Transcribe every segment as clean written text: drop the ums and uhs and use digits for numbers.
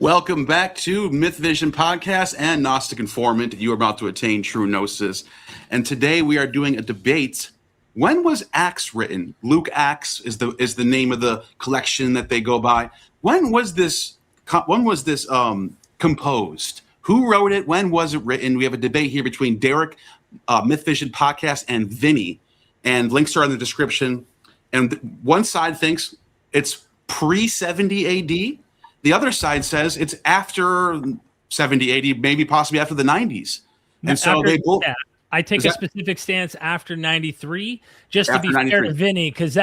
Welcome back to MythVision podcast and Gnostic Informant. You are about to attain true gnosis. And today we are doing a debate. When was Acts written? Luke Acts is the name of the collection that they go by. When was this composed? Who wrote it? When was it written? We have a debate here between Derek, MythVision podcast, and Vinnie. And links are in the description. And one side thinks it's pre-70 AD. The other side says it's after 70, 80, maybe possibly after the 90s. And so they both. Yeah, I take a specific stance after 93, just to be fair to Vinny, because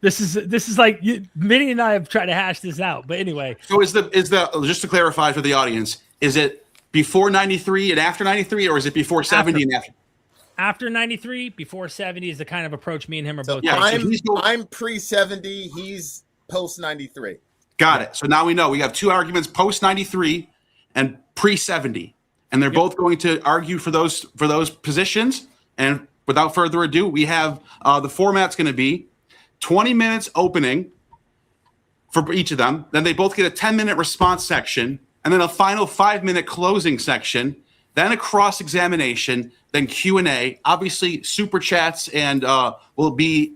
this is like Vinny and I have tried to hash this out. But anyway, so is the just to clarify for the audience, is it before 93 and after 93, or is it before 70 and after? After 93, before 70 is the kind of approach me and him are both. Yeah, I'm pre-70. He's post-93. Got it. So now we know we have two arguments: post 93 and pre 70, and they're both going to argue for those positions. And without further ado, we have the format's going to be 20 minutes opening for each of them. Then they both get a 10-minute response section, and then a final 5-minute closing section. Then a cross examination. Then Q&A. Obviously, super chats and will be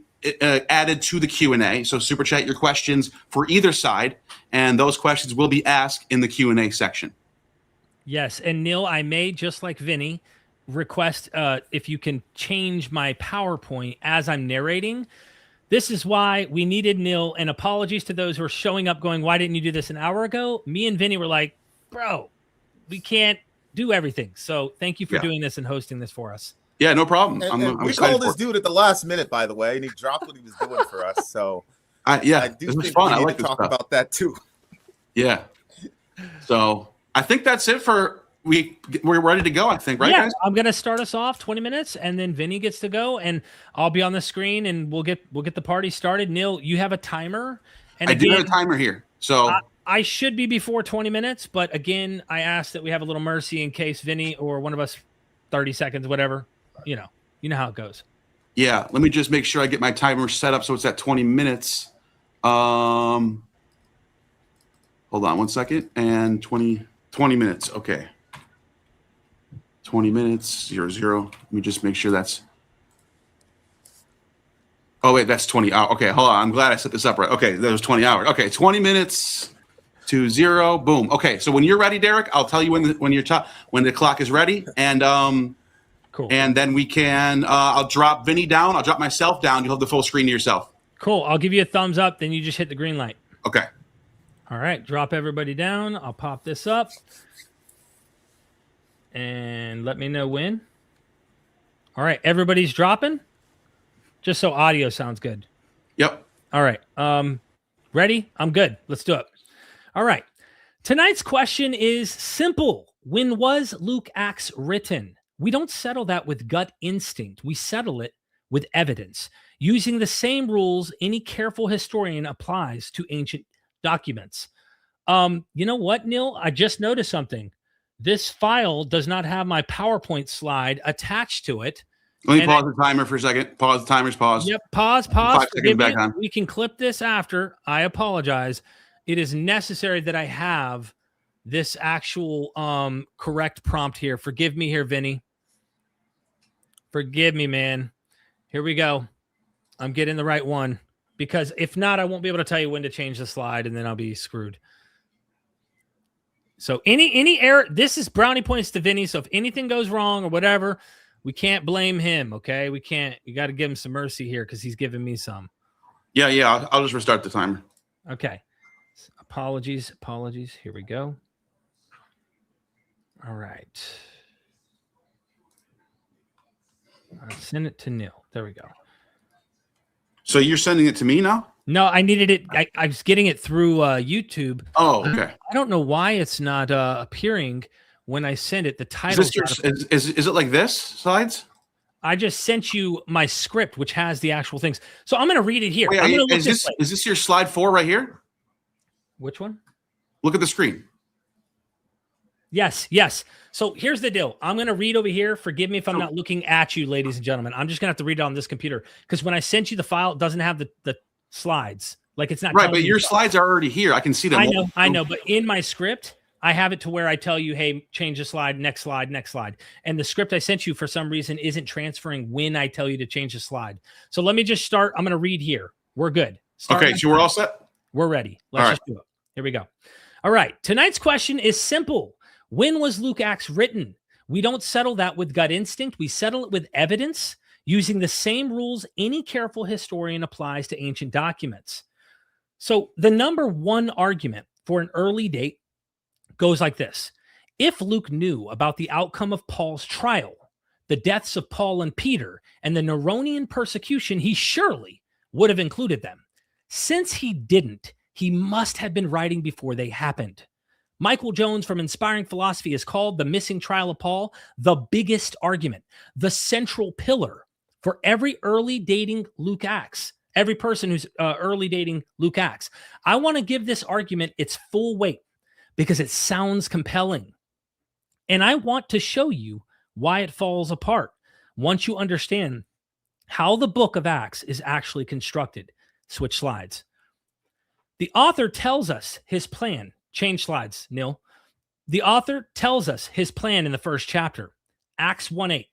added to the Q&A. So super chat your questions for either side, and those questions will be asked in the Q&A section. Yes, and Neil, I may, just like Vinny, request if you can change my PowerPoint as I'm narrating. This is why we needed Neil, and apologies to those who are showing up going, why didn't you do this an hour ago? Me and Vinny were like, bro, we can't do everything. So thank you for doing this and hosting this for us. Yeah, no problem. And we called this dude at the last minute, by the way, and he dropped what he was doing for us. So I do think fun. we need to talk about that too. Yeah. So I think that's it for we're ready to go. I think, right? Yeah, guys? I'm gonna start us off 20 minutes, and then Vinny gets to go, and I'll be on the screen, and we'll get the party started. Neil, you have a timer, and I do have a timer here. So I should be before 20 minutes, but again, I ask that we have a little mercy in case Vinny or one of us 30 seconds, whatever. You know how it goes. Yeah, let me just make sure I get my timer set up so it's at 20 minutes. Hold on 1 second. And 20 minutes. Okay. 20 minutes, 00. Let me just make sure that's. Oh, wait, that's 20 hours. Okay, hold on. I'm glad I set this up right. Okay, that was 20 hours. Okay, 20 minutes to 0. Boom. Okay, so when you're ready, Derek, I'll tell you when the clock is ready. And cool. And then we can, I'll drop Vinny down. I'll drop myself down. You'll have the full screen to yourself. Cool. I'll give you a thumbs up. Then you just hit the green light. Okay. All right. Drop everybody down. I'll pop this up. And let me know when. All right. Everybody's dropping. Just so audio sounds good. Yep. All right. Ready? I'm good. Let's do it. All right. Tonight's question is simple. When was Luke Acts written? We don't settle that with gut instinct. We settle it with evidence, using the same rules any careful historian applies to ancient documents. You know what, Neil? I just noticed something. This file does not have my PowerPoint slide attached to it. Let me pause the timer for a second. Pause the timers. Pause. Yep. Pause. 5 seconds back on. We can clip this after. I apologize. It is necessary that I have this actual correct prompt here. Forgive me here, Vinny. Forgive me, man. Here we go. I'm getting the right one, because if not, I won't be able to tell you when to change the slide, and then I'll be screwed. So any error, this is brownie points to Vinny. So if anything goes wrong or whatever, we can't blame him. Okay, we can't. You got to give him some mercy here because he's giving me some. Yeah. I'll just restart the timer. Okay. Apologies. Here we go. All right. I'll send it to Neil. There we go. So you're sending it to me now? No, I needed it. I was getting it through YouTube. Oh, okay. I don't know why it's not appearing when I send it. The title is it like this slides? I just sent you my script, which has the actual things. So I'm going to read it here. Wait, I'm gonna look is this your slide 4 right here? Which one? Look at the screen. Yes. So here's the deal. I'm going to read over here. Forgive me if I'm not looking at you, ladies and gentlemen. I'm just going to have to read it on this computer because when I sent you the file, it doesn't have the slides. Like it's not Right, telling but you your stuff. slides are already here. I can see them. I know, but in my script, I have it to where I tell you, hey, change the slide, next slide, next slide. And the script I sent you for some reason isn't transferring when I tell you to change the slide. So let me just start. I'm going to read here. We're good. Okay, so we're all set? We're ready. Let's just do it. Here we go. All right. Tonight's question is simple. When was Luke Acts written? We don't settle that with gut instinct. We settle it with evidence using the same rules any careful historian applies to ancient documents. So the number one argument for an early date goes like this. If Luke knew about the outcome of Paul's trial, the deaths of Paul and Peter, and the Neronian persecution, he surely would have included them. Since he didn't, he must have been writing before they happened. Michael Jones from Inspiring Philosophy has called the missing trial of Paul the biggest argument, the central pillar for every early dating Luke Acts, every person who's early dating Luke Acts. I want to give this argument its full weight because it sounds compelling. And I want to show you why it falls apart once you understand how the book of Acts is actually constructed. Switch slides. The author tells us his plan. Change slides, Neil. The author tells us his plan in the first chapter. Acts 1:8.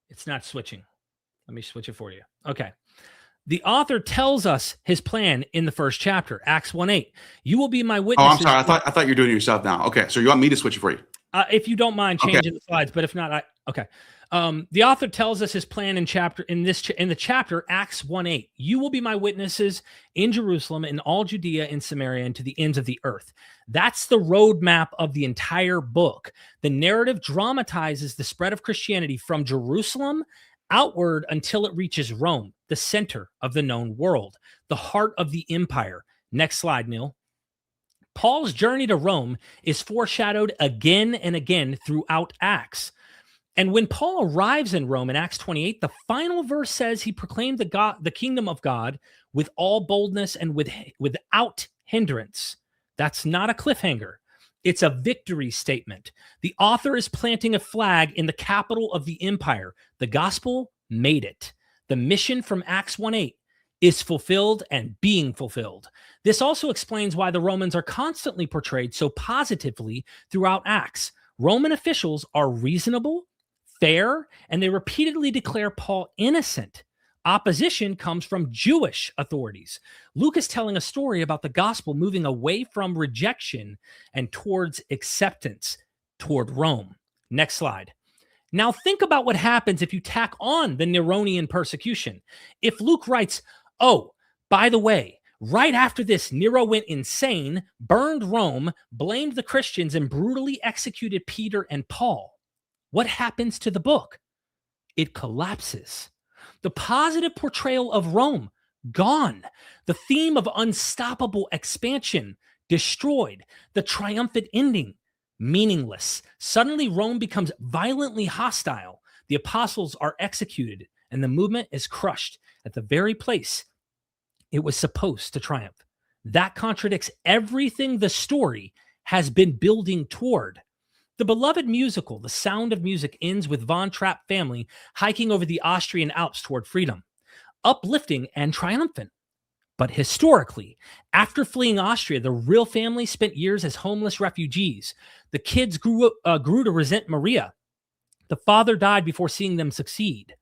It's not switching. Let me switch it for you. Okay. The author tells us his plan in the first chapter. Acts 1:8. You will be my Oh, witnesses. I'm sorry. I thought you were doing it yourself now. Okay, so you want me to switch it for you? If you don't mind changing the slides, but if not, okay. The author tells us his plan in the chapter Acts 1:8. You will be my witnesses in Jerusalem, in all Judea, in Samaria, and to the ends of the earth. That's the roadmap of the entire book. The narrative dramatizes the spread of Christianity from Jerusalem outward until it reaches Rome, the center of the known world, the heart of the empire. Next slide, Neil. Paul's journey to Rome is foreshadowed again and again throughout Acts. And when Paul arrives in Rome in Acts 28, the final verse says he proclaimed the kingdom of God with all boldness and without hindrance. That's not a cliffhanger. It's a victory statement. The author is planting a flag in the capital of the empire. The gospel made it. The mission from Acts 1:8 is fulfilled and being fulfilled. This also explains why the Romans are constantly portrayed so positively throughout Acts. Roman officials are reasonable, fair, and they repeatedly declare Paul innocent. Opposition comes from Jewish authorities. Luke is telling a story about the gospel moving away from rejection and towards acceptance toward Rome. Next slide. Now think about what happens if you tack on the Neronian persecution. If Luke writes, oh, by the way, right after this, Nero went insane, burned Rome, blamed the Christians, and brutally executed Peter and Paul. What happens to the book? It collapses. The positive portrayal of Rome, gone. The theme of unstoppable expansion, destroyed. The triumphant ending, meaningless. Suddenly, Rome becomes violently hostile. The apostles are executed, and the movement is crushed at the very place it was supposed to triumph. That contradicts everything the story has been building toward. The beloved musical, The Sound of Music, ends with Von Trapp family hiking over the Austrian Alps toward freedom, uplifting and triumphant. But historically, after fleeing Austria, the real family spent years as homeless refugees. The kids grew to resent Maria. The father died before seeing them succeed.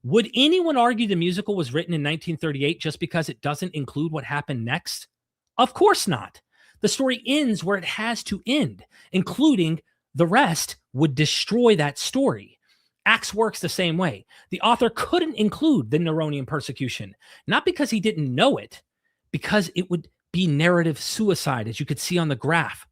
Would anyone argue the musical was written in 1938 just because it doesn't include what happened next? Of course not. The story ends where it has to end, including the rest would destroy that story. Acts works the same way. The author couldn't include the Neronian persecution, not because he didn't know it, because it would be narrative suicide, as you could see on the graph.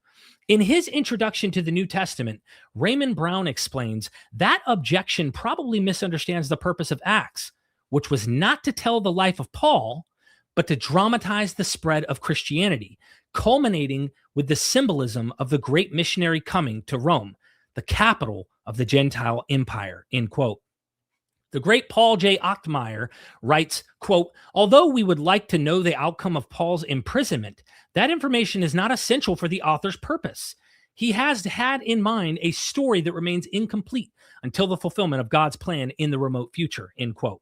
In his introduction to the New Testament, Raymond Brown explains that objection probably misunderstands the purpose of Acts, which was not to tell the life of Paul, but to dramatize the spread of Christianity, culminating with the symbolism of the great missionary coming to Rome, the capital of the Gentile empire, end quote. The great Paul J. Ochtmeyer writes, quote, although we would like to know the outcome of Paul's imprisonment, that information is not essential for the author's purpose. He has had in mind a story that remains incomplete until the fulfillment of God's plan in the remote future, end quote.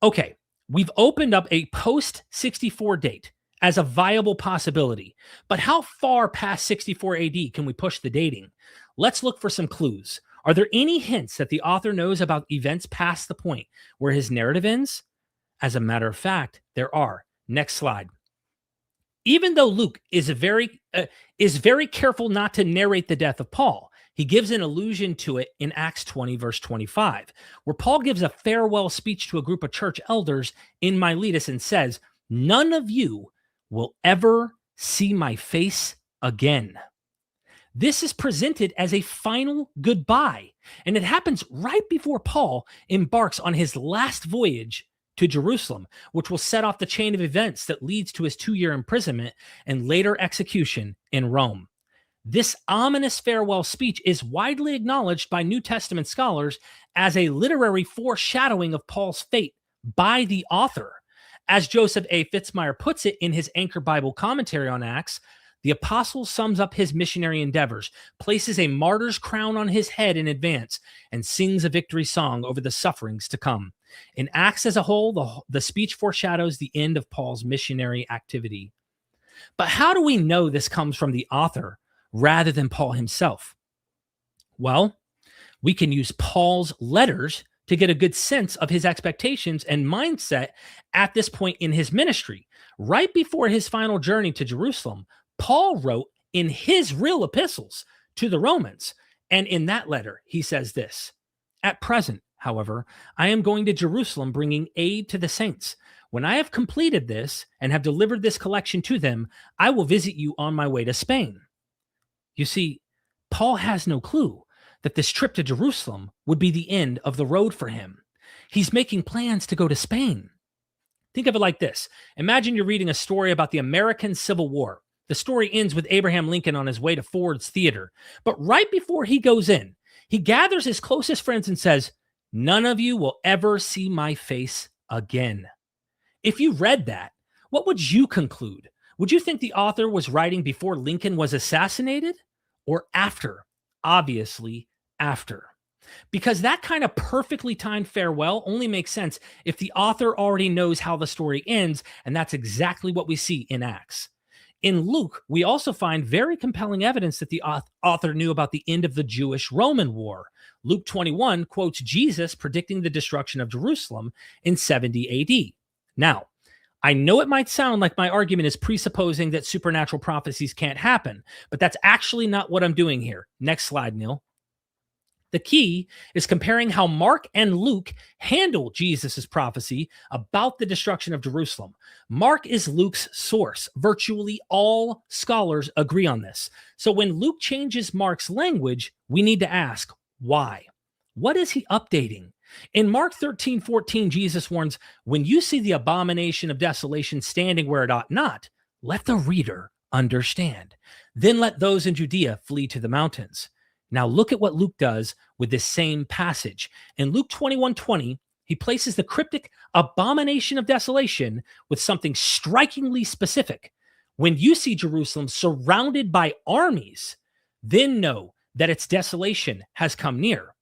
Okay, We've opened up a post 64 date as a viable possibility. But how far past 64 AD can we push the dating? Let's look for some clues. Are there any hints that the author knows about events past the point where his narrative ends? As a matter of fact, there are. Next slide. Even though Luke is very careful not to narrate the death of Paul, he gives an allusion to it in Acts 20, verse 25, where Paul gives a farewell speech to a group of church elders in Miletus and says, "None of you will ever see my face again." This is presented as a final goodbye, and it happens right before Paul embarks on his last voyage to Jerusalem, which will set off the chain of events that leads to his 2-year imprisonment and later execution in Rome. This ominous farewell speech is widely acknowledged by New Testament scholars as a literary foreshadowing of Paul's fate by the author. As Joseph A. Fitzmyer puts it in his Anchor Bible commentary on Acts, the apostle sums up his missionary endeavors, places a martyr's crown on his head in advance, and sings a victory song over the sufferings to come. In Acts as a whole, the speech foreshadows the end of Paul's missionary activity. But how do we know this comes from the author rather than Paul himself? Well, we can use Paul's letters to get a good sense of his expectations and mindset at this point in his ministry. Right before his final journey to Jerusalem, Paul wrote in his real epistles to the Romans. And in that letter, he says this: "At present, however, I am going to Jerusalem bringing aid to the saints. When I have completed this and have delivered this collection to them, I will visit you on my way to Spain." You see, Paul has no clue that this trip to Jerusalem would be the end of the road for him. He's making plans to go to Spain. Think of it like this. Imagine you're reading a story about the American Civil War. The story ends with Abraham Lincoln on his way to Ford's Theater. But right before he goes in, he gathers his closest friends and says, "None of you will ever see my face again." If you read that, what would you conclude? Would you think the author was writing before Lincoln was assassinated or after? Obviously, after. Because that kind of perfectly timed farewell only makes sense if the author already knows how the story ends, and that's exactly what we see in Acts. In Luke, we also find very compelling evidence that the author knew about the end of the Jewish-Roman War. Luke 21 quotes Jesus predicting the destruction of Jerusalem in 70 AD. Now, I know it might sound like my argument is presupposing that supernatural prophecies can't happen, but that's actually not what I'm doing here. Next slide, Neil. The key is comparing how Mark and Luke handle Jesus' prophecy about the destruction of Jerusalem. Mark is Luke's source. Virtually all scholars agree on this. So when Luke changes Mark's language, we need to ask, why? What is he updating? In Mark 13:14, Jesus warns, "When you see the abomination of desolation standing where it ought not, let the reader understand. Then let those in Judea flee to the mountains." Now look at what Luke does with this same passage. In Luke 21:20, he places the cryptic abomination of desolation with something strikingly specific. "When you see Jerusalem surrounded by armies, then know that its desolation has come near."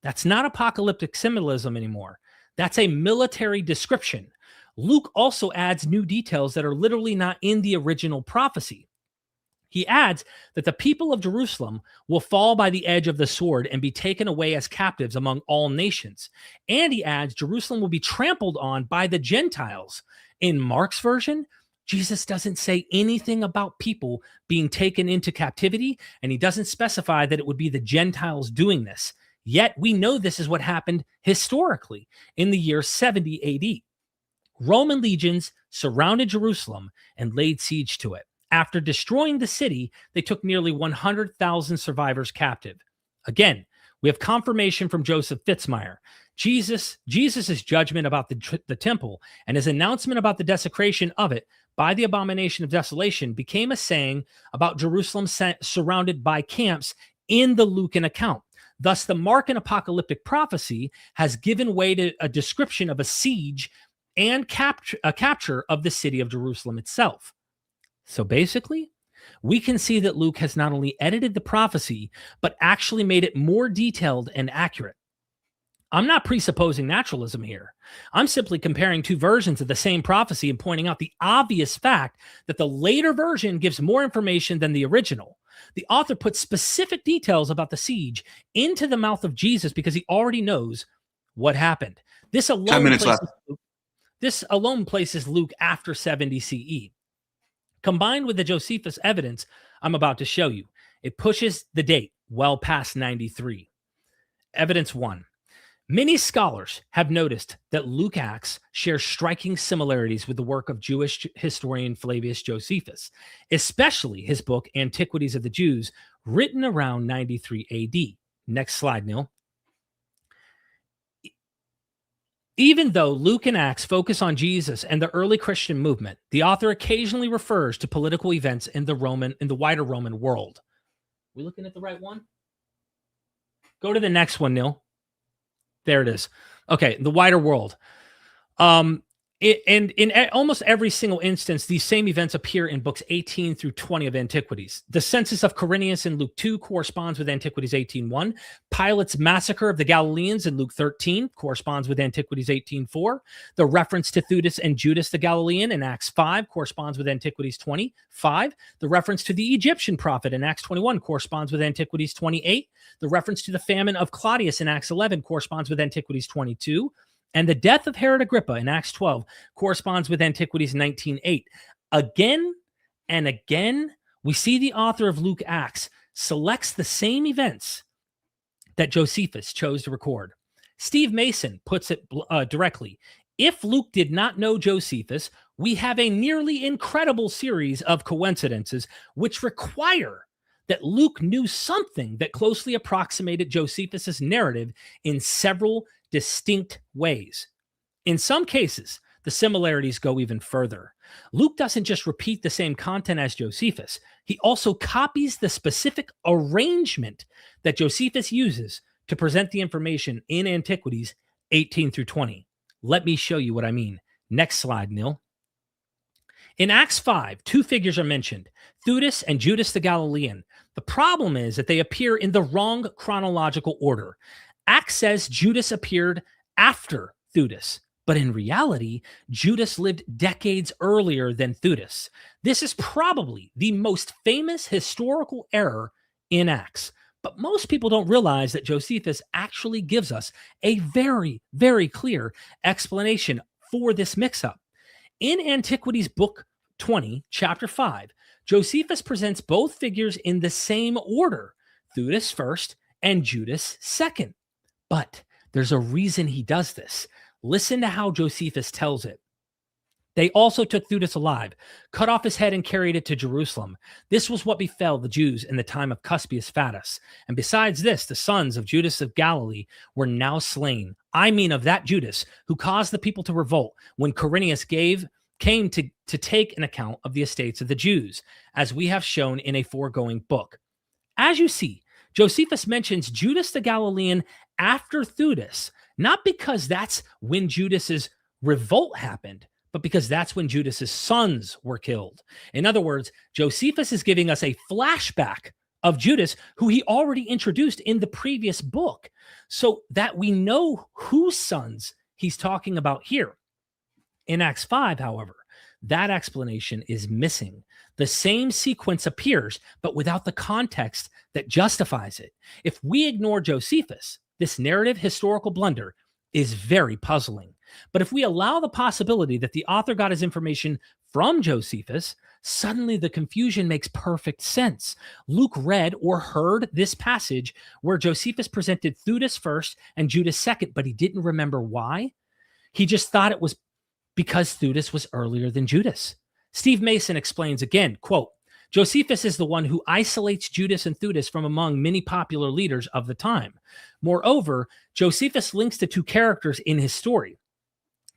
That's not apocalyptic symbolism anymore. That's a military description. Luke also adds new details that are literally not in the original prophecy. He adds that the people of Jerusalem will fall by the edge of the sword and be taken away as captives among all nations. And he adds Jerusalem will be trampled on by the Gentiles. In Mark's version, Jesus doesn't say anything about people being taken into captivity, and he doesn't specify that it would be the Gentiles doing this. Yet we know this is what happened historically in the year 70 AD. Roman legions surrounded Jerusalem and laid siege to it. After destroying the city, they took nearly 100,000 survivors captive. Again, we have confirmation from Joseph Fitzmyer. Jesus' judgment about the temple and his announcement about the desecration of it by the abomination of desolation became a saying about Jerusalem surrounded by camps in the Lucan account. Thus, the Markan apocalyptic prophecy has given way to a description of a siege and a capture of the city of Jerusalem itself. So basically, we can see that Luke has not only edited the prophecy, but actually made it more detailed and accurate. I'm not presupposing naturalism here. I'm simply comparing two versions of the same prophecy and pointing out the obvious fact that the later version gives more information than the original. The author puts specific details about the siege into the mouth of Jesus because he already knows what happened. This 10 minutes left. alone places Luke after 70 CE. Combined with the Josephus evidence I'm about to show you, it pushes the date well past 93. Evidence 1. Many scholars have noticed that Luke Acts shares striking similarities with the work of Jewish historian Flavius Josephus, especially his book Antiquities of the Jews, written around 93 AD. Next slide, Neil. Even though Luke and Acts focus on Jesus and the early Christian movement, the author occasionally refers to political events in the wider Roman world. We looking at the right one? Go to the next one, Neil. There it is. Okay, the wider world. And in almost every single instance, these same events appear in books 18 through 20 of Antiquities. The census of Quirinius in Luke 2 corresponds with Antiquities 18:1. Pilate's massacre of the Galileans in Luke 13 corresponds with Antiquities 18:4. The reference to Theudas and Judas the Galilean in Acts 5 corresponds with Antiquities 20:5. The reference to the Egyptian prophet in Acts 21 corresponds with Antiquities 28. The reference to the famine of Claudius in Acts 11 corresponds with Antiquities 22. And the death of Herod Agrippa in Acts 12 corresponds with Antiquities 19:8. Again and again, we see the author of Luke Acts selects the same events that Josephus chose to record. Steve Mason puts it directly. If Luke did not know Josephus, we have a nearly incredible series of coincidences which require that Luke knew something that closely approximated Josephus's narrative in several distinct ways. In some cases, the similarities go even further. Luke doesn't just repeat the same content as Josephus, he also copies the specific arrangement that Josephus uses to present the information in Antiquities 18 through 20. Let me show you what I mean. Next slide, Neil. In Acts 5, two figures are mentioned, Theudas and Judas the Galilean. The problem is that they appear in the wrong chronological order. Acts says Judas appeared after Theudas, but in reality, Judas lived decades earlier than Theudas. This is probably the most famous historical error in Acts, but most people don't realize that Josephus actually gives us a very, very clear explanation for this mix-up. In Antiquities Book 20, Chapter 5, Josephus presents both figures in the same order, Theudas first and Judas second. But there's a reason he does this. Listen to how Josephus tells it. They also took Theudas alive, cut off his head and carried it to Jerusalem. This was what befell the Jews in the time of Cuspius Fatus. And besides this, the sons of Judas of Galilee were now slain. I mean of that Judas who caused the people to revolt when Quirinius came to take an account of the estates of the Jews, as we have shown in a foregoing book. As you see, Josephus mentions Judas the Galilean after Theudas, not because that's when Judas's revolt happened, but because that's when Judas's sons were killed. In other words, Josephus is giving us a flashback of Judas, who he already introduced in the previous book, so that we know whose sons he's talking about here. In Acts 5, however, that explanation is missing. The same sequence appears, but without the context that justifies it. If we ignore Josephus, this narrative historical blunder is very puzzling. But if we allow the possibility that the author got his information from Josephus, suddenly the confusion makes perfect sense. Luke read or heard this passage where Josephus presented Theudas first and Judas second, but he didn't remember why. He just thought it was because Theudas was earlier than Judas. Steve Mason explains again, quote, Josephus is the one who isolates Judas and Theudas from among many popular leaders of the time. Moreover, Josephus links the two characters in his story.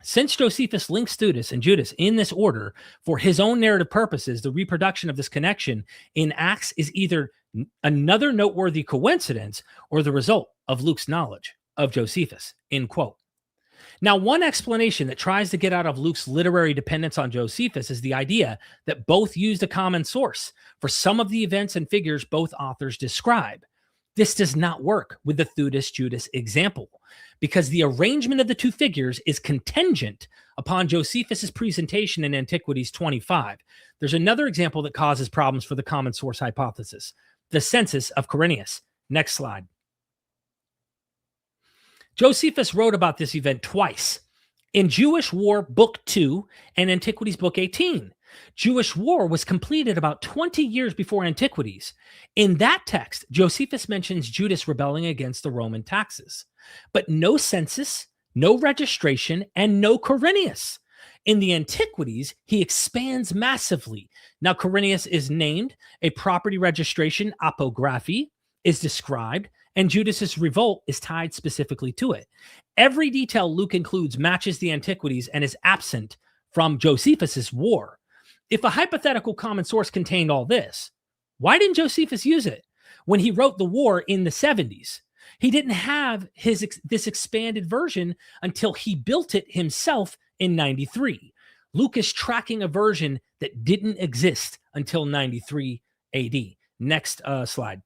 Since Josephus links Theudas and Judas in this order for his own narrative purposes, the reproduction of this connection in Acts is either another noteworthy coincidence or the result of Luke's knowledge of Josephus, end quote. Now, one explanation that tries to get out of Luke's literary dependence on Josephus is the idea that both used a common source for some of the events and figures both authors describe. This does not work with the Theudas-Judas example because the arrangement of the two figures is contingent upon Josephus's presentation in Antiquities 25. There's another example that causes problems for the common source hypothesis, the census of Quirinius. Next slide. Josephus wrote about this event twice in Jewish War Book 2 and Antiquities Book 18. Jewish War was completed about 20 years before Antiquities. In that text, Josephus mentions Judas rebelling against the Roman taxes, but no census, no registration, and no Quirinius. In the Antiquities, he expands massively. Now, Quirinius is named, a property registration, apography, is described, and Judas's revolt is tied specifically to it. Every detail Luke includes matches the Antiquities and is absent from Josephus's war. If a hypothetical common source contained all this, why didn't Josephus use it when he wrote the war in the 70s? He didn't have this expanded version until he built it himself in 93. Luke is tracking a version that didn't exist until 93 AD. Next slide.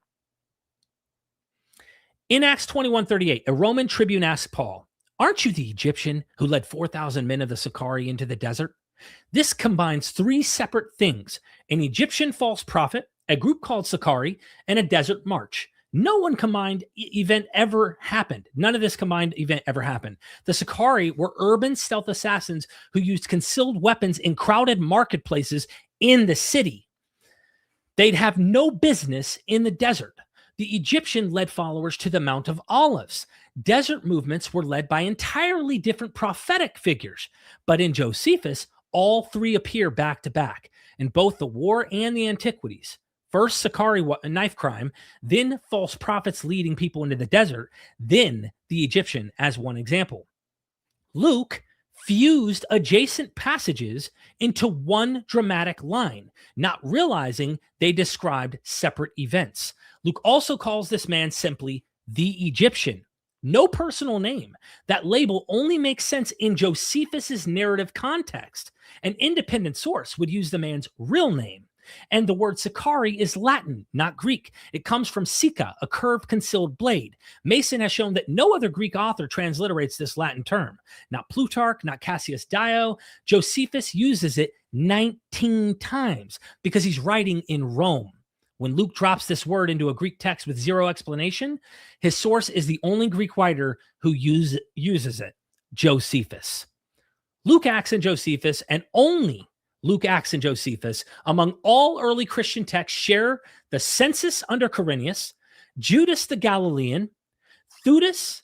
In Acts 21:38, a Roman tribune asked Paul, "Aren't you the Egyptian who led 4,000 men of the Sicarii into the desert?" This combines three separate things: an Egyptian false prophet, a group called Sicarii, and a desert march. No one combined event ever happened. None of this combined event ever happened. The Sicarii were urban stealth assassins who used concealed weapons in crowded marketplaces in the city. They'd have no business in the desert. The Egyptian led followers to the Mount of Olives. Desert movements were led by entirely different prophetic figures. But in Josephus, all three appear back to back in both the war and the Antiquities. First, Sicarii knife crime, then false prophets leading people into the desert, then the Egyptian as one example. Luke fused adjacent passages into one dramatic line, not realizing they described separate events. Luke also calls this man simply the Egyptian. No personal name. That label only makes sense in Josephus's narrative context. An independent source would use the man's real name. And the word Sicarii is Latin, not Greek. It comes from Sica, a curved concealed blade. Mason has shown that no other Greek author transliterates this Latin term. Not Plutarch, not Cassius Dio. Josephus uses it 19 times because he's writing in Rome. When Luke drops this word into a Greek text with zero explanation, his source is the only Greek writer who uses it, Josephus. Luke acts in Josephus, and only Luke acts in Josephus, among all early Christian texts, share the census under Quirinius, Judas the Galilean, Theudas,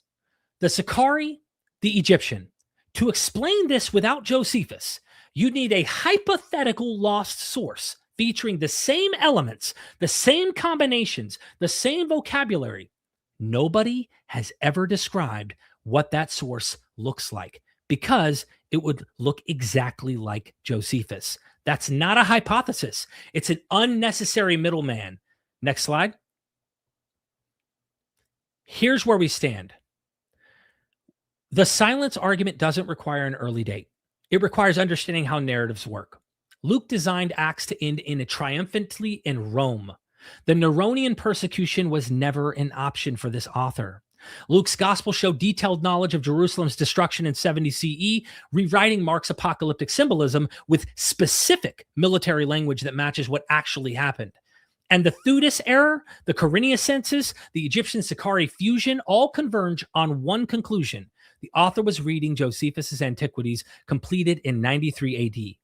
the Sicarii, the Egyptian. To explain this without Josephus, you need a hypothetical lost source featuring the same elements, the same combinations, the same vocabulary. Nobody has ever described what that source looks like because it would look exactly like Josephus. That's not a hypothesis. It's an unnecessary middleman. Next slide. Here's where we stand. The silence argument doesn't require an early date. It requires understanding how narratives work. Luke designed Acts to end in a triumphantly in Rome. The Neronian persecution was never an option for this author. Luke's gospel showed detailed knowledge of Jerusalem's destruction in 70 CE, rewriting Mark's apocalyptic symbolism with specific military language that matches what actually happened. And the Theudas error, the Quirinius census, the Egyptian Sicarii fusion all converge on one conclusion. The author was reading Josephus's Antiquities, completed in 93 AD.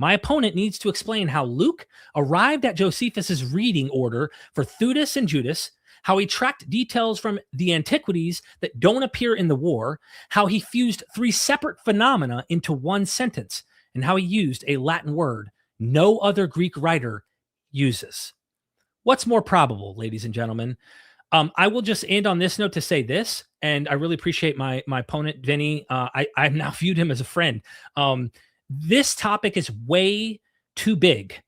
My opponent needs to explain how Luke arrived at Josephus's reading order for Theudas and Judas, how he tracked details from the Antiquities that don't appear in the war, how he fused three separate phenomena into one sentence, and how he used a Latin word no other Greek writer uses. What's more probable, ladies and gentlemen? I will just end on this note to say this, and I really appreciate my opponent, Vinnie. I've now viewed him as a friend. This topic is way too big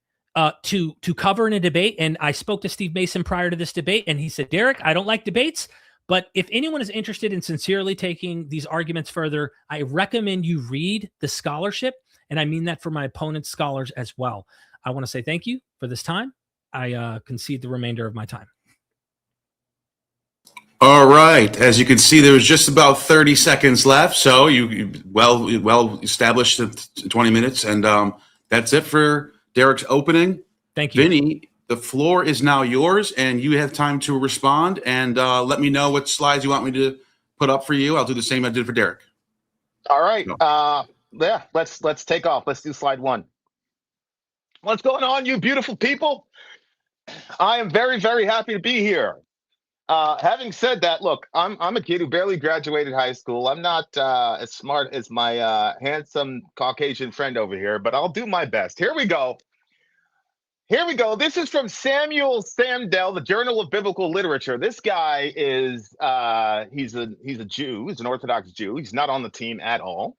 to cover in a debate. And I spoke to Steve Mason prior to this debate, and he said, Derek, I don't like debates, but if anyone is interested in sincerely taking these arguments further, I recommend you read the scholarship. And I mean that for my opponent's scholars as well. I want to say thank you for this time. I concede the remainder of my time. right. As you can see, there was just about 30 seconds left. So you well established at 20 minutes. And that's it for Derek's opening. Thank you. Vinny, the floor is now yours, and you have time to respond. And let me know what slides you want me to put up for you. I'll do the same I did for Derek. All right. No. Yeah, let's take off. Let's do slide 1. What's going on, you beautiful people? I am very, very happy to be here. Having said that, look, I'm a kid who barely graduated high school. I'm not as smart as my handsome Caucasian friend over here, but I'll do my best. Here we go. Here we go. This is from Samuel Sandel, the Journal of Biblical Literature. This guy is he's a Jew. He's an Orthodox Jew. He's not on the team at all.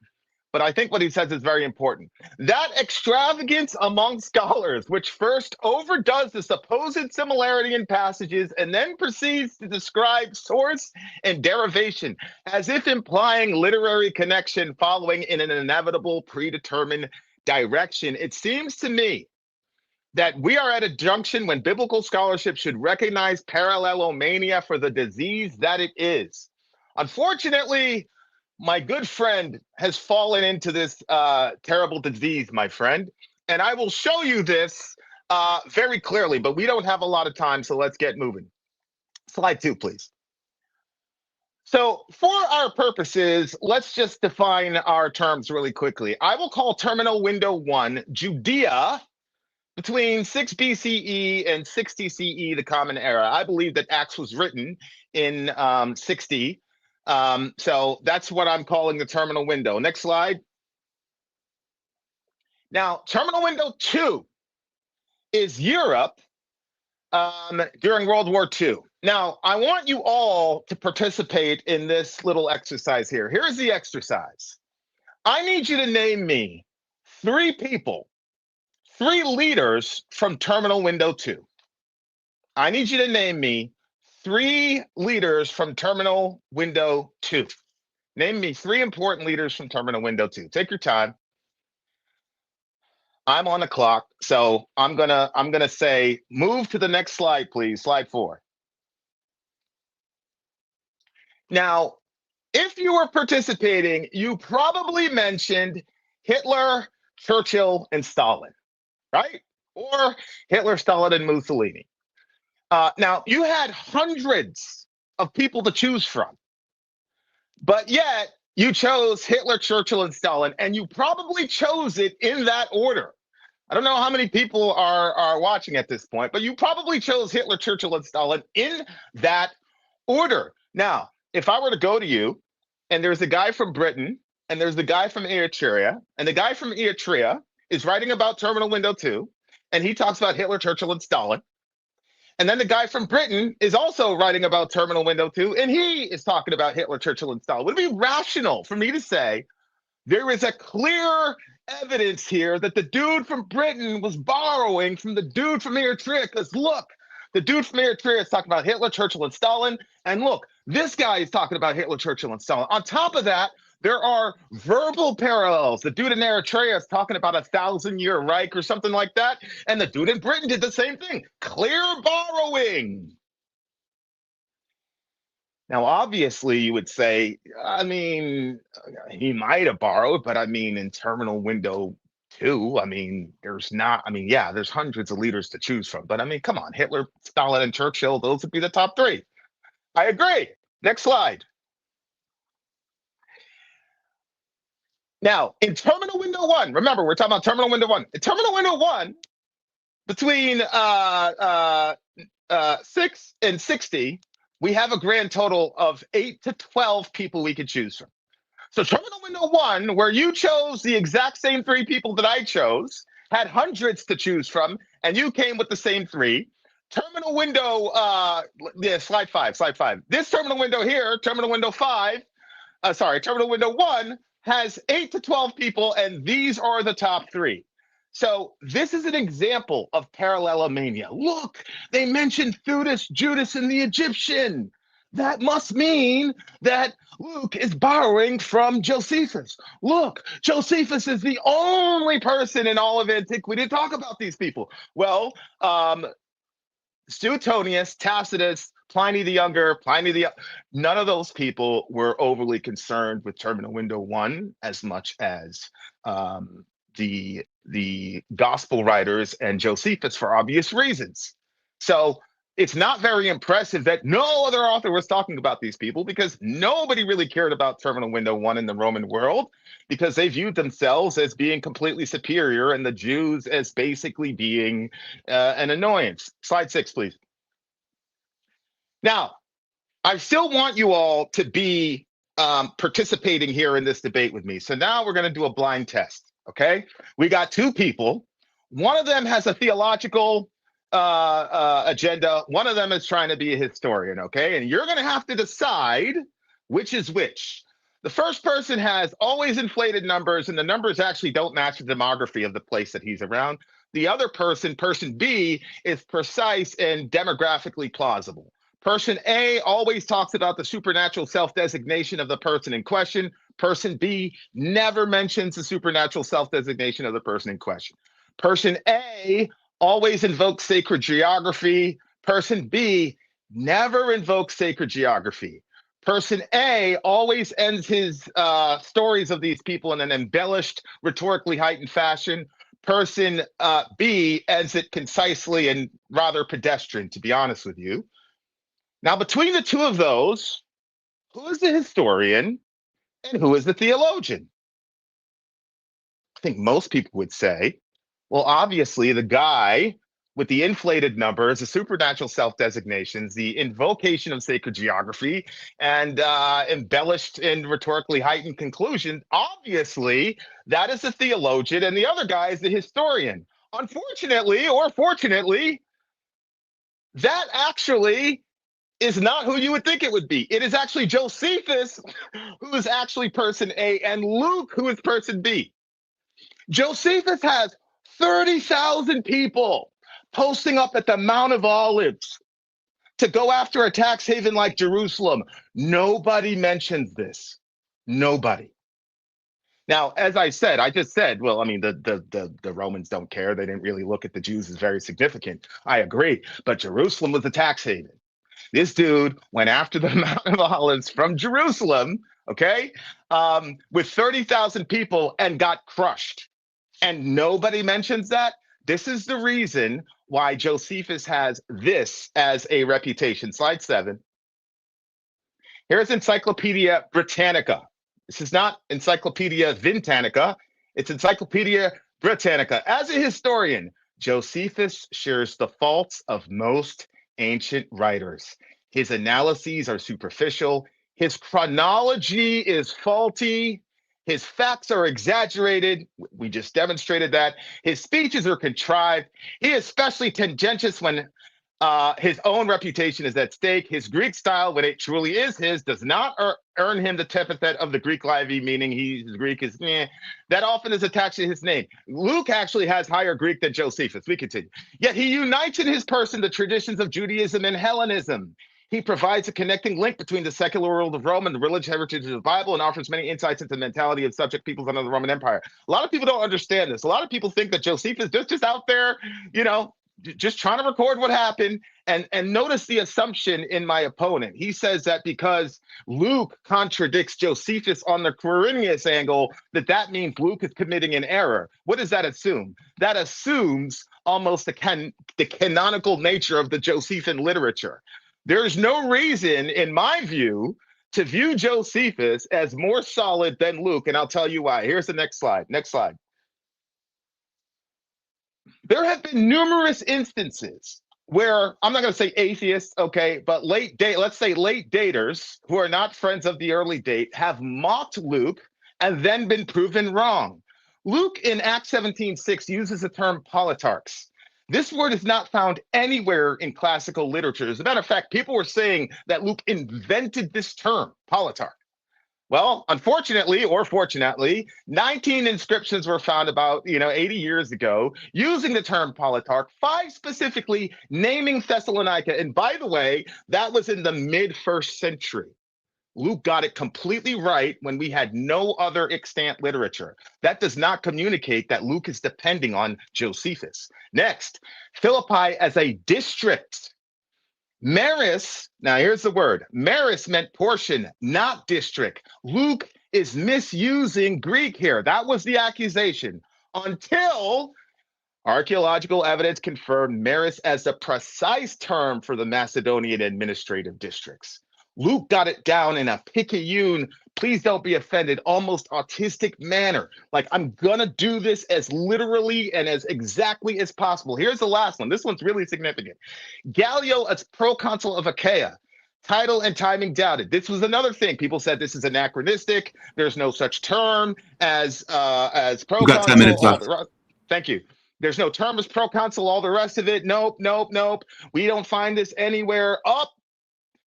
But I think what he says is very important. That extravagance among scholars, which first overdoes the supposed similarity in passages and then proceeds to describe source and derivation, as if implying literary connection following in an inevitable predetermined direction. It seems to me that we are at a junction when biblical scholarship should recognize parallelomania for the disease that it is. Unfortunately, my good friend has fallen into this terrible disease, my friend, and I will show you this very clearly, but we don't have a lot of time, so let's get moving. Slide 2, please. So for our purposes, let's just define our terms really quickly. I will call terminal window 1 Judea between 6 BCE and 60 CE, the Common Era. I believe that Acts was written in 60. So that's what I'm calling the terminal window. Next slide. Now, terminal window 2 is Europe during World War II. Now, I want you all to participate in this little exercise here. Here's the exercise. I need you to name me 3 people, 3 leaders from terminal window 2. I need you to name me 3 leaders from terminal window 2. Name me 3 important leaders from terminal window 2. Take your time. I'm on the clock, so I'm gonna say move to the next slide, please. Slide 4. Now, if you were participating, you probably mentioned Hitler, Churchill, and Stalin, right? Or Hitler, Stalin, and Mussolini. Now, you had hundreds of people to choose from, but yet you chose Hitler, Churchill, and Stalin, and you probably chose it in that order. I don't know how many people are watching at this point, but you probably chose Hitler, Churchill, and Stalin in that order. Now, if I were to go to you, and there's a guy from Britain, and there's the guy from Eritrea, and the guy from Eritrea is writing about terminal window 2, and he talks about Hitler, Churchill, and Stalin. And then the guy from Britain is also writing about terminal window 2, and he is talking about Hitler, Churchill, and Stalin. Would it be rational for me to say there is a clear evidence here that the dude from Britain was borrowing from the dude from Eritrea? Because look, the dude from Eritrea is talking about Hitler, Churchill, and Stalin. And look, this guy is talking about Hitler, Churchill, and Stalin. On top of that, there are verbal parallels. The dude in Eritrea is talking about 1,000-year Reich or something like that. And the dude in Britain did the same thing. Clear borrowing. Now, obviously, you would say, I mean, he might have borrowed, but I mean, in terminal window 2, I mean, yeah, there's hundreds of leaders to choose from. But I mean, come on, Hitler, Stalin, and Churchill, those would be the top 3. I agree. Next slide. Now, in terminal window 1, remember, we're talking about terminal window 1. In terminal window 1, between 6 and 60, we have a grand total of 8 to 12 people we could choose from. So terminal window 1, where you chose the exact same 3 people that I chose, had hundreds to choose from, and you came with the same 3. Terminal window, slide 5. This terminal window here, terminal window 1 has 8 to 12 people, and these are the top 3. So this is an example of parallelomania. Look, they mentioned Theudas, Judas, and the Egyptian. That must mean that Luke is borrowing from Josephus. Look, Josephus is the only person in all of antiquity to talk about these people. Well, Suetonius, Tacitus, Pliny the Younger, none of those people were overly concerned with terminal window 1 as much as the gospel writers and Josephus, for obvious reasons. So it's not very impressive that no other author was talking about these people, because nobody really cared about terminal window 1 in the Roman world, because they viewed themselves as being completely superior and the Jews as basically being an annoyance. Slide 6, please. Now, I still want you all to be participating here in this debate with me. So now we're going to do a blind test, okay? We got 2 people. One of them has a theological agenda. One of them is trying to be a historian, okay? And you're going to have to decide which is which. The first person has always inflated numbers, and the numbers actually don't match the demography of the place that he's around. The other person, person B, is precise and demographically plausible. Person A always talks about the supernatural self-designation of the person in question. Person B never mentions the supernatural self-designation of the person in question. Person A always invokes sacred geography. Person B never invokes sacred geography. Person A always ends his stories of these people in an embellished, rhetorically heightened fashion. Person B ends it concisely and rather pedestrian, to be honest with you. Now, between the 2 of those, who is the historian and who is the theologian? I think most people would say, well, obviously, the guy with the inflated numbers, the supernatural self-designations, the invocation of sacred geography, and embellished and rhetorically heightened conclusions, obviously, that is the theologian, and the other guy is the historian. Unfortunately, or fortunately, that actually is not who you would think it would be. It is actually Josephus, who is actually person A, and Luke, who is person B. Josephus has 30,000 people posting up at the Mount of Olives to go after a tax haven like Jerusalem. Nobody mentions this. Nobody. Now, as I said, I just said, well, I mean, the Romans don't care. They didn't really look at the Jews as very significant. I agree. But Jerusalem was a tax haven. This dude went after the Mount of Olives from Jerusalem, okay, with 30,000 people and got crushed. And nobody mentions that. This is the reason why Josephus has this as a reputation. Slide 7. Here's Encyclopedia Britannica. This is not Encyclopedia Vintanica. It's Encyclopedia Britannica. As a historian, Josephus shares the faults of most ancient writers. His analyses are superficial. His chronology is faulty. His facts are exaggerated. We just demonstrated that. His speeches are contrived. He is especially tendentious when his own reputation is at stake. His Greek style, when it truly is his, does not earn him the epithet of the Greek Livy, meaning his Greek is that often is attached to his name. Luke actually has higher Greek than Josephus. We continue. Yet he unites in his person the traditions of Judaism and Hellenism. He provides a connecting link between the secular world of Rome and the religious heritage of the Bible, and offers many insights into the mentality of subject peoples under the Roman Empire. A lot of people don't understand this. A lot of people think that Josephus is just out there, you know, just trying to record what happened. And notice the assumption in my opponent. He says that because Luke contradicts Josephus on the Quirinius angle, that means Luke is committing an error. What does that assume? That assumes almost the canonical nature of the Josephian literature. There's no reason, in my view, to view Josephus as more solid than Luke, and I'll tell you why. Here's the next slide. Next slide. There have been numerous instances where, I'm not going to say atheists, okay, but let's say late daters who are not friends of the early date have mocked Luke and then been proven wrong. Luke in Acts 17:6 uses the term politarchs. This word is not found anywhere in classical literature. As a matter of fact, people were saying that Luke invented this term, politarch. Well, unfortunately, or fortunately, 19 inscriptions were found about 80 years ago using the term politarch, 5 specifically naming Thessalonica. And by the way, that was in the mid-1st century. Luke got it completely right when we had no other extant literature. That does not communicate that Luke is depending on Josephus. Next, Philippi as a district. Maris, now here's the word. Maris meant portion, not district. Luke is misusing Greek here. That was the accusation until archaeological evidence confirmed Maris as the precise term for the Macedonian administrative districts. Luke got it down in a picayune, please don't be offended, almost autistic manner. Like, I'm gonna do this as literally and as exactly as possible. Here's the last one. This one's really significant. Gallio as proconsul of Achaia. Title and timing doubted. This was another thing. People said this is anachronistic. There's no such term as proconsul. You got 10 minutes left. Thank you. There's no term as proconsul, all the rest of it. Nope, nope, nope. We don't find this anywhere. Up.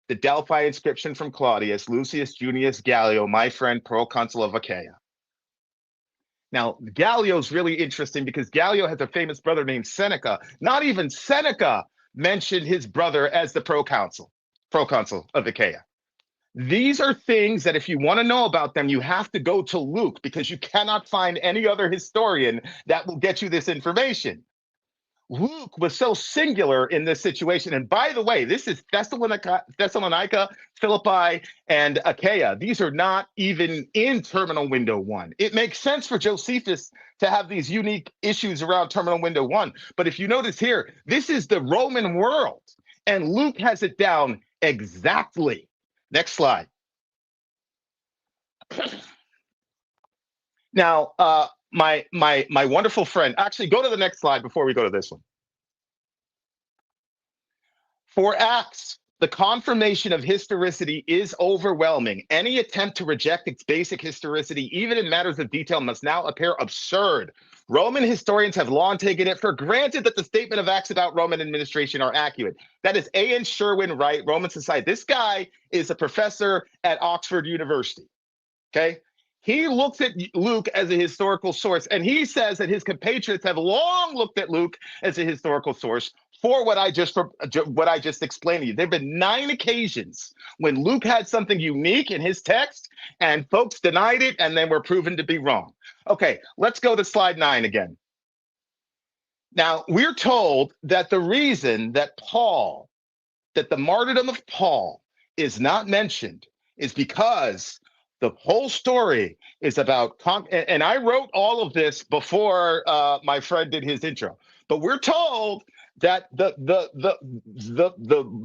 The Delphi inscription from Claudius, Lucius Junius Gallio, my friend, proconsul of Achaia. Now, Gallio's really interesting because Gallio has a famous brother named Seneca. Not even Seneca mentioned his brother as the proconsul of Achaia. These are things that if you want to know about them, you have to go to Luke because you cannot find any other historian that will get you this information. Luke was so singular in this situation. And by the way, this is Thessalonica, Philippi, and Achaia. These are not even in terminal window 1. It makes sense for Josephus to have these unique issues around terminal window 1. But if you notice here, this is the Roman world. And Luke has it down exactly. Next slide. Now, my wonderful friend, actually go to the next slide before we go to this one. For Acts, the confirmation of historicity is overwhelming. Any attempt to reject its basic historicity, even in matters of detail, must now appear absurd. Roman historians have long taken it for granted that the statement of Acts about Roman administration are accurate. That is A.N. Sherwin Wright, Roman Society. This guy is a professor at Oxford University, okay? He looks at Luke as a historical source, and he says that his compatriots have long looked at Luke as a historical source for what I just explained to you. There have been 9 occasions when Luke had something unique in his text, and folks denied it, and then were proven to be wrong. Okay, let's go to slide 9 again. Now, we're told that the reason that the martyrdom of Paul is not mentioned is because the whole story is about, and I wrote all of this before my friend did his intro, but we're told that the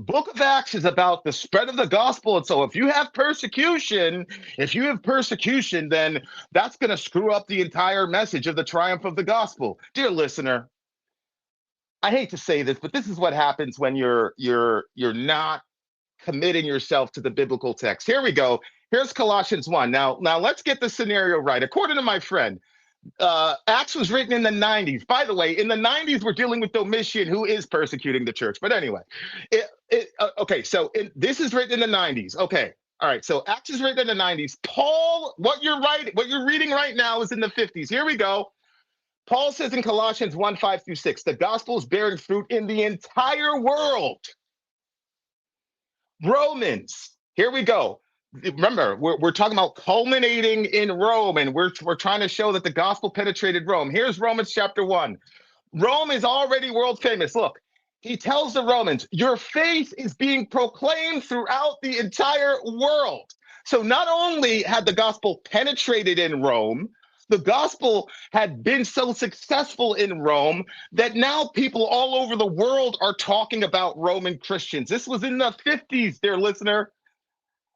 book of Acts is about the spread of the gospel. And so if you have persecution, then that's going to screw up the entire message of the triumph of the gospel. Dear listener, I hate to say this, but this is what happens when you're not committing yourself to the biblical text. Here we go. Here's Colossians 1. Now let's get the scenario right. According to my friend, Acts was written in the 90s. By the way, in the 90s, we're dealing with Domitian, who is persecuting the church. But anyway, okay, so this is written in the 90s. Okay, all right, so Acts is written in the 90s. Paul, what you're reading right now is in the 50s. Here we go. Paul says in Colossians 1:5-6, the gospel is bearing fruit in the entire world. Romans, here we go. Remember, we're talking about culminating in Rome, and we're trying to show that the gospel penetrated Rome. Here's Romans chapter 1. Rome is already world famous. Look, he tells the Romans, your faith is being proclaimed throughout the entire world. So not only had the gospel penetrated in Rome, the gospel had been so successful in Rome that now people all over the world are talking about Roman Christians. This was in the 50s, dear listener.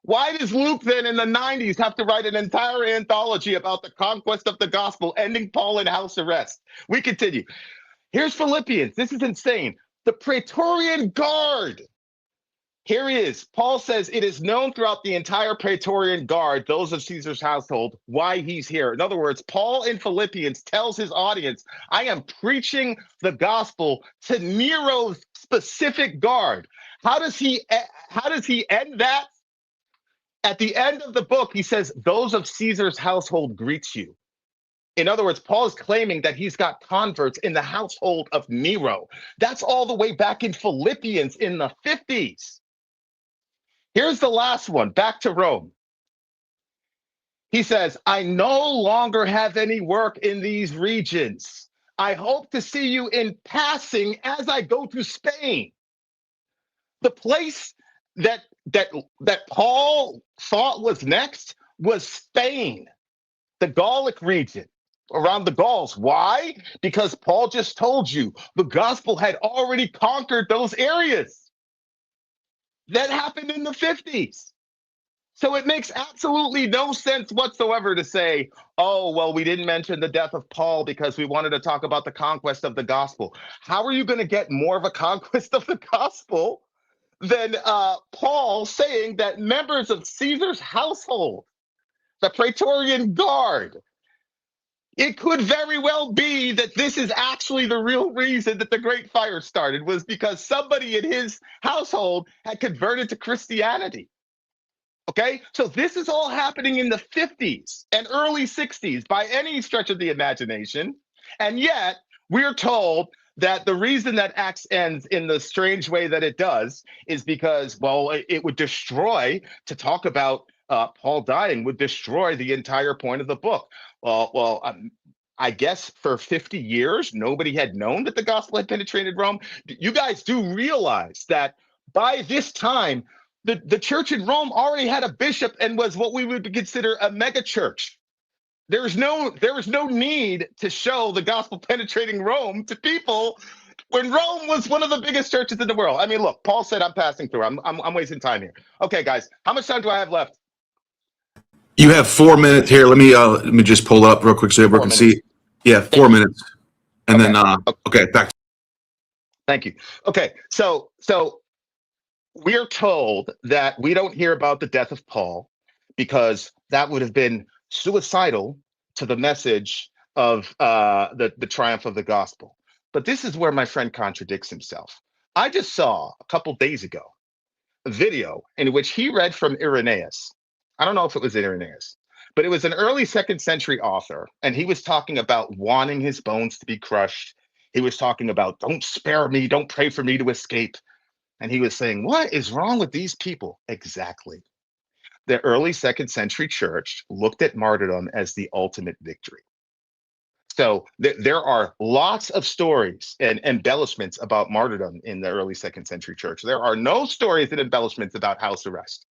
Why does Luke then in the 90s have to write an entire anthology about the conquest of the gospel, ending Paul in house arrest? We continue. Here's Philippians. This is insane. The Praetorian Guard. Here he is. Paul says it is known throughout the entire Praetorian Guard, those of Caesar's household, why he's here. In other words, Paul in Philippians tells his audience, I am preaching the gospel to Nero's specific guard. How does he end that? At the end of the book, he says, those of Caesar's household greets you. In other words, Paul is claiming that he's got converts in the household of Nero. That's all the way back in Philippians in the 50s. Here's the last one, back to Rome. He says, I no longer have any work in these regions. I hope to see you in passing as I go to Spain. The place that Paul thought was next was Spain, the Gallic region, around the Gauls. Why? Because Paul just told you the gospel had already conquered those areas. That happened in the 50s. So it makes absolutely no sense whatsoever to say, oh, well, we didn't mention the death of Paul because we wanted to talk about the conquest of the gospel. How are you going to get more of a conquest of the gospel than Paul saying that members of Caesar's household, the Praetorian Guard, it could very well be that this is actually the real reason that the Great Fire started, was because somebody in his household had converted to Christianity. Okay, so this is all happening in the 50s and early 60s by any stretch of the imagination. And yet we're told that the reason that Acts ends in the strange way that it does is because, well, it would destroy, to talk about Paul dying would destroy the entire point of the book. I guess for 50 years, nobody had known that the gospel had penetrated Rome. You guys do realize that by this time, the church in Rome already had a bishop and was what we would consider a mega church. There was no need to show the gospel penetrating Rome to people when Rome was one of the biggest churches in the world. I mean, look, Paul said I'm passing through. I'm wasting time here. Okay, guys, how much time do I have left? You have 4 minutes here. Let me just pull up real quick so everyone can see. Yeah, 4 minutes. And okay. then okay, back. Thank you. Okay, so we're told that we don't hear about the death of Paul because that would have been suicidal to the message of the triumph of the gospel. But this is where my friend contradicts himself. I just saw a couple days ago a video in which he read from Irenaeus. I don't know if it was Irenaeus, but it was an early 2nd century author, and he was talking about wanting his bones to be crushed. He was talking about, don't spare me, don't pray for me to escape. And he was saying, what is wrong with these people? Exactly. The early 2nd century church looked at martyrdom as the ultimate victory. So there are lots of stories and embellishments about martyrdom in the early 2nd century church. There are no stories and embellishments about house arrest.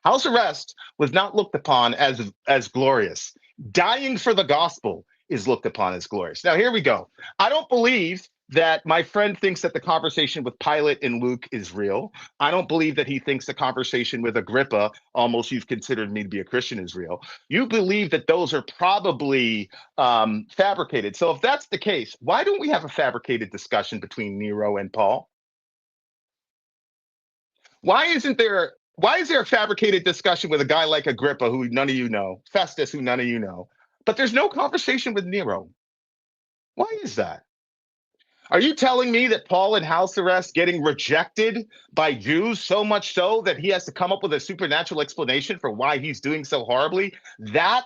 House arrest was not looked upon as glorious. Dying for the gospel is looked upon as glorious. Now, here we go. I don't believe that my friend thinks that the conversation with Pilate and Luke is real. I don't believe that he thinks the conversation with Agrippa, almost you've considered me to be a Christian, is real. You believe that those are probably fabricated. So if that's the case, why don't we have a fabricated discussion between Nero and Paul? Why is there a fabricated discussion with a guy like Agrippa, who none of you know, Festus, who none of you know, but there's no conversation with Nero? Why is that? Are you telling me that Paul in house arrest getting rejected by Jews so much so that he has to come up with a supernatural explanation for why he's doing so horribly? That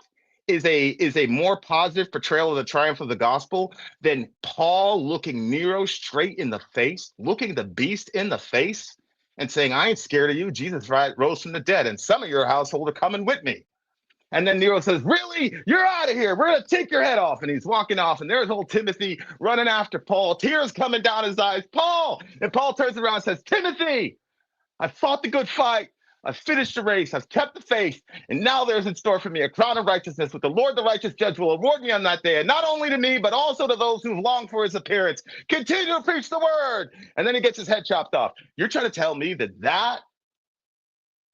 is a more positive portrayal of the triumph of the gospel than Paul looking Nero straight in the face, looking the beast in the face and saying, I ain't scared of you. Jesus rose from the dead, and some of your household are coming with me. And then Nero says, really? You're out of here. We're going to take your head off. And he's walking off. And there's old Timothy running after Paul, tears coming down his eyes. Paul! And Paul turns around and says, Timothy, I fought the good fight. I've finished the race. I've kept the faith. And now there's in store for me a crown of righteousness, which the Lord, the righteous judge, will award me on that day. And not only to me, but also to those who've longed for his appearance. Continue to preach the word. And then he gets his head chopped off. You're trying to tell me that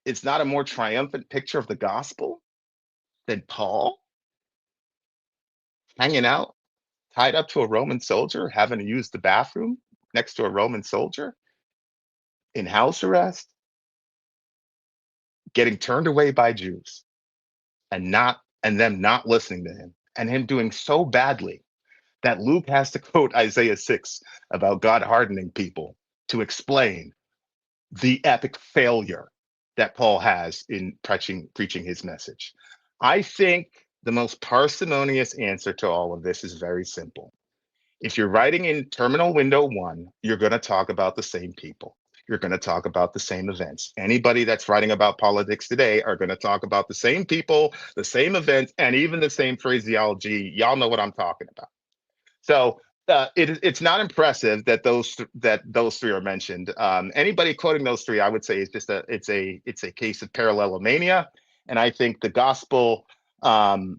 is not a more triumphant picture of the gospel than Paul hanging out, tied up to a Roman soldier, having to use the bathroom next to a Roman soldier, in house arrest, getting turned away by Jews, and them not listening to him, and him doing so badly that Luke has to quote Isaiah 6 about God hardening people to explain the epic failure that Paul has in preaching his message. I think the most parsimonious answer to all of this is very simple. If you're writing in terminal window 1, you're going to talk about the same people. You're going to talk about the same events. Anybody that's writing about politics today are going to talk about the same people, the same events, and even the same phraseology. Y'all know what I'm talking about. So It's not impressive that those three are mentioned. Anybody quoting those three, I would say, is just it's a case of parallelomania. And I think the gospel, the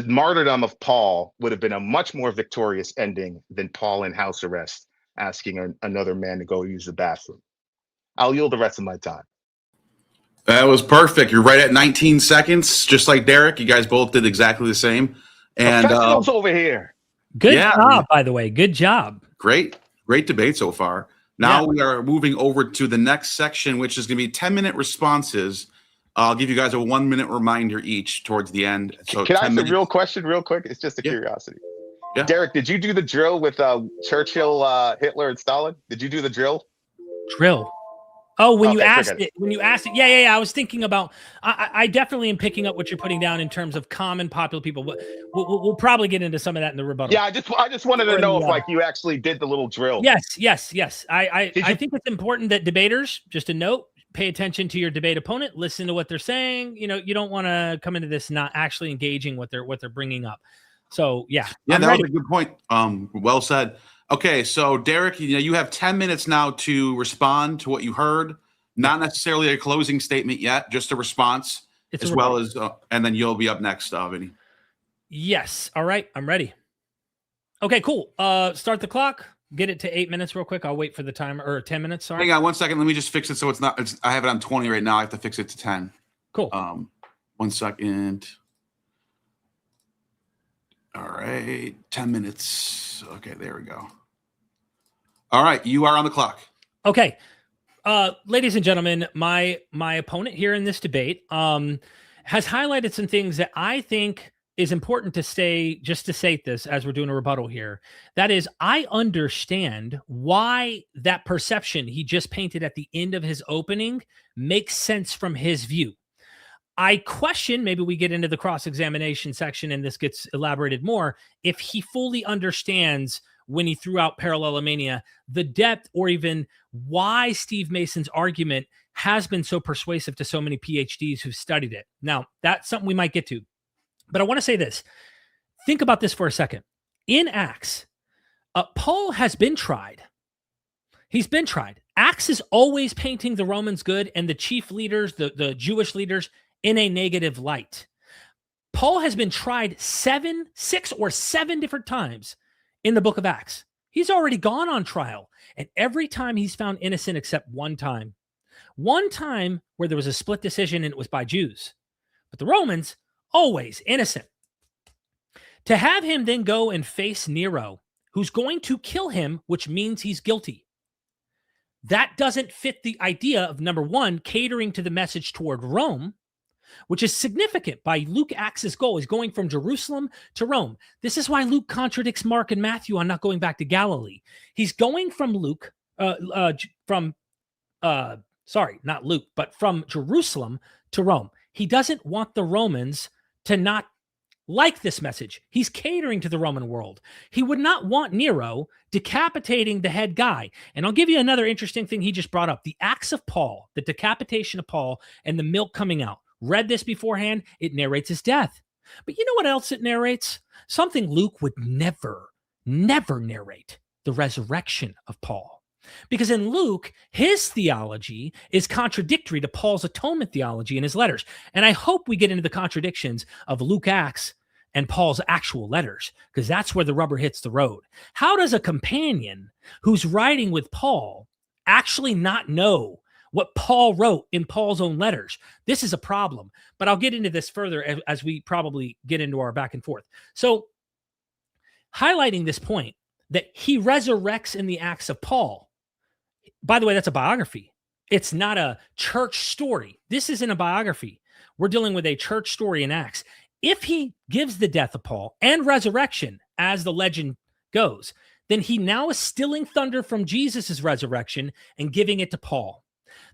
martyrdom of Paul would have been a much more victorious ending than Paul in house arrest asking another man to go use the bathroom. I'll yield the rest of my time. That was perfect. You're right at 19 seconds, just like Derek. You guys both did exactly the same. And Professionals over here. Good Yeah. job, by the way. Good job. great debate so far. Now we are moving over to the next section, which is going to be 10-minute responses. I'll give you guys a 1-minute reminder each towards the end. So Can I 10 ask minutes. a real question real quick? It's just a curiosity. Yeah. Derek, did you do the drill with Churchill, Hitler, and Stalin? Did you do the drill? Drill. Oh, when you Okay, asked forget it, yeah. I was thinking about. I definitely am picking up what you're putting down in terms of common popular people. We'll probably get into some of that in the rebuttal. Yeah, I just wanted to Or know the, if like you actually did the little drill. Yes. I Did you- think it's important that debaters, just a note, pay attention to your debate opponent, listen to what they're saying. You know, you don't want to come into this not actually engaging what they're bringing up. So yeah, Yeah, I'm that ready. was a good point. Well said. Okay, so Derek, you have 10 minutes now to respond to what you heard. Not necessarily a closing statement yet, just a response, It's as a well as, and then you'll be up next, Vinnie. Yes. All right. I'm ready. Okay, cool. Start the clock. Get it to 8 minutes real quick. I'll wait for the timer, or 10 minutes. Sorry. Hang on 1 second. Let me just fix it so it's not. I have it on 20 right now. I have to fix it to 10. Cool. 1 second. All right, 10 minutes. Okay, there we go. All right, you are on the clock. Okay. Ladies and gentlemen, my opponent here in this debate has highlighted some things that I think is important to say, just to state this as we're doing a rebuttal here. That is, I understand why that perception he just painted at the end of his opening makes sense from his view. I question, maybe we get into the cross-examination section and this gets elaborated more, if he fully understands when he threw out parallelomania, the depth or even why Steve Mason's argument has been so persuasive to so many PhDs who've studied it. Now, that's something we might get to. But I want to say this. Think about this for a second. In Acts, Paul has been tried. He's been tried. Acts is always painting the Romans good and the chief leaders, the Jewish leaders, in a negative light. Paul has been tried 6 or 7 different times in the book of Acts. He's already gone on trial. And every time he's found innocent except one time. One time where there was a split decision and it was by Jews. But the Romans, always innocent. To have him then go and face Nero, who's going to kill him, which means he's guilty. That doesn't fit the idea of, number one, catering to the message toward Rome, which is significant by Luke Acts' goal. He's going from Jerusalem to Rome. This is why Luke contradicts Mark and Matthew on not going back to Galilee. He's going from from Jerusalem to Rome. He doesn't want the Romans to not like this message. He's catering to the Roman world. He would not want Nero decapitating the head guy. And I'll give you another interesting thing he just brought up. The Acts of Paul, the decapitation of Paul and the milk coming out. Read this beforehand. It narrates his death. But you know what else it narrates? Something Luke would never narrate: the resurrection of Paul. Because in Luke, his theology is contradictory to Paul's atonement theology in his letters. And I hope we get into the contradictions of Luke Acts and Paul's actual letters, because that's where the rubber hits the road. How does a companion who's writing with Paul actually not know what Paul wrote in Paul's own letters? This is a problem, but I'll get into this further as we probably get into our back and forth. So highlighting this point that he resurrects in the Acts of Paul. By the way, that's a biography. It's not a church story. This isn't a biography. We're dealing with a church story in Acts. If he gives the death of Paul and resurrection, as the legend goes, then he now is stealing thunder from Jesus' resurrection and giving it to Paul.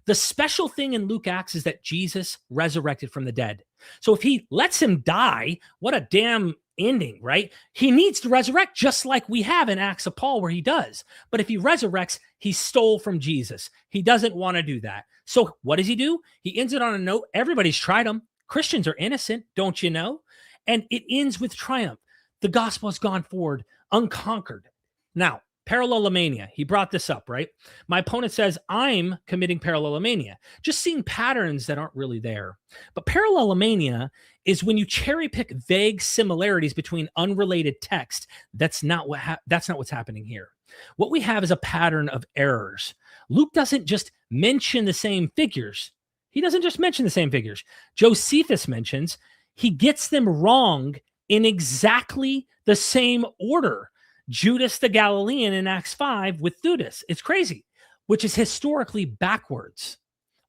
The special thing in Luke Acts is that Jesus resurrected from the dead. So if he lets him die, what a damn ending, right? He needs to resurrect, just like we have in Acts of Paul where he does. But if he resurrects, he stole from Jesus. He doesn't want to do that. So what does he do? He ends it on a note. Everybody's tried him. Christians are innocent, don't you know? And it ends with triumph. The gospel has gone forward unconquered. Now, parallelomania, he brought this up, right? My opponent says, I'm committing parallelomania, just seeing patterns that aren't really there. But parallelomania is when you cherry pick vague similarities between unrelated text. That's not what's happening here. What we have is a pattern of errors. Luke doesn't just mention the same figures. He doesn't just mention the same figures. Josephus mentions he gets them wrong in exactly the same order. Judas the Galilean in Acts 5 with Theudas. It's crazy, which is historically backwards.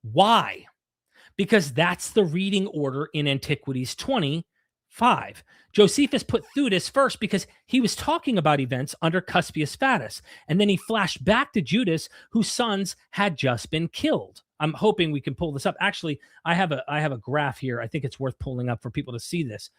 Why? Because that's the reading order in Antiquities 25. Josephus put Theudas first because he was talking about events under Cuspius Fatus, and then he flashed back to Judas, whose sons had just been killed. I'm hoping we can pull this up. Actually, I have a graph here. I think it's worth pulling up for people to see this.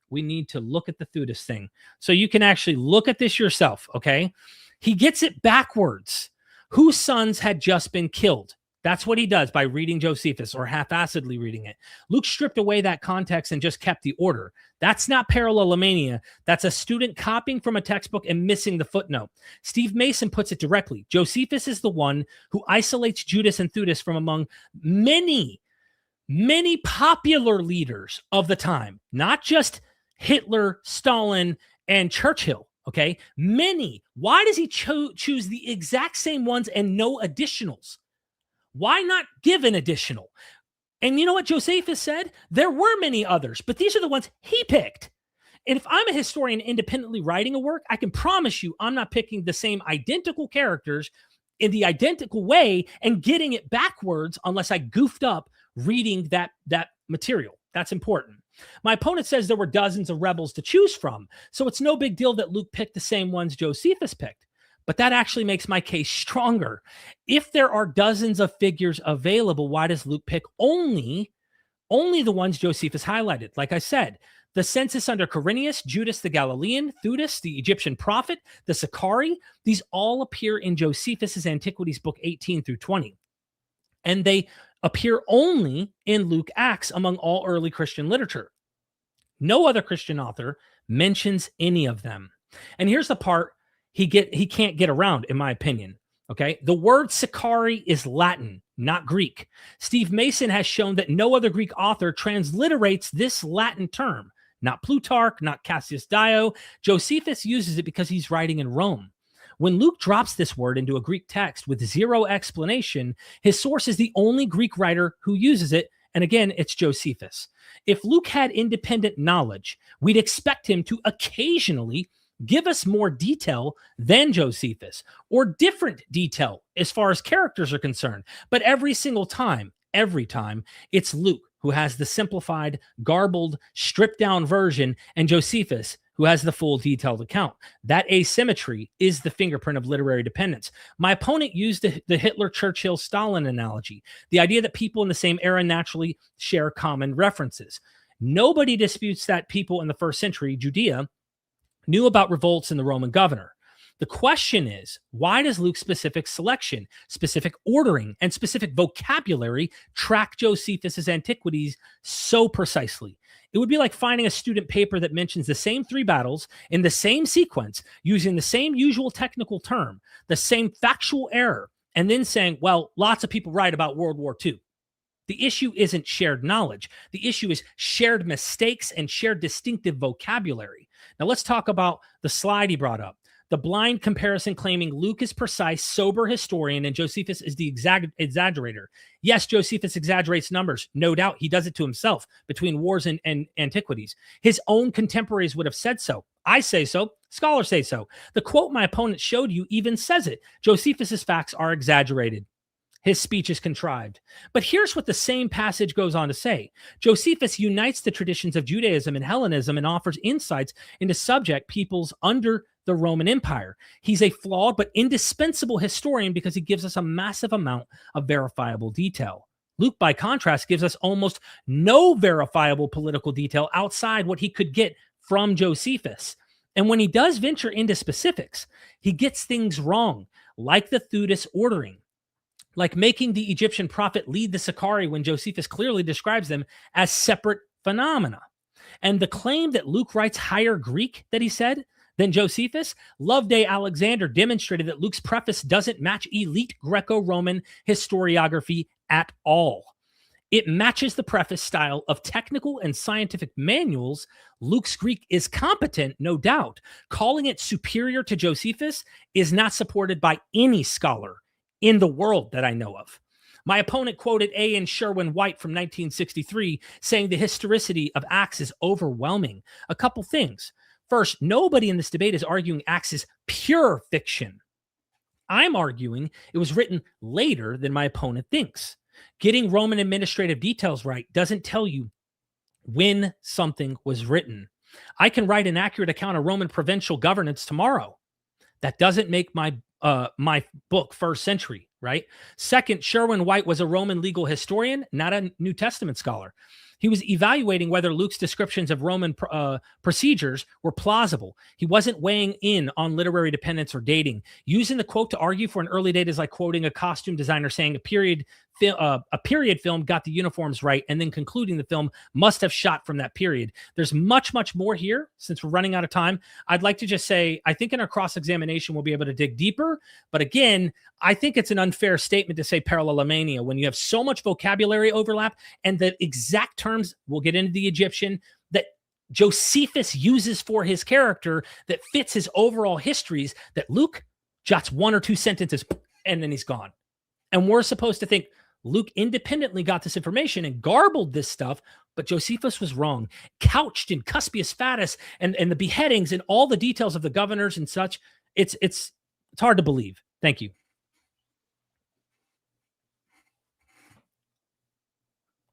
We need to look at the Theudas thing. So you can actually look at this yourself, okay? He gets it backwards. Whose sons had just been killed? That's what he does by reading Josephus or half-assedly reading it. Luke stripped away that context and just kept the order. That's not parallelomania. That's a student copying from a textbook and missing the footnote. Steve Mason puts it directly. Josephus is the one who isolates Judas and Theudas from among many popular leaders of the time, not just Hitler, Stalin, and Churchill, okay? Many. Why does he choose the exact same ones and no additionals? Why not give an additional? And you know what Josephus said? There were many others, but these are the ones he picked. And if I'm a historian independently writing a work, I can promise you I'm not picking the same identical characters in the identical way and getting it backwards unless I goofed up reading that material. That's important. My opponent says there were dozens of rebels to choose from, so it's no big deal that Luke picked the same ones Josephus picked. But that actually makes my case stronger. If there are dozens of figures available, why does Luke pick only the ones Josephus highlighted? Like I said, the census under Quirinius, Judas the Galilean, Theudas, the Egyptian prophet, the Sicarii, these all appear in Josephus's Antiquities book 18 through 20. And they appear only in Luke Acts among all early Christian literature. No other Christian author mentions any of them. And here's the part he can't get around, in my opinion. Okay, the word Sicarii is Latin, not Greek. Steve Mason has shown that no other Greek author transliterates this Latin term. Not Plutarch, not Cassius Dio. Josephus uses it because he's writing in Rome. When Luke drops this word into a Greek text with zero explanation, his source is the only Greek writer who uses it, and again, it's Josephus. If Luke had independent knowledge, we'd expect him to occasionally give us more detail than Josephus, or different detail as far as characters are concerned. But every time, it's Luke who has the simplified, garbled, stripped down version, and Josephus who has the full detailed account. That asymmetry is the fingerprint of literary dependence. My opponent used the Hitler, Churchill, Stalin analogy, the idea that people in the same era naturally share common references. Nobody disputes that people in the first century, Judea, knew about revolts in the Roman governor. The question is, why does Luke's specific selection, specific ordering, and specific vocabulary track Josephus's Antiquities so precisely? It would be like finding a student paper that mentions the same 3 battles in the same sequence, using the same usual technical term, the same factual error, and then saying, well, lots of people write about World War II. The issue isn't shared knowledge. The issue is shared mistakes and shared distinctive vocabulary. Now let's talk about the slide he brought up. The blind comparison claiming Luke is precise, sober historian, and Josephus is the exaggerator. Yes, Josephus exaggerates numbers. No doubt he does it to himself between wars and antiquities. His own contemporaries would have said so. I say so. Scholars say so. The quote my opponent showed you even says it. Josephus's facts are exaggerated. His speech is contrived. But here's what the same passage goes on to say. Josephus unites the traditions of Judaism and Hellenism and offers insights into subject peoples under the Roman Empire. He's a flawed but indispensable historian because he gives us a massive amount of verifiable detail. Luke, by contrast, gives us almost no verifiable political detail outside what he could get from Josephus. And when he does venture into specifics, he gets things wrong, like the Theudas ordering, like making the Egyptian prophet lead the Sicarii when Josephus clearly describes them as separate phenomena. And the claim that Luke writes higher Greek that he said, than Josephus, Loveday Alexander demonstrated that Luke's preface doesn't match elite Greco-Roman historiography at all. It matches the preface style of technical and scientific manuals. Luke's Greek is competent, no doubt. Calling it superior to Josephus is not supported by any scholar in the world that I know of. My opponent quoted A. and Sherwin White from 1963, saying the historicity of Acts is overwhelming. A couple things. First, nobody in this debate is arguing Acts is pure fiction. I'm arguing it was written later than my opponent thinks. Getting Roman administrative details right doesn't tell you when something was written. I can write an accurate account of Roman provincial governance tomorrow. That doesn't make my book first century, right? Second, Sherwin White was a Roman legal historian, not a New Testament scholar. He was evaluating whether Luke's descriptions of Roman procedures were plausible. He wasn't weighing in on literary dependence or dating. Using the quote to argue for an early date is like quoting a costume designer saying a period film got the uniforms right, and then concluding the film must have shot from that period. There's much, much more here. Since we're running out of time, I'd like to just say, I think in our cross-examination, we'll be able to dig deeper. But again, I think it's an unfair statement to say parallelomania when you have so much vocabulary overlap and the exact terms, we'll get into the Egyptian, that Josephus uses for his character that fits his overall histories, that Luke jots one or two sentences and then he's gone. And we're supposed to think Luke independently got this information and garbled this stuff, but Josephus was wrong. Couched in Cuspius Fatus and the beheadings and all the details of the governors and such, it's hard to believe. Thank you.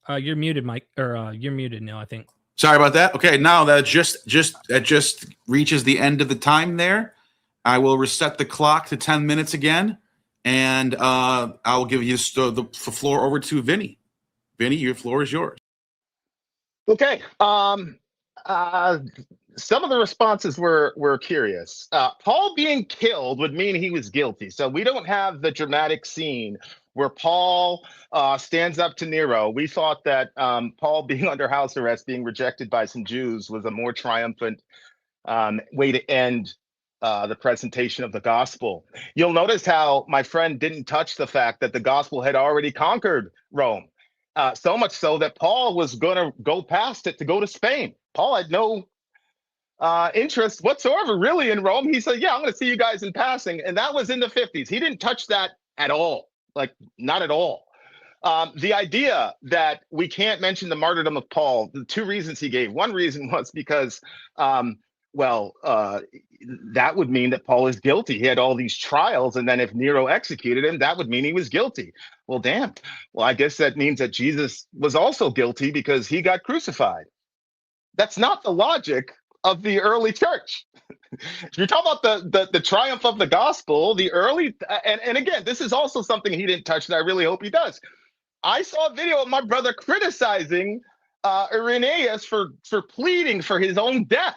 You're muted, Mike, or you're muted now, I think. Sorry about that. Okay, now that just reaches the end of the time there, I will reset the clock to 10 minutes again, and I'll give you the floor over to Vinnie. Vinnie, your floor is yours. Okay. Some of the responses were curious. Paul being killed would mean he was guilty. So we don't have the dramatic scene where Paul stands up to Nero. We thought that Paul being under house arrest, being rejected by some Jews, was a more triumphant way to end the presentation of the gospel. You'll notice how my friend didn't touch the fact that the gospel had already conquered Rome. So much so that Paul was going to go past it to go to Spain. Paul had no interest whatsoever really in Rome. He said, yeah, I'm going to see you guys in passing. And that was in the 50s. He didn't touch that at all. Like, not at all. The idea that we can't mention the martyrdom of Paul, the two reasons he gave. One reason was because, that would mean that Paul is guilty. He had all these trials, and then if Nero executed him, that would mean he was guilty. Well, damn. Well, I guess that means that Jesus was also guilty because he got crucified. That's not the logic of the early church. If you're talking about the triumph of the gospel, the early, and again, this is also something he didn't touch that I really hope he does. I saw a video of my brother criticizing Irenaeus for pleading for his own death.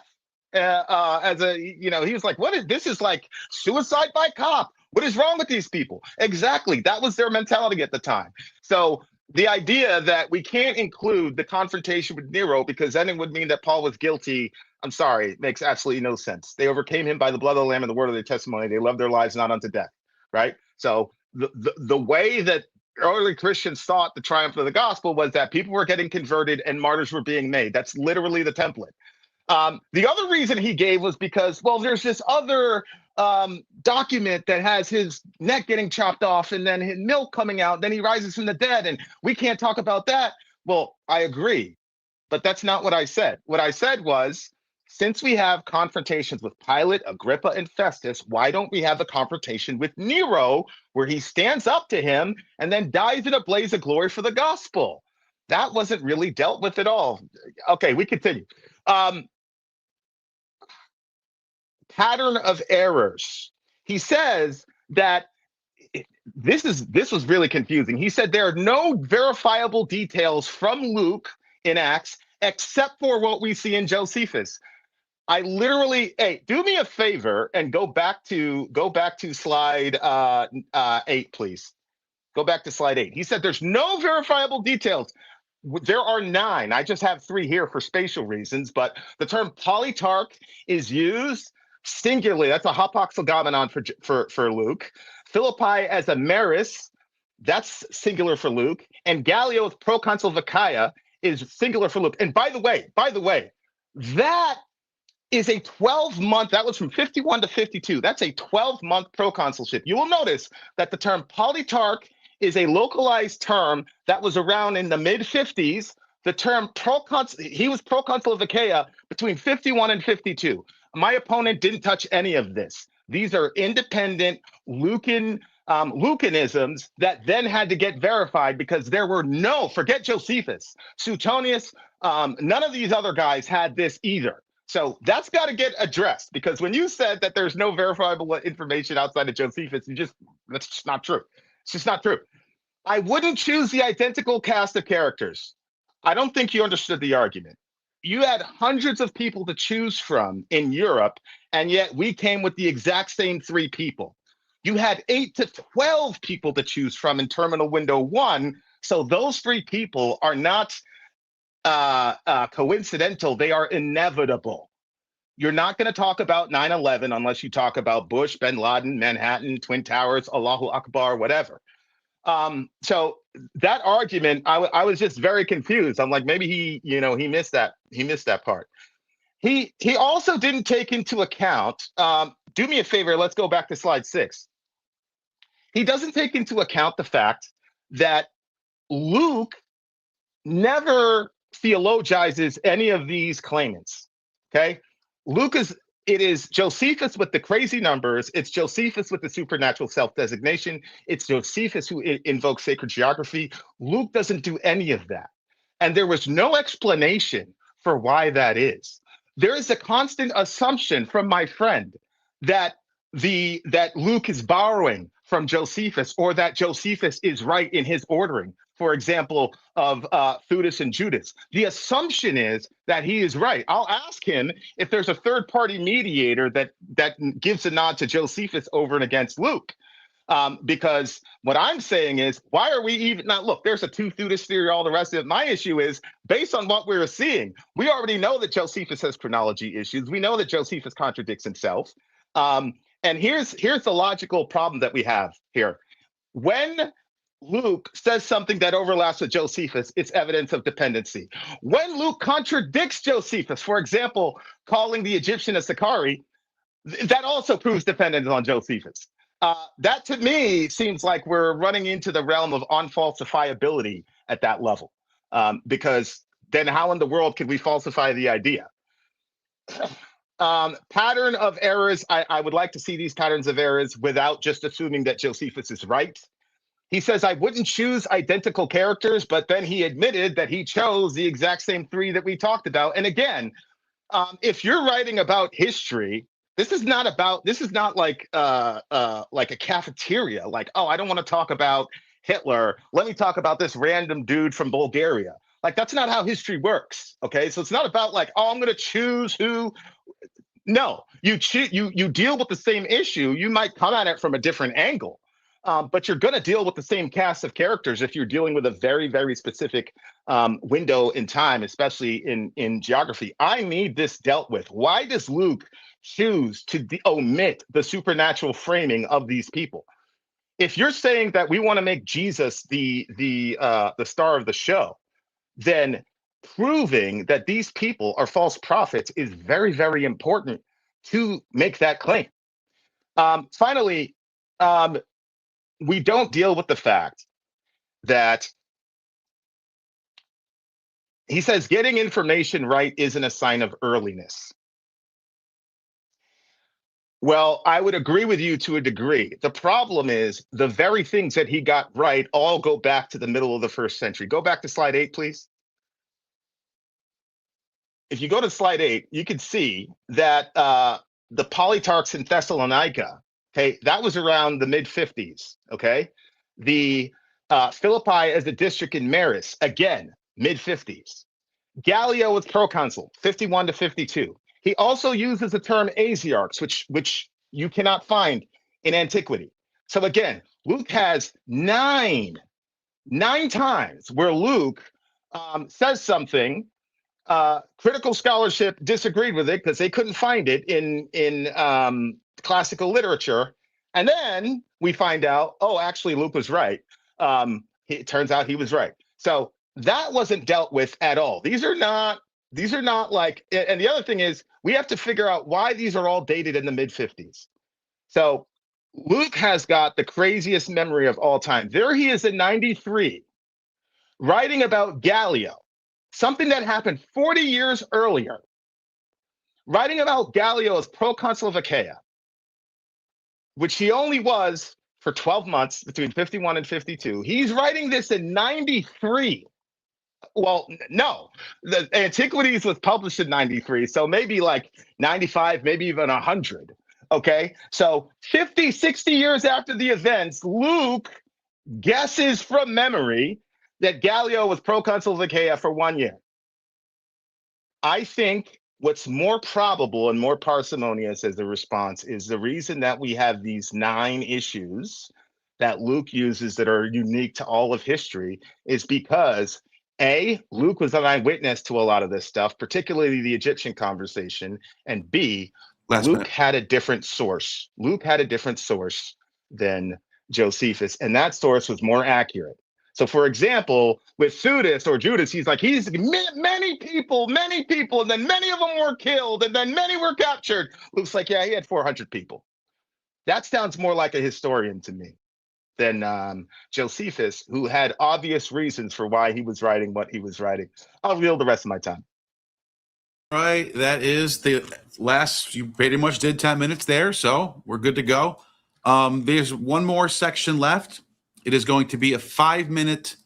As a, he was like, this is like suicide by cop. What is wrong with these people? Exactly. That was their mentality at the time. So the idea that we can't include the confrontation with Nero because then it would mean that Paul was guilty, I'm sorry, it makes absolutely no sense. They overcame him by the blood of the Lamb and the word of their testimony. They loved their lives not unto death, right? So the way that early Christians thought the triumph of the gospel was that people were getting converted and martyrs were being made. That's literally the template. The other reason he gave was because, well, there's this other document that has his neck getting chopped off and then his milk coming out, then he rises from the dead, and we can't talk about that. Well, I agree, but that's not what I said. What I said was, since we have confrontations with Pilate, Agrippa, and Festus, why don't we have a confrontation with Nero where he stands up to him and then dies in a blaze of glory for the gospel? That wasn't really dealt with at all. Okay, we continue. Pattern of errors. He says that this was really confusing. He said there are no verifiable details from Luke in Acts except for what we see in Josephus. I literally, hey, do me a favor and go back to slide 8, please. Go back to slide 8. He said there's no verifiable details. There are 9. I just have 3 here for spatial reasons, but the term polytarch is used singularly, that's a hopoxygomenon for Luke. Philippi as a meris, that's singular for Luke. And Gallio with proconsul of Achaia is singular for Luke. And by the way, that is a 12-month, that was from 51 to 52. That's a 12-month proconsulship. You will notice that the term polytarch is a localized term that was around in the mid-50s. The term proconsul, he was proconsul of Achaia between 51 and 52. My opponent didn't touch any of this. These are independent Lucanisms that then had to get verified because there were no, forget Josephus, Suetonius, none of these other guys had this either. So that's got to get addressed, because when you said that there's no verifiable information outside of Josephus, that's just not true. It's just not true. I wouldn't choose the identical cast of characters. I don't think you understood the argument. You had hundreds of people to choose from in Europe, and yet we came with the exact same 3 people. You had 8 to 12 people to choose from in terminal window 1. So those 3 people are not coincidental. They are inevitable. You're not going to talk about 9/11 unless you talk about Bush, bin Laden, Manhattan, Twin Towers, Allahu Akbar, whatever. So that argument, I was just very confused. I'm like, maybe he missed that. He missed that part. He also didn't take into account, do me a favor, let's go back to slide 6. He doesn't take into account the fact that Luke never theologizes any of these claimants. Okay, it is Josephus with the crazy numbers. It's Josephus with the supernatural self-designation. It's Josephus who invokes sacred geography. Luke doesn't do any of that. And there was no explanation for why that is. There is a constant assumption from my friend that Luke is borrowing from Josephus, or that Josephus is right in his ordering, for example, of Theudas and Judas. The assumption is that he is right. I'll ask him if there's a third-party mediator that gives a nod to Josephus over and against Luke. Because what I'm saying is, why are we even now? Look, there's a 2 Theudas theory, all the rest of it. My issue is, based on what we're seeing, we already know that Josephus has chronology issues. We know that Josephus contradicts himself. And here's the logical problem that we have here. When Luke says something that overlaps with Josephus, it's evidence of dependency. When Luke contradicts Josephus, for example, calling the Egyptian a Sakari, that also proves dependence on Josephus. That to me seems like we're running into the realm of unfalsifiability at that level, because then how in the world could we falsify the idea? Pattern of errors. I would like to see these patterns of errors without just assuming that Josephus is right. He says, I wouldn't choose identical characters, but then he admitted that he chose the exact same 3 that we talked about. And again, if you're writing about history, this is not like a cafeteria. Like, oh, I don't want to talk about Hitler. Let me talk about this random dude from Bulgaria. Like, that's not how history works. Okay, so it's not about like, oh, I'm going to choose who. No, you deal with the same issue. You might come at it from a different angle, but you're going to deal with the same cast of characters if you're dealing with a very, very specific window in time, especially in geography. I need this dealt with. Why does Luke choose to omit the supernatural framing of these people? If you're saying that we want to make Jesus the star of the show, then proving that these people are false prophets is very, very important to make that claim. Finally, we don't deal with the fact that he says getting information right isn't a sign of earliness. Well, I would agree with you to a degree. The problem is the very things that he got right all go back to the middle of the 1st century. Go back to slide 8, please. If you go to slide 8, you can see that the polytarchs in Thessalonica, okay, that was around the mid-50s, okay? The Philippi as a district in Maris, again, mid-50s. Gallio was proconsul, 51 to 52. He also uses the term Asiarchs, which you cannot find in antiquity. So again, Luke has nine times where Luke says something Critical scholarship disagreed with it because they couldn't find it in classical literature. And then we find out, oh, actually, Luke was right. It turns out he was right. So that wasn't dealt with at all. These are not like, and the other thing is, we have to figure out why these are all dated in the mid-50s. So Luke has got the craziest memory of all time. There he is in 93, writing about Gallio, something that happened 40 years earlier, writing about Gallio as proconsul of Achaia, which he only was for 12 months between 51 and 52. He's writing this in 93. Well, no, the Antiquities was published in 93, so maybe like 95, maybe even 100. Okay, so 50, 60 years after the events, Luke guesses from memory that Gallio was proconsul of Achaia for 1 year. I think what's more probable and more parsimonious as a response is the reason that we have these 9 issues that Luke uses that are unique to all of history is because A, Luke was an eyewitness to a lot of this stuff, particularly the Egyptian conversation, and B, Luke had a different source. Luke had a different source than Josephus, and that source was more accurate. So, for example, with Theudas or Judas, he's like, he's many people, and then many of them were killed, and then many were captured. Luke's like, yeah, he had 400 people. That sounds more like a historian to me than Josephus, who had obvious reasons for why he was writing what he was writing. I'll yield the rest of my time. All right, that is the last. You pretty much did 10 minutes there, so we're good to go. There's one more section left. It is going to be a 5-minute.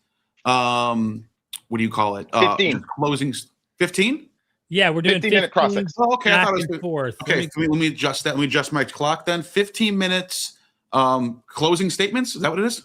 What do you call it? 15 closing. 15. Yeah, we're doing 15-minute cross-sections. Oh, okay, I thought it was forth. Okay, let me adjust that. Let me adjust my clock then. 15 minutes. Closing statements. Is that what it is?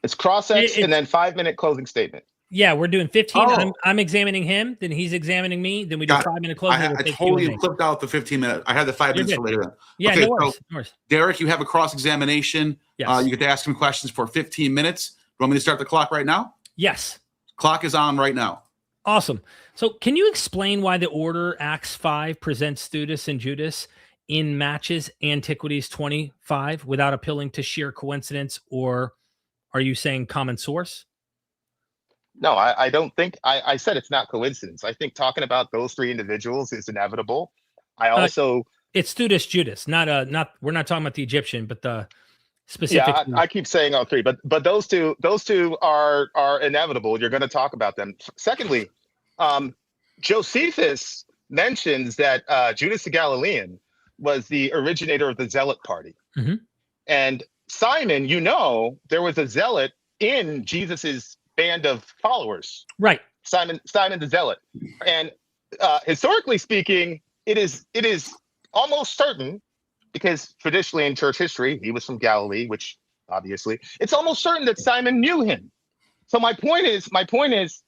It's cross-ex and then 5-minute closing statement. Yeah, we're doing 15. Oh. I'm examining him, then he's examining me, then we do 5-minute closing. I totally clipped out the 15 minute. I had the 5 minutes for later. Yeah, okay, no worries, so no worries. Derek, you have a cross-examination. Yes. You get to ask him questions for 15 minutes. You want me to start the clock right now? Yes. Clock is on right now. Awesome. So can you explain why the order Acts 5 presents Theudas and Judas in matches Antiquities 25 without appealing to sheer coincidence, or are you saying common source? No, I don't think I said it's not coincidence. I think talking about those 3 individuals is inevitable. I also it's Theudas Judas, not we're not talking about the Egyptian, but the specific. Yeah, I keep saying all 3, but those two are inevitable. You're going to talk about them. Secondly, Josephus mentions that Judas the Galilean was the originator of the Zealot party. Mm-hmm. And Simon, there was a zealot in Jesus's band of followers. Right. Simon the Zealot. And historically speaking, it is almost certain, because traditionally in church history, he was from Galilee, which obviously, it's almost certain that Simon knew him. So my point is,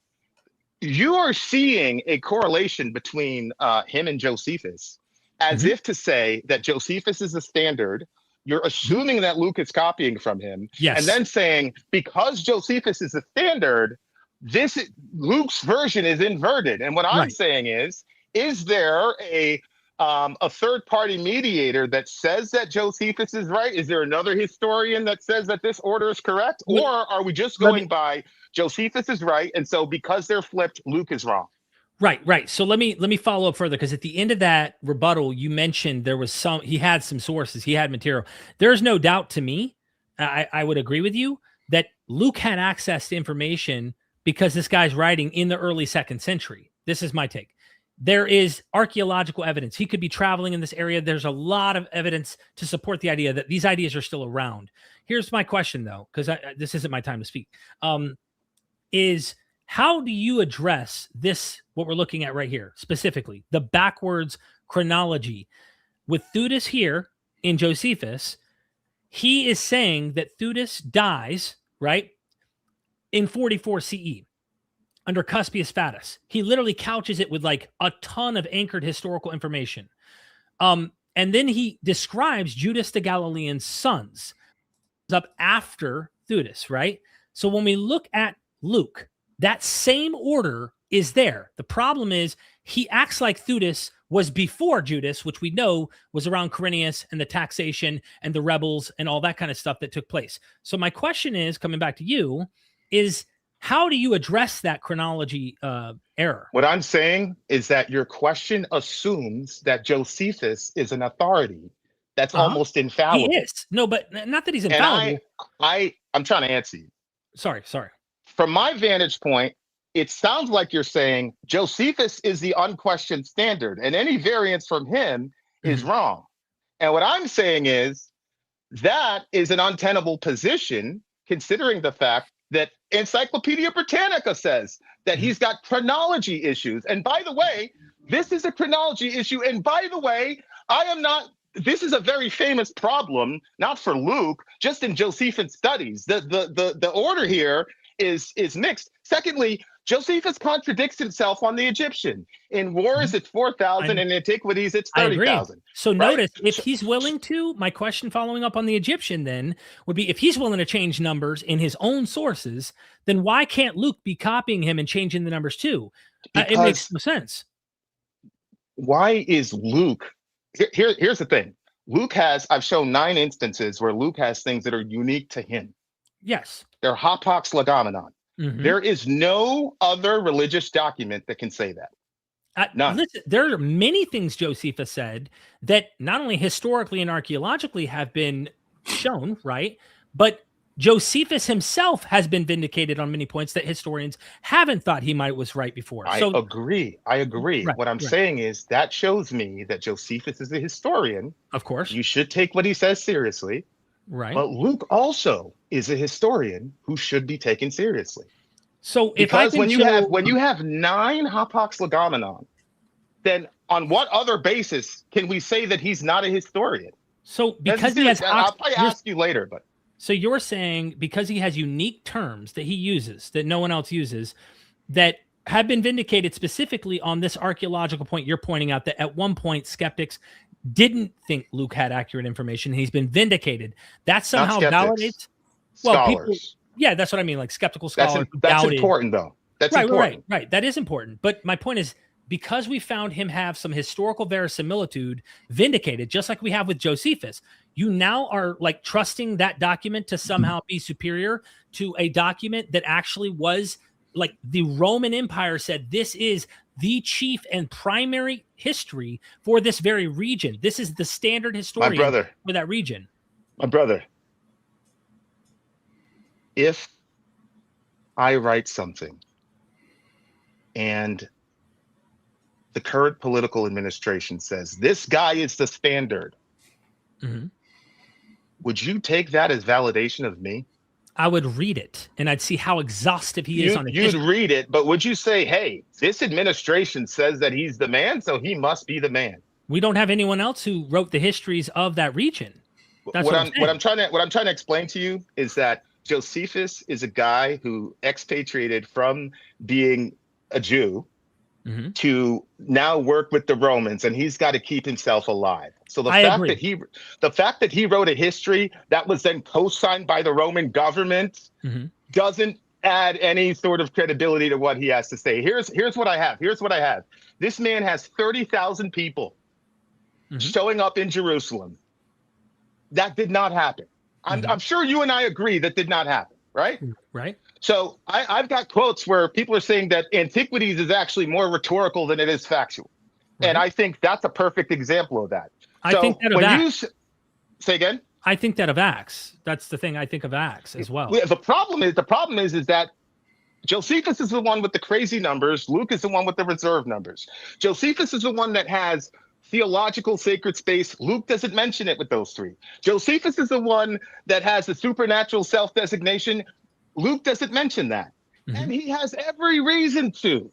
you are seeing a correlation between him and Josephus, as if to say that Josephus is the standard. You're assuming that Luke is copying from him, yes, and then saying, because Josephus is the standard, Luke's version is inverted. And what I'm saying is there a third-party mediator that says that Josephus is right? Is there another historian that says that this order is correct? Or are we just going by Josephus is right, and so because they're flipped, Luke is wrong? Right. So let me follow up further, because at the end of that rebuttal, you mentioned there was he had some sources, he had material. There's no doubt to me, I would agree with you, that Luke had access to information because this guy's writing in the early 2nd century. This is my take. There is archaeological evidence. He could be traveling in this area. There's a lot of evidence to support the idea that these ideas are still around. Here's my question, though, because this isn't my time to speak, is how do you address this, what we're looking at right here, specifically, the backwards chronology? With Theudas here in Josephus, he is saying that Theudas dies, right, in 44 CE under Cuspius Fatus. He literally couches it with like a ton of anchored historical information. And then he describes Judas the Galilean's sons up after Theudas, right? So when we look at Luke, that same order is there. The problem is he acts like Theudas was before Judas, which we know was around Quirinius and the taxation and the rebels and all that kind of stuff that took place. So my question is, coming back to you, is how do you address that chronology error? What I'm saying is that your question assumes that Josephus is an authority that's almost infallible. He is. No, but not that he's And infallible. I'm trying to answer you. Sorry. From my vantage point, it sounds like you're saying Josephus is the unquestioned standard, and any variance from him is wrong. And what I'm saying is that is an untenable position, considering the fact that Encyclopedia Britannica says that he's got chronology issues. And by the way, this is a chronology issue. And by the way, this is a very famous problem, not for Luke, just in Josephine studies. The order here is mixed. Secondly, Josephus contradicts himself on the Egyptian. In wars, it's 4,000. In antiquities, it's 30,000. So notice, if he's willing to, my question following up on the Egyptian then would be, if he's willing to change numbers in his own sources, then why can't Luke be copying him and changing the numbers too? It makes no sense. Why is Luke... Here's the thing. I've shown 9 instances where Luke has things that are unique to him. Yes. They're hapax legomenon. There is no other religious document that can say that. None. Listen, there are many things Josephus said that not only historically and archaeologically have been shown, right? But Josephus himself has been vindicated on many points that historians haven't thought he was right before. I agree. Right, what I'm saying is that shows me that Josephus is a historian. Of course. You should take what he says seriously. Right. But Luke also is a historian who should be taken seriously. So because when you have 9 hapax legomenon, then on what other basis can we say that he's not a historian? So because he has, I'll probably ask you later, but so you're saying because he has unique terms that he uses that no one else uses that have been vindicated specifically on this archaeological point you're pointing out, that at one point skeptics didn't think Luke had accurate information. He's been vindicated. That somehow validates scholars. Yeah, that's what I mean. Like skeptical scholars. That's important, though. That's important. Right. That is important. But my point is, because we found him have some historical verisimilitude vindicated, just like we have with Josephus, you now are like trusting that document to somehow be superior to a document that actually was like the Roman Empire said, this is the chief and primary history for this very region. This is the standard historian for that region. My brother, if I write something and the current political administration says this guy is the standard, would you take that as validation of me? I would read it and I'd see how exhaustive he is on it. You'd read it, but would you say, hey, this administration says that he's the man, so he must be the man? We don't have anyone else who wrote the histories of that region. That's what I'm trying to explain to you is that Josephus is a guy who expatriated from being a Jew to now work with the Romans, and he's got to keep himself alive. So the fact that he wrote a history that was then co-signed by the Roman government doesn't add any sort of credibility to what he has to say. Here's what I have. This man has 30,000 people showing up in Jerusalem. That did not happen. I'm sure you and I agree that did not happen, right? Right. So I've got quotes where people are saying that antiquities is actually more rhetorical than it is factual. Right. And I think that's a perfect example of that. I think that of Acts. Say again? I think that of Acts. That's the thing I think of Acts as well. The problem is that Josephus is the one with the crazy numbers. Luke is the one with the reserve numbers. Josephus is the one that has theological sacred space. Luke doesn't mention it with those 3. Josephus is the one that has the supernatural self-designation. Luke doesn't mention that. And he has every reason to.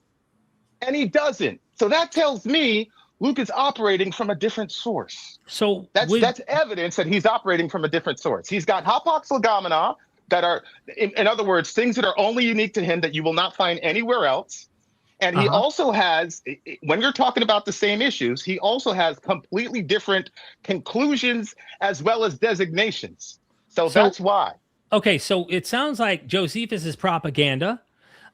And he doesn't. So that tells me Luke is operating from a different source. So that's evidence that he's operating from a different source. He's got hapax legomena that are, in other words, things that are only unique to him that you will not find anywhere else. And he also has, when you're talking about the same issues, he also has completely different conclusions as well as designations. So that's why. Okay, so it sounds like Josephus is propaganda.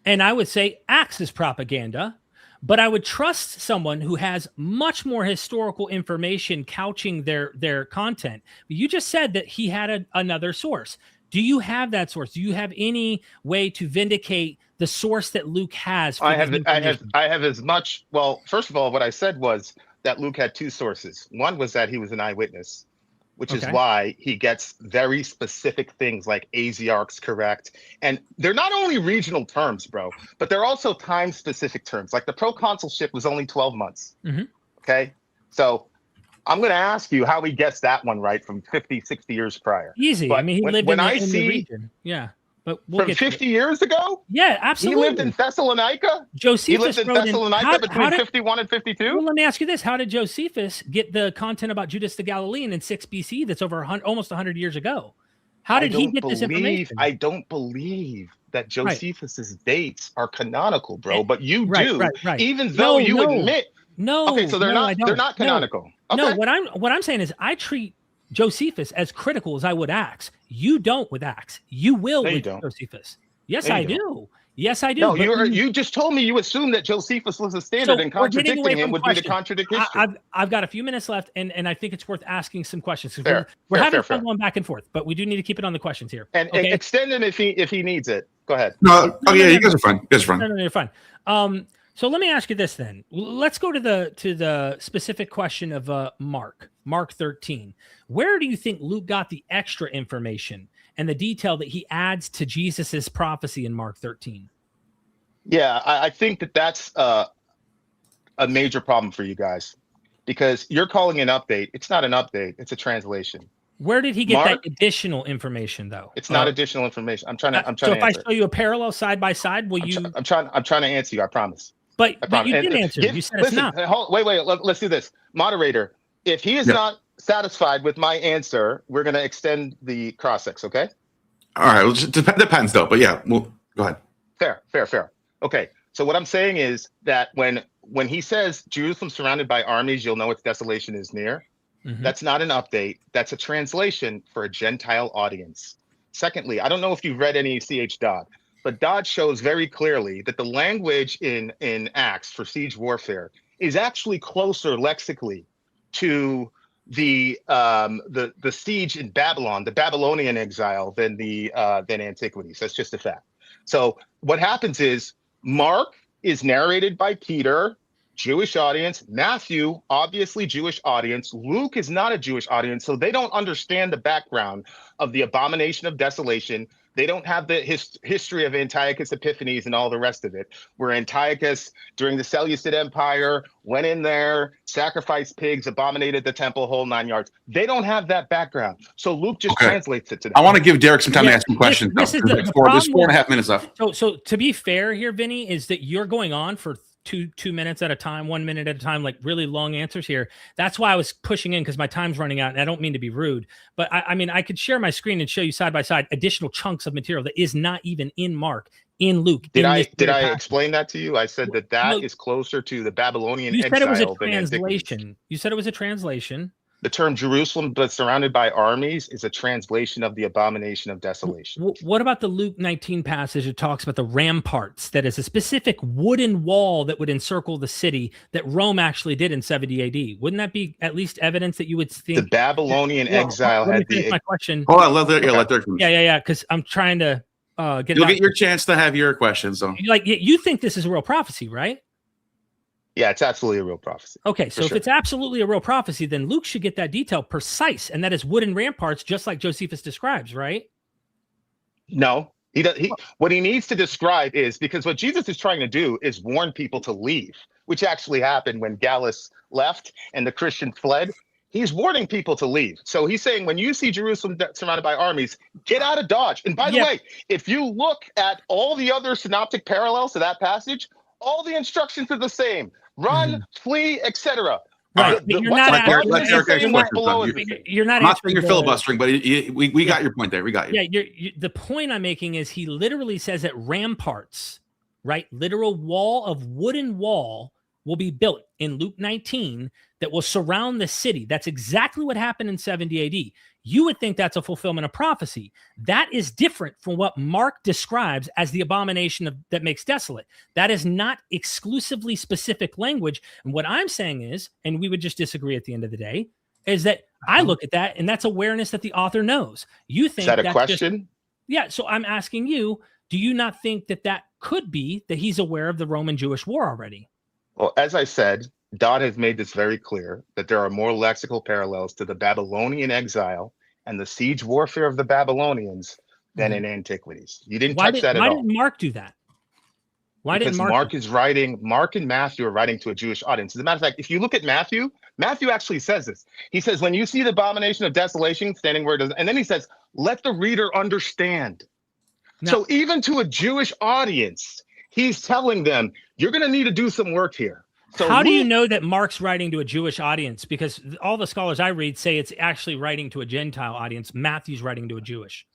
And I would say Acts is propaganda, but I would trust someone who has much more historical information couching their content. You just said that he had another source. Do you have that source? Do you have any way to vindicate the source that Luke has? For I have as much. Well, first of all, what I said was that Luke had two sources. One was that he was an eyewitness, which is why he gets very specific things like Asiarch's correct. And they're not only regional terms, bro, but they're also time-specific terms. Like the proconsulship was only 12 months. Okay? So I'm going to ask you how he gets that one right from 50, 60 years prior. Easy. But I mean, he lived in the region. Yeah. But from 50 years ago? Yeah, absolutely. He lived in Thessalonica? Josephus he lived in Thessalonica between 51 and 52? Well, let me ask you this. How did Josephus get the content about Judas the Galilean in 6 BC that's over almost 100 years ago? How did he get this information? I don't believe that Josephus's dates are canonical, bro, but you do, even though you admit. No. Okay, so they're not canonical. No, okay. what I'm saying is I treat Josephus as critical as I would Acts. You don't with Acts. You will with Josephus. Yes, I do. Yes, I do. No, you just told me you assumed that Josephus was a standard, and contradicting him would be to contradict history. I've got a few minutes left, and I think it's worth asking some questions. We're having fun going back and forth, but we do need to keep it on the questions here. And extend him if he needs it. Go ahead. No, you guys are fine. You guys are fine. No, you're fine. So let me ask you this then. Let's go to the specific question of Mark 13. Where do you think Luke got the extra information and the detail that he adds to Jesus's prophecy in Mark 13? Yeah, I think that's a major problem for you guys, because you're calling an update. It's not an update. It's a translation. Where did he get that additional information, though? It's not additional information. I'm trying to So if answer. I show you a parallel side by side, will you? I'm trying to answer you. I promise. But you did answer. You said it's not. Wait. Let's do this. Moderator, if he is not satisfied with my answer, we're going to extend the cross-ex, okay? All right. Well, it depends, though. But yeah, go ahead. Fair. Okay. So what I'm saying is that when he says Jerusalem surrounded by armies, you'll know its desolation is near. That's not an update. That's a translation for a Gentile audience. Secondly, I don't know if you've read any C.H. Dodd, but Dodd shows very clearly that the language in Acts for siege warfare is actually closer lexically to the siege in Babylon, the Babylonian exile, than Antiquities. That's just a fact. So what happens is Mark is narrated by Peter, Jewish audience. Matthew, obviously Jewish audience. Luke is not a Jewish audience, so they don't understand the background of the abomination of desolation. They don't have the history of Antiochus Epiphanes and all the rest of it, where Antiochus, during the Seleucid Empire, went in there, sacrificed pigs, abominated the temple, whole 9 yards. They don't have that background. So Luke just translates it to them. I want to give Derek some time to ask some questions. There's 4.5 minutes left. So to be fair here, Vinny, is that you're going on for two minutes at a time, 1 minute at a time, like really long answers here. That's why I was pushing in, because my time's running out, and I don't mean to be rude, but I mean, I could share my screen and show you side by side additional chunks of material that is not even in Mark, in Luke. Did I explain that to you? I said that is closer to the Babylonian exile. You said it was a translation. You said it was a translation. The term Jerusalem, but surrounded by armies, is a translation of the abomination of desolation. What about the Luke 19 passage that talks about the ramparts? That is a specific wooden wall that would encircle the city that Rome actually did in 70 AD. Wouldn't that be at least evidence that you would think the Babylonian exile had the... My question. Hold on, let Derek finish. Yeah, because I'm trying to get. You'll get your chance to have your question. So, you think this is a real prophecy, right? Yeah, it's absolutely a real prophecy. Okay, so if it's absolutely a real prophecy, then Luke should get that detail precise, and that is wooden ramparts, just like Josephus describes, right? No, he does. What he needs to describe is, because what Jesus is trying to do is warn people to leave, which actually happened when Gallus left and the Christians fled. He's warning people to leave. So he's saying, when you see Jerusalem surrounded by armies, get out of Dodge. And by the way, if you look at all the other synoptic parallels to that passage, all the instructions are the same. Run, flee, etc. Right. You're not saying you're filibustering, but we got your point there. We got you. Yeah, the point I'm making is he literally says that ramparts, right, literal wall of wooden wall, will be built in Luke 19 that will surround the city. That's exactly what happened in 70 AD. You would think that's a fulfillment of prophecy. That is different from what Mark describes as the abomination that makes desolate. That is not exclusively specific language. And what I'm saying is, and we would just disagree at the end of the day, is that I look at that and that's awareness that the author knows. You think Is that a that's question? yeah. So I'm asking you, do you not think that that could be that he's aware of the Roman-Jewish war already? Well, as I said, Dodd has made this very clear that there are more lexical parallels to the Babylonian exile and the siege warfare of the Babylonians than in antiquities. You didn't touch that at all. Why didn't Mark do that? Why Because didn't Mark is writing, Mark and Matthew are writing to a Jewish audience. As a matter of fact, if you look at Matthew, Matthew actually says this. He says, when you see the abomination of desolation standing where it does, and then he says, let the reader understand. Now, so even to a Jewish audience, he's telling them, you're going to need to do some work here. So how do you know that Mark's writing to a Jewish audience? Because all the scholars I read say it's actually writing to a Gentile audience. Matthew's writing to a Jewish.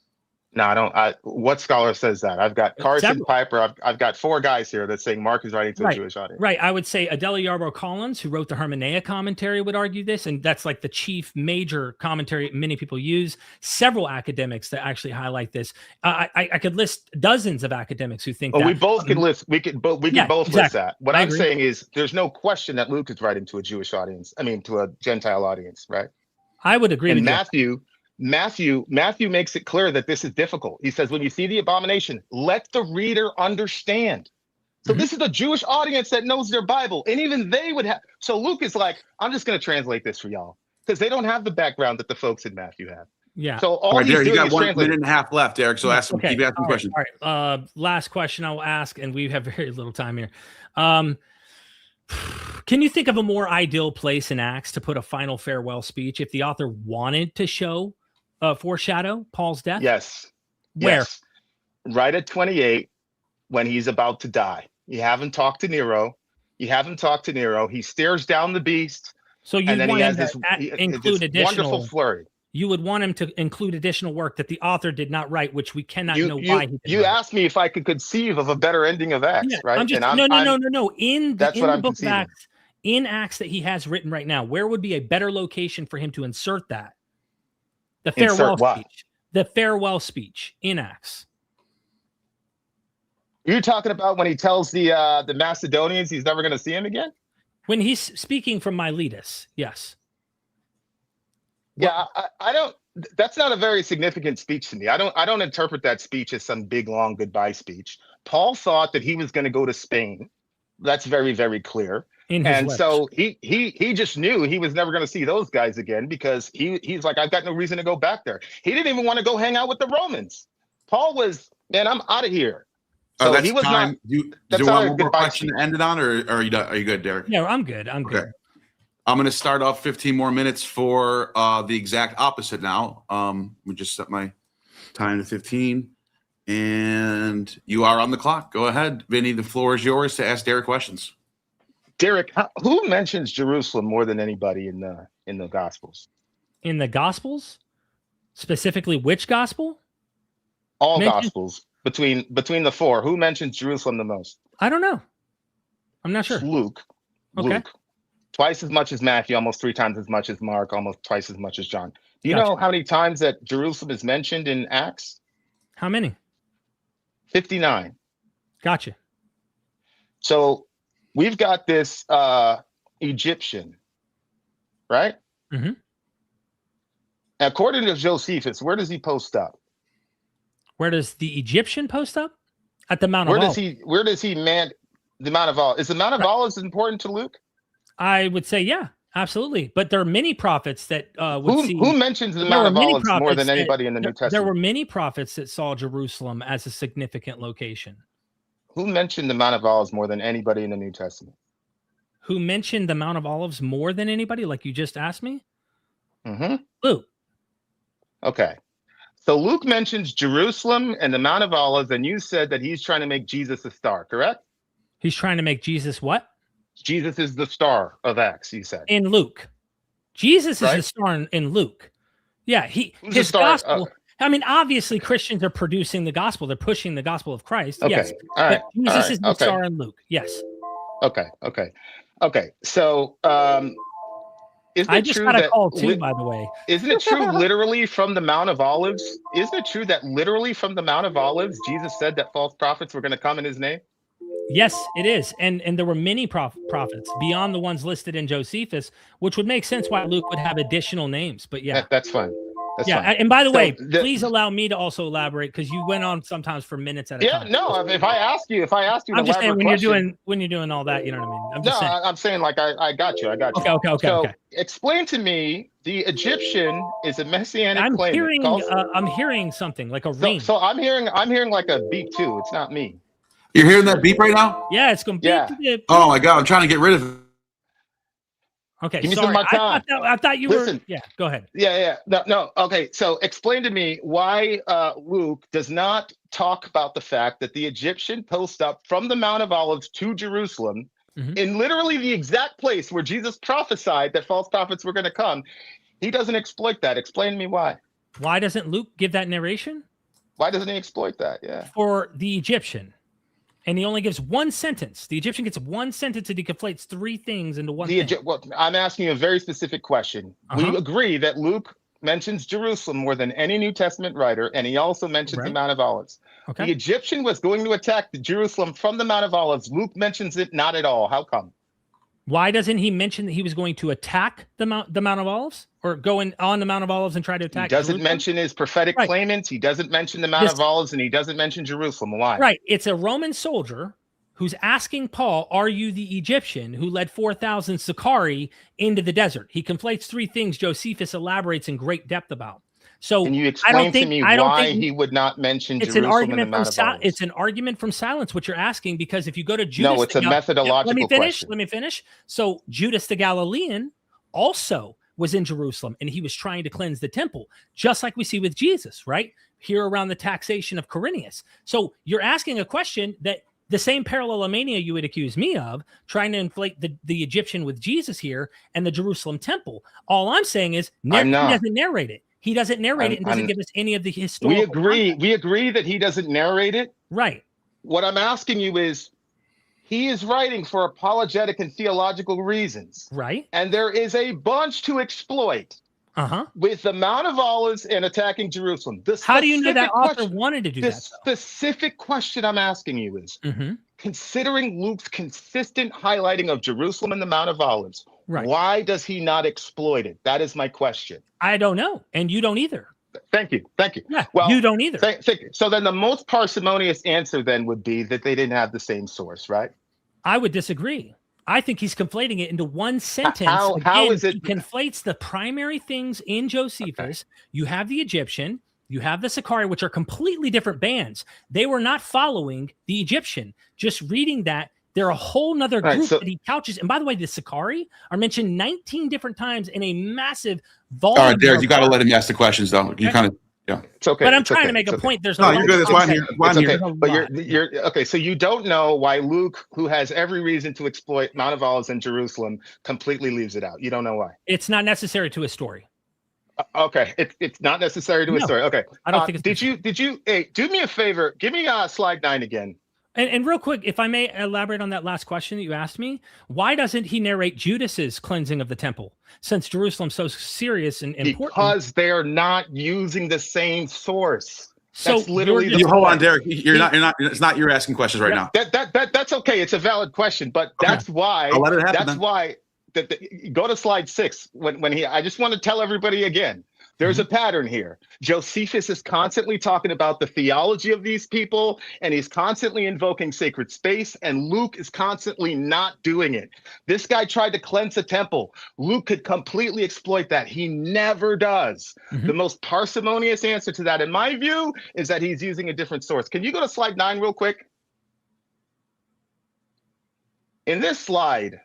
No, I don't. What scholar says that? I've got Carson Several. Piper. I've got 4 guys here that saying Mark is writing to a Jewish audience. Right. I would say Adela Yarbrough Collins, who wrote the Hermeneia commentary, would argue this. And that's like the chief major commentary many people use. Several academics that actually highlight this. I could list dozens of academics who think that. We both can list. We can both list that. What I'm agree. saying is there's no question that Luke is writing to a Jewish audience. I mean, to a Gentile audience, right? I would agree And with you. Matthew makes it clear that this is difficult. He says, when you see the abomination, let the reader understand. So this is a Jewish audience that knows their Bible, and even they would have. So Luke is like, I'm just going to translate this for y'all because they don't have the background that the folks in Matthew have. Yeah. So all right, he's Derek, you doing got is 1 translating. minute and a half left, Derek. So ask Okay. keep asking questions. All right. Last question I will ask, and we have very little time here. Can you think of a more ideal place in Acts to put a final farewell speech if the author wanted to foreshadow Paul's death? Yes. Where? Yes. Right at 28, when he's about to die. You haven't talked to Nero. He stares down the beast. So you and then want he him has to this include additional wonderful flurry. You would want him to include additional work that the author did not write, which we cannot know why he did. You asked me if I could conceive of a better ending of Acts, right? No. In the book of Acts, in Acts that he has written right now, where would be a better location for him to insert that? The farewell speech. The farewell speech in Acts. You're talking about when he tells the Macedonians he's never going to see him again? When he's speaking from Miletus, yes. Yeah, I don't. That's not a very significant speech to me. I don't interpret that speech as some big long goodbye speech. Paul thought that he was going to go to Spain. That's very, very clear. So he just knew he was never going to see those guys again because he's like, I've got no reason to go back there. He didn't even want to go hang out with the Romans. Paul was, man, I'm out of here. So that's he was time. not. Do you that's want not a one more goodbye question speech. to end it on, or are you done? Are you good, Derek? Yeah, I'm good. I'm good. Okay. I'm going to start off 15 more minutes for the exact opposite now. We just set my time to 15. And you are on the clock. Go ahead, Vinny. The floor is yours to ask Derek questions. Derek, who mentions Jerusalem more than anybody in the Gospels? In the Gospels? Specifically, which Gospel? All Gospels. Between the 4, who mentions Jerusalem the most? I don't know. I'm not sure. It's Luke. Okay. Luke. Twice as much as Matthew, almost 3 times as much as Mark, almost twice as much as John. Do you know how many times that Jerusalem is mentioned in Acts? How many? 59. Gotcha. So we've got this Egyptian, right? Mm-hmm. According to Josephus, where does he post up? Where does the Egyptian post up? At the Mount of Olives. Where does he man the Mount of Olives? Is the Mount of Olives important to Luke? I would say, yeah, absolutely. But there are many prophets that who mentions the Mount of Olives more than anybody in the New Testament? There were many prophets that saw Jerusalem as a significant location. Who mentioned the Mount of Olives more than anybody in the New Testament? Who mentioned the Mount of Olives more than anybody, like you just asked me? Mm-hmm. Luke. Okay. So Luke mentions Jerusalem and the Mount of Olives, and you said that he's trying to make Jesus a star, correct? He's trying to make Jesus what? Jesus is the star of Acts, you said. In Luke. Jesus is the star in Luke. Yeah, his gospel. I mean, obviously Christians are producing the gospel. They're pushing the gospel of Christ. Okay. Yes. All right. But Jesus is the star in Luke. Yes. Okay. So Isn't I it just true got a that call too, by the way. isn't it true literally from the Mount of Olives? Isn't it true that literally from the Mount of Olives, Jesus said that false prophets were going to come in his name? Yes, it is. And there were many prophets beyond the ones listed in Josephus, which would make sense why Luke would have additional names. But yeah. That's fine. That's Yeah. fine. And by the So way, please allow me to also elaborate because you went on sometimes for minutes at a time. no. If I ask you an I'm just saying elaborate when you're doing all that, you know what I mean? I'm no, just saying. I'm saying like I got you. I got you. Okay. So explain to me, the Egyptian is a messianic I'm claimant. I'm hearing something like a ring. So I'm hearing like a beat too. It's not me. You're hearing that beep right now? Yeah, it's going to be. Oh my God, I'm trying to get rid of it. Okay, Give me sorry. some of my time. I thought you Listen, were. Yeah, go ahead. Yeah. No. Okay. So explain to me why Luke does not talk about the fact that the Egyptian post up from the Mount of Olives to Jerusalem in literally the exact place where Jesus prophesied that false prophets were going to come. He doesn't exploit that. Explain to me why. Why doesn't Luke give that narration? Why doesn't he exploit that? Yeah. For the Egyptian. And he only gives one sentence. The Egyptian gets one sentence and he conflates three things into one thing. Well, I'm asking you a very specific question. We agree that Luke mentions Jerusalem more than any New Testament writer, and he also mentions the Mount of Olives. Okay. The Egyptian was going to attack Jerusalem from the Mount of Olives. Luke mentions it not at all. How come? Why doesn't he mention that he was going to attack the Mount of Olives or go on the Mount of Olives and try to attack? He doesn't Jerusalem? mention his prophetic claimants. He doesn't mention the Mount of Olives, and he doesn't mention Jerusalem. Why? Right. It's a Roman soldier who's asking Paul, "Are you the Egyptian who led 4,000 Sicarii into the desert?" He conflates three things Josephus elaborates in great depth about. So can you explain to me why he would not mention Jerusalem in the Mount of Olives? It's an argument from silence, what you're asking, because if you go to Judas, no, it's a methodological question. Let me finish. So Judas the Galilean also was in Jerusalem, and he was trying to cleanse the temple, just like we see with Jesus, right? Here around the taxation of Quirinius. So you're asking a question that the same parallelomania you would accuse me of, trying to inflate the Egyptian with Jesus here and the Jerusalem temple. All I'm saying is he doesn't narrate it. He doesn't narrate it and doesn't give us any of the historical. We agree that he doesn't narrate it. Right. What I'm asking you is, he is writing for apologetic and theological reasons. Right. And there is a bunch to exploit. With the Mount of Olives and attacking Jerusalem. How do you know that author wanted to do that? The specific question I'm asking you is, considering Luke's consistent highlighting of Jerusalem and the Mount of Olives, why does he not exploit it? That is my question. I don't know. And you don't either. Thank you. Yeah, well, you don't either. Thank you. So then the most parsimonious answer then would be that they didn't have the same source, right? I would disagree. I think he's conflating it into one sentence. How is it? He conflates the primary things in Josephus. You have the Egyptian, you have the Sicarii, which are completely different bands. They were not following the Egyptian. Just reading that, they're a whole nother group that he couches. And by the way, the Sicarii are mentioned 19 different times in a massive volume. All right, Derek, you got to let him ask the questions, though. You kind of. Yeah. It's okay. But I'm trying to make a point. There's no, you're good. That's why I'm here. Okay. But you're okay. So you don't know why Luke, who has every reason to exploit Mount of Olives and Jerusalem, completely leaves it out. You don't know why. It's not necessary to a story. Okay, it's not necessary to a story. Okay, I don't think it's. Did you? Hey, do me a favor. Give me slide 9 again. And real quick, if I may elaborate on that last question that you asked me, why doesn't he narrate Judas's cleansing of the temple, since Jerusalem's so serious and important? Because they're not using the same source. So that's literally. Hold on, Derek. You're not. It's not you're asking questions right now. That's okay. It's a valid question, but that's why. I'll let it happen. That's then. why. Go to slide 6 when he. I just want to tell everybody again. There's a pattern here. Josephus is constantly talking about the theology of these people, and he's constantly invoking sacred space, and Luke is constantly not doing it. This guy tried to cleanse the temple. Luke could completely exploit that. He never does. The most parsimonious answer to that, in my view, is that he's using a different source. Can you go to slide 9 real quick? In this slide,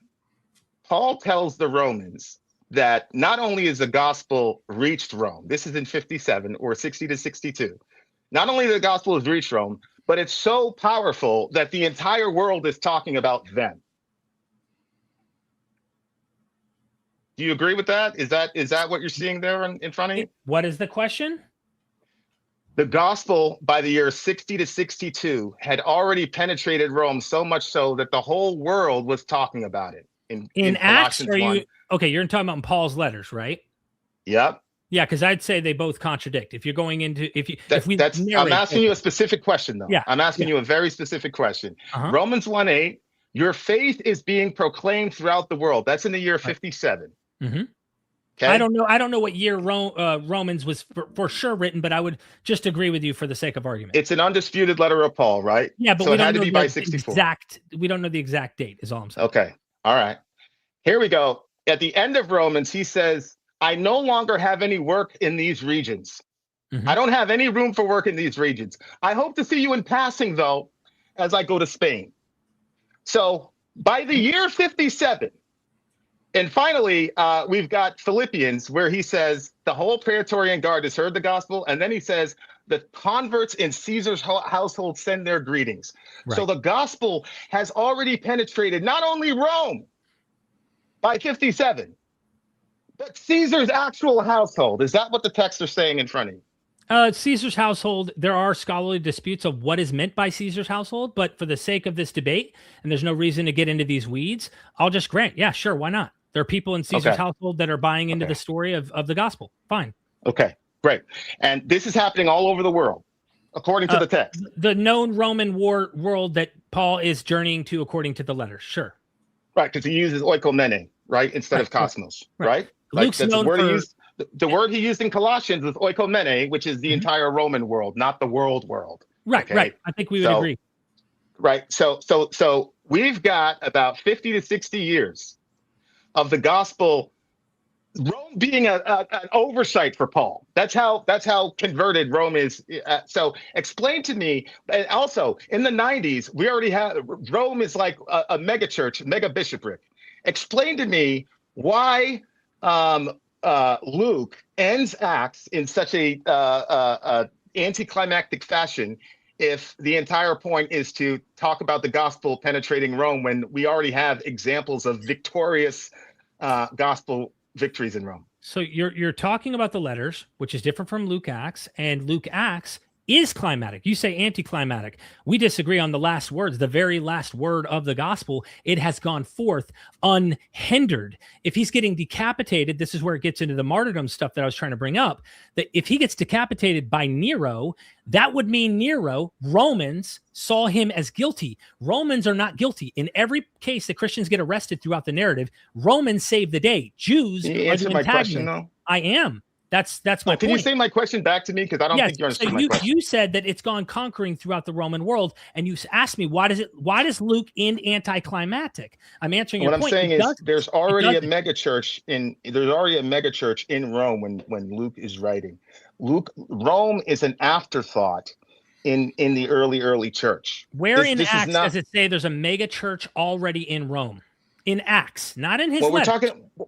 Paul tells the Romans that not only is the gospel reached Rome, this is in 57 or 60 to 62. Not only the gospel has reached Rome, but it's so powerful that the entire world is talking about them. Do you agree with that? Is that what you're seeing there in front of you? What is the question? The gospel by the year 60 to 62 had already penetrated Rome so much so that the whole world was talking about it. In Acts, Colossians are 1. you okay? You're talking about in Paul's letters, right? Yep. Yeah, because I'd say they both contradict. If you're going into I'm asking you a specific question though. Yeah, I'm asking you a very specific question. Uh-huh. Romans 1:8, your faith is being proclaimed throughout the world. That's in the year 57. Mm-hmm. Okay. I don't know what year Romans was for sure written, but I would just agree with you for the sake of argument. It's an undisputed letter of Paul, right? Yeah, but so we it don't had know to be by 64. we don't know the exact date, is all I'm saying. Okay. All right. Here we go. At the end of Romans, he says, I no longer have any work in these regions. Mhm. I don't have any room for work in these regions. I hope to see you in passing, though, as I go to Spain. So by the year 57, and finally, we've got Philippians, where he says the whole Praetorian Guard has heard the gospel. And then he says the converts in Caesar's household send their greetings. Right. So the gospel has already penetrated not only Rome by 57, but Caesar's actual household. Is that what the texts are saying in front of you? Caesar's household, there are scholarly disputes of what is meant by Caesar's household, but for the sake of this debate, and there's no reason to get into these weeds, I'll just grant, yeah, sure, why not? There are people in Caesar's household that are buying into the story of the gospel. Fine. Okay, great. And this is happening all over the world, according to the text. The known Roman world that Paul is journeying to according to the letters, sure. Right, because he uses oikomene, right, instead of cosmos, right? Luke's that's known the word for... he used. The word he used in Colossians was oikomene, which is the entire Roman world, not the world. Right, okay? right. I think we would agree. Right. So we've got about 50 to 60 years of the gospel, Rome being an oversight for Paul. That's how converted Rome is. So explain to me, and also in the 90s, we already have, Rome is like a mega church, mega bishopric. Explain to me why Luke ends Acts in such a anticlimactic fashion if the entire point is to talk about the gospel penetrating Rome when we already have examples of victorious gospel victories in Rome. So you're talking about the letters, which is different from Luke Acts, and Luke Acts is climatic. You say anticlimactic. We disagree on the last words, the very last word of the gospel. It has gone forth unhindered. If he's getting decapitated, this is where it gets into the martyrdom stuff that I was trying to bring up, that if he gets decapitated by Nero, that would mean Romans saw him as guilty. Romans are not guilty. In every case that Christians get arrested throughout the narrative, Romans save the day. Jews Can you are answer the my antagonist. question, though? I am. That's my point. Can you say my question back to me? Because I don't think you understand my question. You said that it's gone conquering throughout the Roman world, and you asked me why does Luke end anticlimactic? I'm answering your point. What I'm saying is there's already a mega church in Rome when Luke is writing. Rome is an afterthought in the early church. Where in Acts does it say there's a mega church already in Rome? In Acts, not in his letters.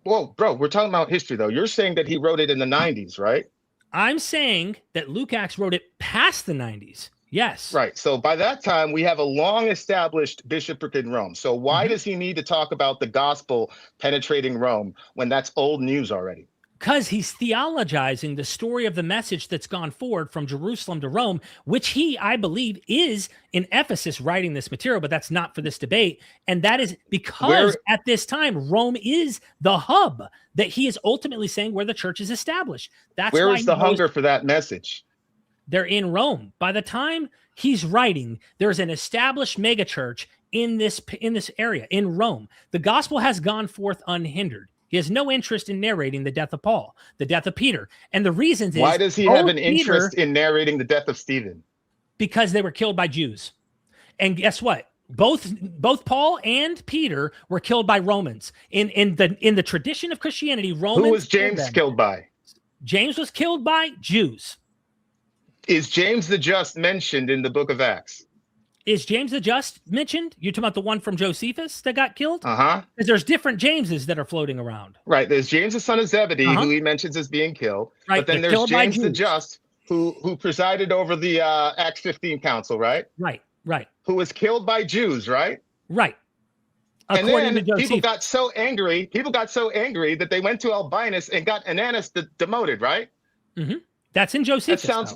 We're talking about history, though. You're saying that he wrote it in the 90s, right? I'm saying that Luke Acts wrote it past the 90s. Yes. Right. So by that time, we have a long-established bishopric in Rome. So why does he need to talk about the gospel penetrating Rome when that's old news already? Because he's theologizing the story of the message that's gone forward from Jerusalem to Rome, which he, I believe, is in Ephesus writing this material, but that's not for this debate. And that is because at this time, Rome is the hub that he is ultimately saying where the church is established. That's where is the hunger for that message? They're in Rome. By the time he's writing, there's an established megachurch in this area, in Rome. The gospel has gone forth unhindered. He has no interest in narrating the death of Paul, the death of Peter. And the reasons is... Why does he have an interest in narrating the death of Stephen? Because they were killed by Jews. And guess what? Both Paul and Peter were killed by Romans. In the tradition of Christianity, Romans... Who was James killed by? James was killed by Jews. Is James the Just mentioned in the book of Acts? Is James the Just mentioned? You're talking about the one from Josephus that got killed? Uh-huh. Because there's different Jameses that are floating around. Right. There's James, the son of Zebedee, who he mentions as being killed. Right. But then there's James the Just, who presided over the Acts 15 council, right? Right. Who was killed by Jews, right? Right. And then people got so angry that they went to Albinus and got Ananus demoted, right? Mm-hmm. That's in Josephus.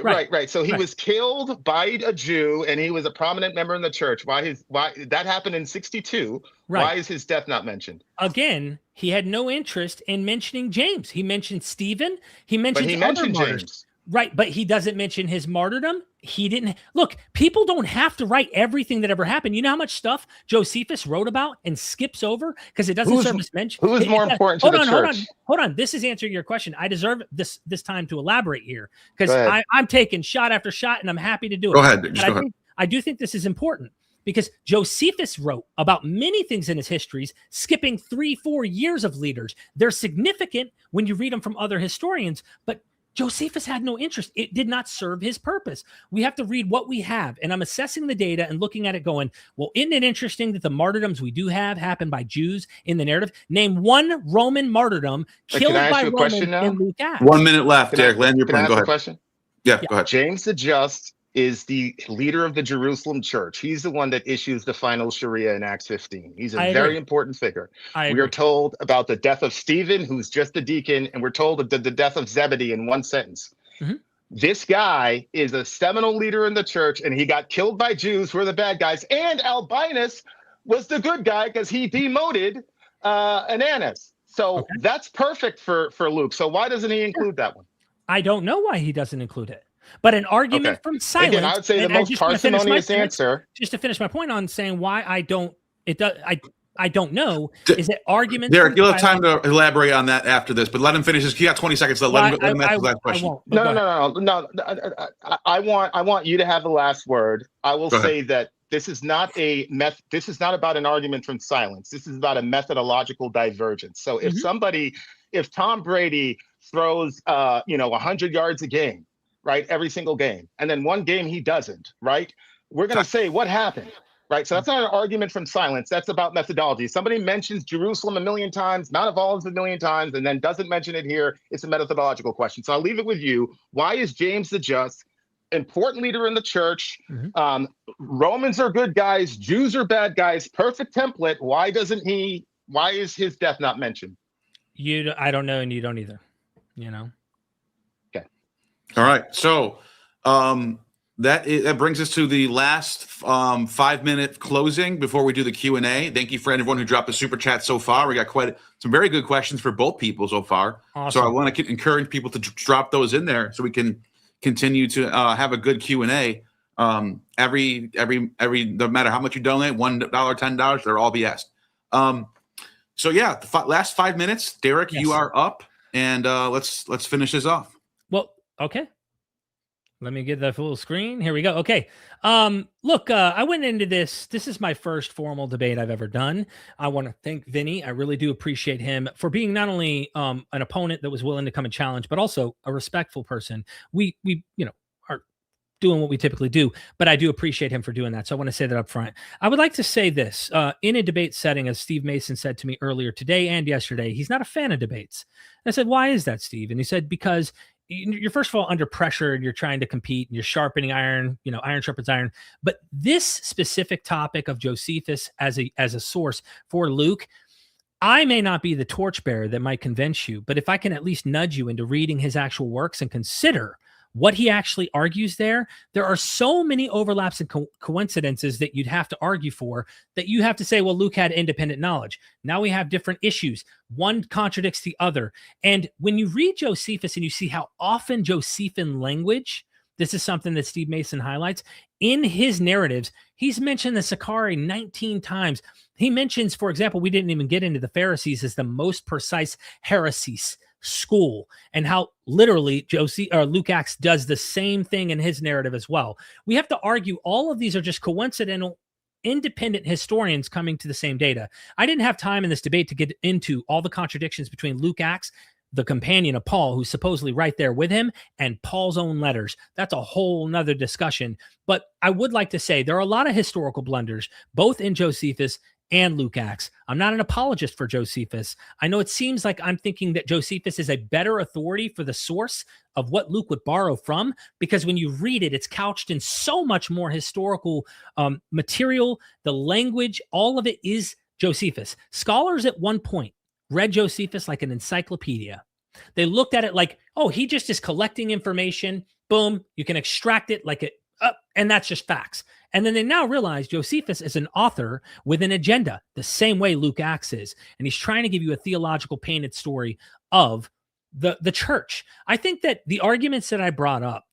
Right. So he Right. was killed by a Jew, and he was a prominent member in the church. Why that happened in 62? Right. Why is his death not mentioned? Again, he had no interest in mentioning James. He mentioned Stephen. He But mentions he other mentioned martyrs. James. Right, but he doesn't mention his martyrdom. He didn't look. People don't have to write everything that ever happened. You know how much stuff Josephus wrote about and skips over because it doesn't serve as mention. Who is more important to the church? Hold on. This is answering your question. I deserve this time to elaborate here because Go ahead. I'm taking shot after shot and I'm happy to do it. Go ahead. Just go ahead. I do think this is important because Josephus wrote about many things in his histories, skipping 3-4 years of leaders. They're significant when you read them from other historians, but Josephus had no interest. It did not serve his purpose. We have to read what we have. And I'm assessing the data and looking at it going, well, isn't it interesting that the martyrdoms we do have happen by Jews in the narrative? Name one Roman martyrdom killed by Romans in Luke Acts. 1 minute left, Derek. Land your plane. Go ahead. Question? Yeah, go ahead. James the Just is the leader of the Jerusalem church. He's the one that issues the final Sharia in Acts 15. He's a very important figure. We are told about the death of Stephen, who's just a deacon, and we're told of the death of Zebedee in one sentence. Mm-hmm. This guy is a seminal leader in the church, and he got killed by Jews who are the bad guys. And Albinus was the good guy because he demoted Ananus. So that's perfect for Luke. So why doesn't he include that one? I don't know why he doesn't include it. But an argument from silence. Again, I would say the most parsimonious answer. Just to finish my point on saying why I don't know is that arguments. Derek, you'll have time to elaborate on that after this, but let him finish. He got 20 seconds left. Let him ask the last question. No. I want you to have the last word. I will say that this is not this is not about an argument from silence. This is about a methodological divergence. So if Tom Brady throws 100 yards a game, right, every single game, and then one game he doesn't, right, we're going to say what happened, right? So that's not an argument from silence. That's about methodology. Somebody mentions Jerusalem a million times, Mount of Olives a million times, and then doesn't mention it here. It's a methodological question. So I'll leave it with you. Why is James the Just important leader in the church? Romans are good guys, Jews are bad guys, perfect template. Why is his death not mentioned? I don't know, and you don't either. All right. So that brings us to the last 5-minute closing before we do the Q&A. Thank you for everyone who dropped the super chat so far. We got some very good questions for both people so far. Awesome. So I want to encourage people to drop those in there so we can continue to have a good Q&A. No matter how much you donate, $1, $10, they're all BS. So yeah, the last 5 minutes, Derek, you are up, and let's finish this off. Well, okay. Let me get the full screen. Here we go. Okay. Look, I went into this. This is my first formal debate I've ever done. I want to thank Vinnie. I really do appreciate him for being not only an opponent that was willing to come and challenge, but also a respectful person. We are doing what we typically do, but I do appreciate him for doing that. So I want to say that up front. I would like to say this in a debate setting, as Steve Mason said to me earlier today and yesterday, he's not a fan of debates. And I said, why is that, Steve? And he said, because you're first of all under pressure and you're trying to compete and you're sharpening iron, iron sharpens iron. But this specific topic of Josephus as a source for Luke, I may not be the torchbearer that might convince you, but if I can at least nudge you into reading his actual works and consider what he actually argues there are so many overlaps and coincidences that you'd have to argue for that you have to say, well, Luke had independent knowledge. Now we have different issues. One contradicts the other. And when you read Josephus and you see how often Josephan language, this is something that Steve Mason highlights, in his narratives, he's mentioned the Sicarii 19 times. He mentions, for example, we didn't even get into the Pharisees as the most precise heresies school, and how literally Luke Acts does the same thing in his narrative as well. We have to argue all of these are just coincidental, independent historians coming to the same data. I didn't have time in this debate to get into all the contradictions between Luke Acts, the companion of Paul, who's supposedly right there with him, and Paul's own letters. That's a whole nother discussion. But I would like to say there are a lot of historical blunders, both in Josephus and Luke Acts. I'm not an apologist for Josephus. I know it seems like I'm thinking that Josephus is a better authority for the source of what Luke would borrow from, because when you read it, it's couched in so much more historical material. The language, all of it is Josephus. Scholars at one point read Josephus like an encyclopedia. They looked at it like, oh, he just is collecting information Boom. You can extract it like it, and that's just facts. And then they now realize Josephus is an author with an agenda, the same way Luke Acts is. And he's trying to give you a theological painted story of the church. I think that the arguments that I brought up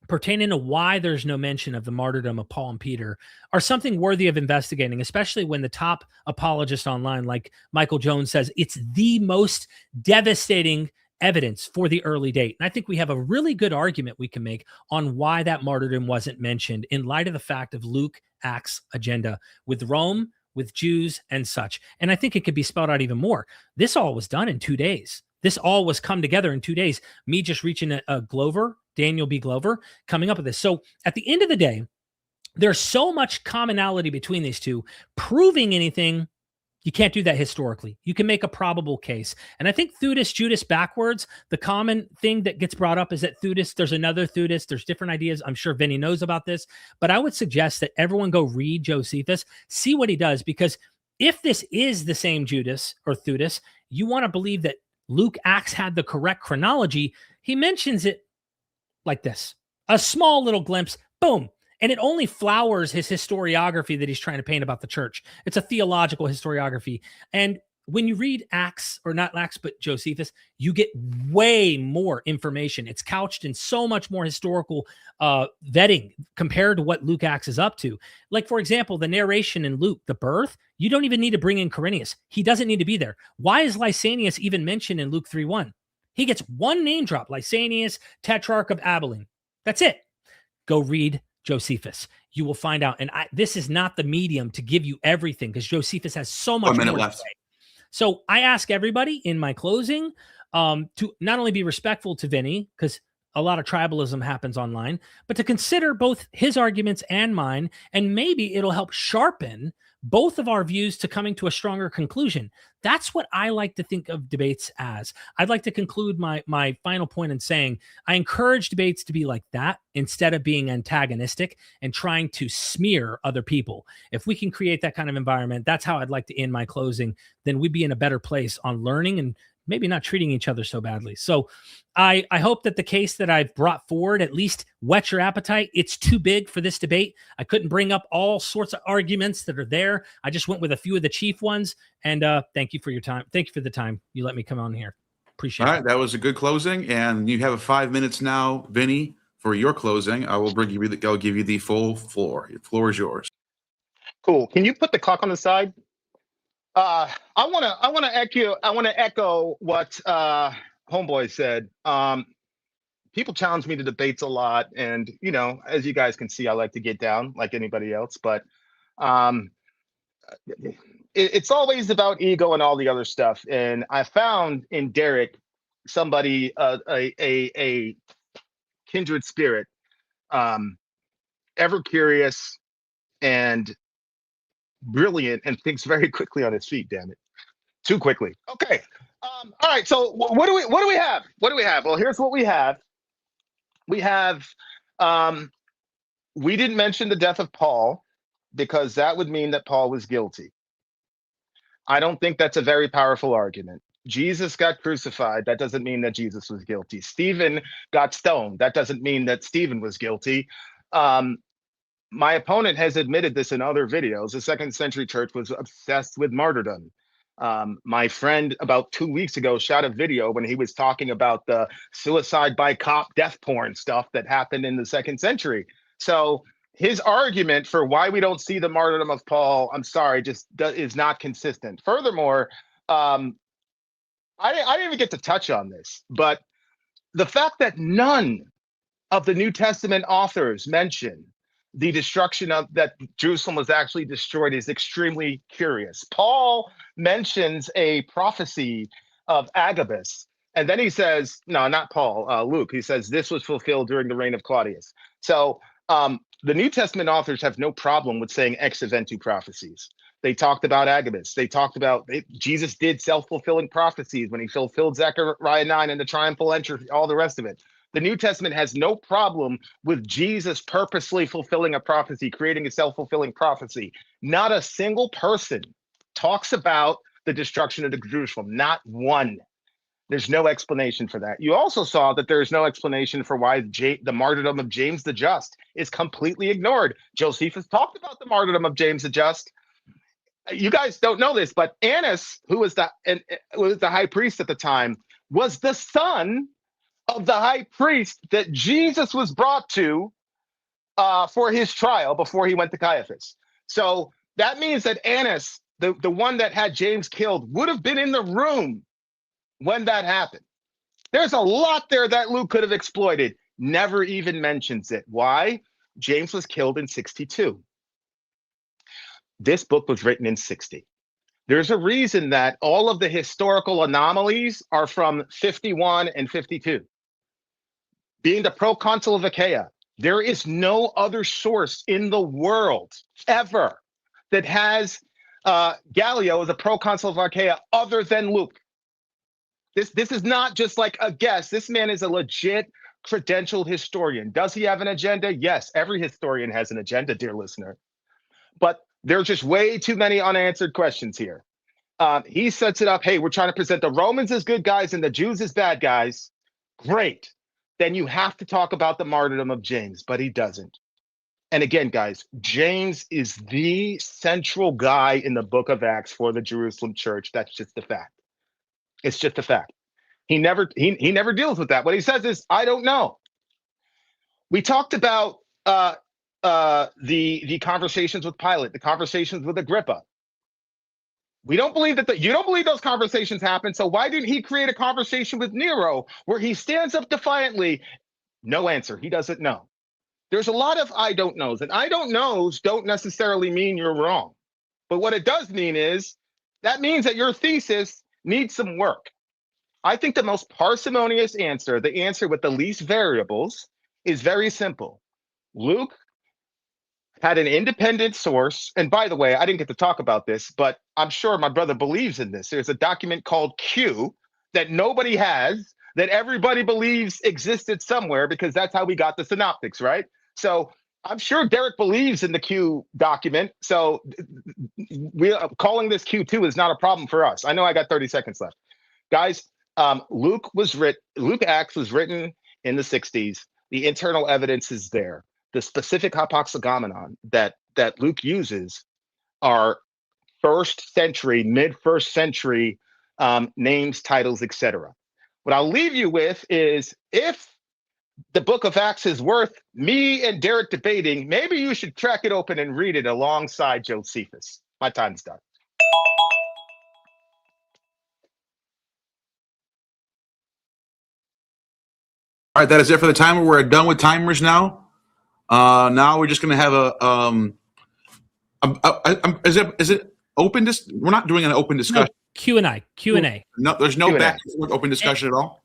pertaining to why there's no mention of the martyrdom of Paul and Peter are something worthy of investigating, especially when the top apologist online, like Michael Jones, says it's the most devastating evidence for the early date. And I think we have a really good argument we can make on why that martyrdom wasn't mentioned in light of the fact of Luke Acts agenda with Rome, with Jews and such. And I think it could be spelled out even more. This all was done in 2 days. This all was come together in 2 days. Me just reaching a Glover, Daniel B. Glover, coming up with this. So at the end of the day, there's so much commonality between these two. Proving anything, you can't do that historically. You can make a probable case. And I think Theudas, Judas backwards, the common thing that gets brought up is that Theudas, there's another Theudas, there's different ideas. I'm sure Vinnie knows about this, but I would suggest that everyone go read Josephus, see what he does, because if this is the same Judas or Theudas, you want to believe that Luke Acts had the correct chronology. He mentions it like this, a small little glimpse, boom. And it only flowers his historiography that he's trying to paint about the church. It's a theological historiography. And when you read Acts, or not Acts, but Josephus, you get way more information. It's couched in so much more historical vetting compared to what Luke Acts is up to. Like, for example, the narration in Luke, the birth, you don't even need to bring in Quirinius. He doesn't need to be there. Why is Lysanias even mentioned in Luke 3:1? He gets one name drop, Lysanias, Tetrarch of Abilene. That's it. Go read Josephus. You will find out. And this is not the medium to give you everything, because Josephus has so much more to say. So I ask everybody in my closing to not only be respectful to Vinnie, because a lot of tribalism happens online, but to consider both his arguments and mine, and maybe it'll help sharpen both of our views to coming to a stronger conclusion. That's what I like to think of debates as. I'd like to conclude my final point in saying I encourage debates to be like that instead of being antagonistic and trying to smear other people. If we can create that kind of environment, that's how I'd like to end my closing. Then we'd be in a better place on learning and maybe not treating each other so badly. So I hope that the case that I've brought forward at least whet your appetite. It's too big for this debate. I couldn't bring up all sorts of arguments that are there. I just went with a few of the chief ones. And thank you for your time. Thank you for the time you let me come on here. Appreciate it. All right, that was a good closing. And you have 5 minutes now, Vinnie, for your closing. I'll give you the full floor. The floor is yours. Cool. Can you put the clock on the side? I want to echo what Homeboy said. People challenge me to debates a lot, and as you guys can see, I like to get down like anybody else. But it's always about ego and all the other stuff. And I found in Derek somebody a kindred spirit, ever curious and brilliant, and thinks very quickly on his feet. Damn it, too quickly. Okay. All right. So what do we have? Well, here's what we have. We have. We didn't mention the death of Paul because that would mean that Paul was guilty. I don't think that's a very powerful argument. Jesus got crucified. That doesn't mean that Jesus was guilty. Stephen got stoned. That doesn't mean that Stephen was guilty. My opponent has admitted this in other videos. The second century church was obsessed with martyrdom. My friend about 2 weeks ago shot a video when he was talking about the suicide by cop death porn stuff that happened in the second century. So his argument for why we don't see the martyrdom of Paul, I'm sorry, just is not consistent. Furthermore, I didn't even get to touch on this, but the fact that none of the New Testament authors mention the destruction of that Jerusalem was actually destroyed is extremely curious. Paul mentions a prophecy of Agabus, and then he says, no, not Paul, Luke. He says this was fulfilled during the reign of Claudius. So the New Testament authors have no problem with saying ex eventu prophecies. They talked about Agabus. They talked about Jesus did self-fulfilling prophecies when he fulfilled Zechariah 9 and the triumphal entry, all the rest of it. The New Testament has no problem with Jesus purposely fulfilling a prophecy, creating a self-fulfilling prophecy. Not a single person talks about the destruction of the Jerusalem, not one. There's no explanation for that. You also saw that there's no explanation for why the martyrdom of James the Just is completely ignored. Josephus talked about the martyrdom of James the Just. You guys don't know this, but Annas, who was the high priest at the time, was the son of the high priest that Jesus was brought to for his trial before he went to Caiaphas. So that means that Annas, the one that had James killed, would have been in the room when that happened. There's a lot there that Luke could have exploited. Never even mentions it. Why? James was killed in 62. This book was written in 60. There's a reason that all of the historical anomalies are from 51 and 52. Being the proconsul of Achaia, there is no other source in the world ever that has Gallio as a proconsul of Achaia other than Luke. This is not just like a guess. This man is a legit credentialed historian. Does he have an agenda? Yes, every historian has an agenda, dear listener. But there's just way too many unanswered questions here. He sets it up, hey, we're trying to present the Romans as good guys and the Jews as bad guys. Great. Then you have to talk about the martyrdom of James, but he doesn't. And again, guys, James is the central guy in the book of Acts for the Jerusalem church. That's just the fact. It's just a fact. He never deals with that. What he says is, I don't know. We talked about the conversations with Pilate, the conversations with Agrippa. We don't believe that you don't believe those conversations happened. So why didn't he create a conversation with Nero where he stands up defiantly? No answer. He doesn't know. There's a lot of I don't knows, and I don't knows don't necessarily mean you're wrong. But what it does mean is that means that your thesis needs some work. I think the most parsimonious answer, the answer with the least variables, is very simple. Luke had an independent source. And by the way, I didn't get to talk about this, but I'm sure my brother believes in this. There's a document called Q that nobody has, that everybody believes existed somewhere, because that's how we got the synoptics, right? So I'm sure Derek believes in the Q document. So calling this Q2 is not a problem for us. I know I got 30 seconds left. Guys, Luke Acts was written in the 60s. The internal evidence is there. The specific hypoxagomenon that Luke uses are first century, mid-first century names, titles, etc. What I'll leave you with is, if the book of Acts is worth me and Derek debating, maybe you should crack it open and read it alongside Josephus. My time's done. All right, that is it for the timer. We're done with timers now. Now we're just going to have is it open? We're not doing an open discussion. No, Q&A. No, there's no Q&A. back and forth open discussion at all.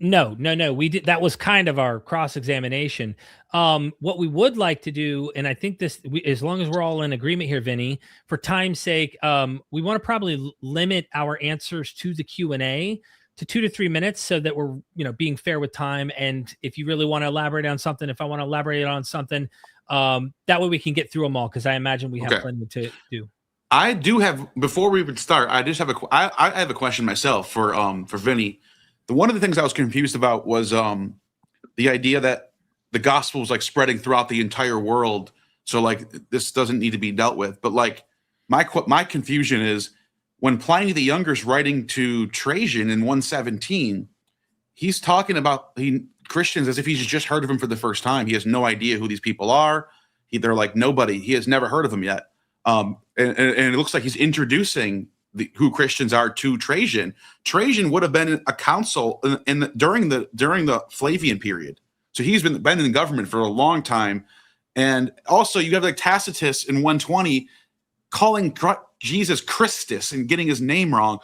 No. We did. That was kind of our cross-examination. What we would like to do, and I think as long as we're all in agreement here, Vinny, for time's sake, we want to probably limit our answers to the Q&A to 2 to 3 minutes, so that we're being fair with time. And if you really want to elaborate on something, if I want to elaborate on something, that way we can get through them all, because I imagine we have plenty to do. I do have, before we even start, I just have I have a question myself for Vinny. One of the things I was confused about was the idea that the gospel was like spreading throughout the entire world. So like this doesn't need to be dealt with. But like my confusion is, when Pliny the Younger is writing to Trajan in 117, he's talking about Christians as if he's just heard of them for the first time. He has no idea who these people are. They're like nobody. He has never heard of them yet. And it looks like he's introducing who Christians are to Trajan. Trajan would have been a consul during the Flavian period, so he's been in the government for a long time. And also, you have like Tacitus in 120 calling Jesus Christus and getting his name wrong.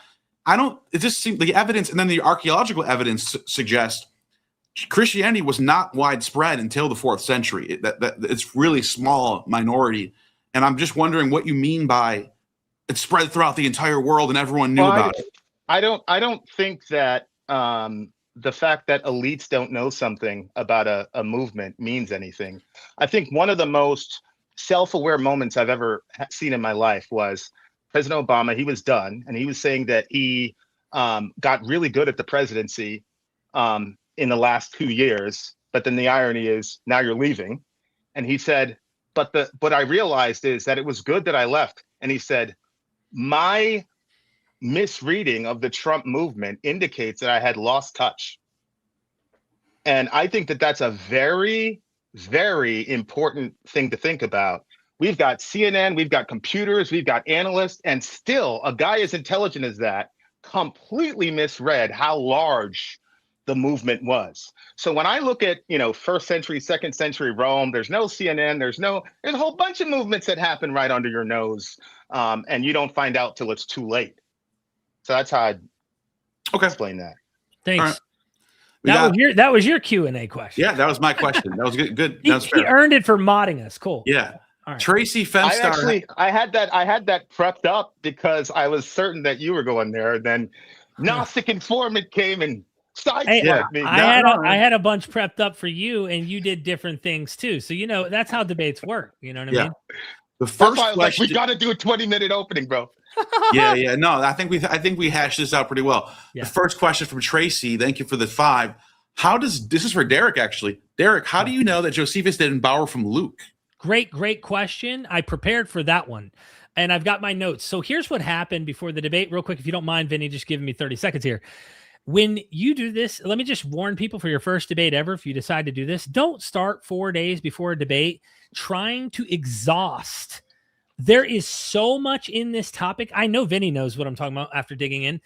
It just seems the evidence, and then the archaeological evidence suggests Christianity was not widespread until the 4th century. That it's really small minority. And I'm just wondering what you mean by it spread throughout the entire world and everyone knew about it. I don't think that the fact that elites don't know something about a movement means anything. I think one of the most self-aware moments I've ever seen in my life was President Obama. He was done, and he was saying that he got really good at the presidency in the last 2 years. But then the irony is now you're leaving. And he said, but what I realized is that it was good that I left. And he said, my misreading of the Trump movement indicates that I had lost touch. And I think that that's a very, very important thing to think about. We've got CNN, we've got computers, we've got analysts, and still a guy as intelligent as that completely misread how large the movement was. So when I look at, first century, second century Rome, there's no CNN, there's a whole bunch of movements that happen right under your nose, and you don't find out till it's too late. So that's how I'd explain that. Thanks. Right. That was your Q&A question. Yeah, that was my question. That was good. He earned it for modding us. Cool. Yeah. All right. Tracy Femstar. I had that prepped up because I was certain that you were going there. Then Gnostic informant came and sideswiped me. I had a bunch prepped up for you, and you did different things too. So that's how debates work. You know what I mean? The first question, we got to do a 20-minute opening, bro. Yeah. No, I think we hashed this out pretty well. Yeah. The first question from Tracy. Thank you for the 5. This is for Derek actually. Derek, how do you know that Josephus didn't borrow from Luke? Great question. I prepared for that one, and I've got my notes. So here's what happened before the debate. Real quick, if you don't mind, Vinny, just giving me 30 seconds here. When you do this, let me just warn people for your first debate ever, if you decide to do this, don't start 4 days before a debate trying to exhaust. There is so much in this topic. I know Vinny knows what I'm talking about after digging in.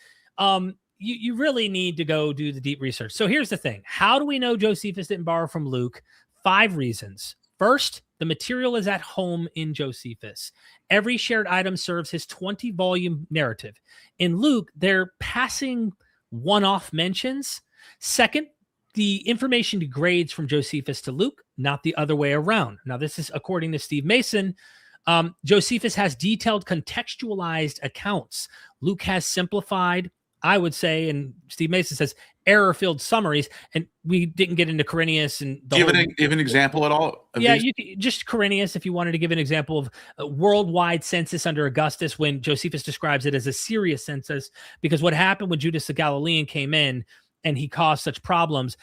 You really need to go do the deep research. So here's the thing. How do we know Josephus didn't borrow from Luke? 5 reasons. First, the material is at home in Josephus. Every shared item serves his 20-volume narrative. In Luke, they're passing one-off mentions. Second, the information degrades from Josephus to Luke, not the other way around. Now, this is according to Steve Mason. Josephus has detailed contextualized accounts. Luke has simplified, I would say, and Steve Mason says, error-filled summaries, and we didn't get into Quirinius and give an example at all. You just Quirinius, if you wanted to give an example of a worldwide census under Augustus, when Josephus describes it as a serious census, because what happened when Judas the Galilean came in and he caused such problems.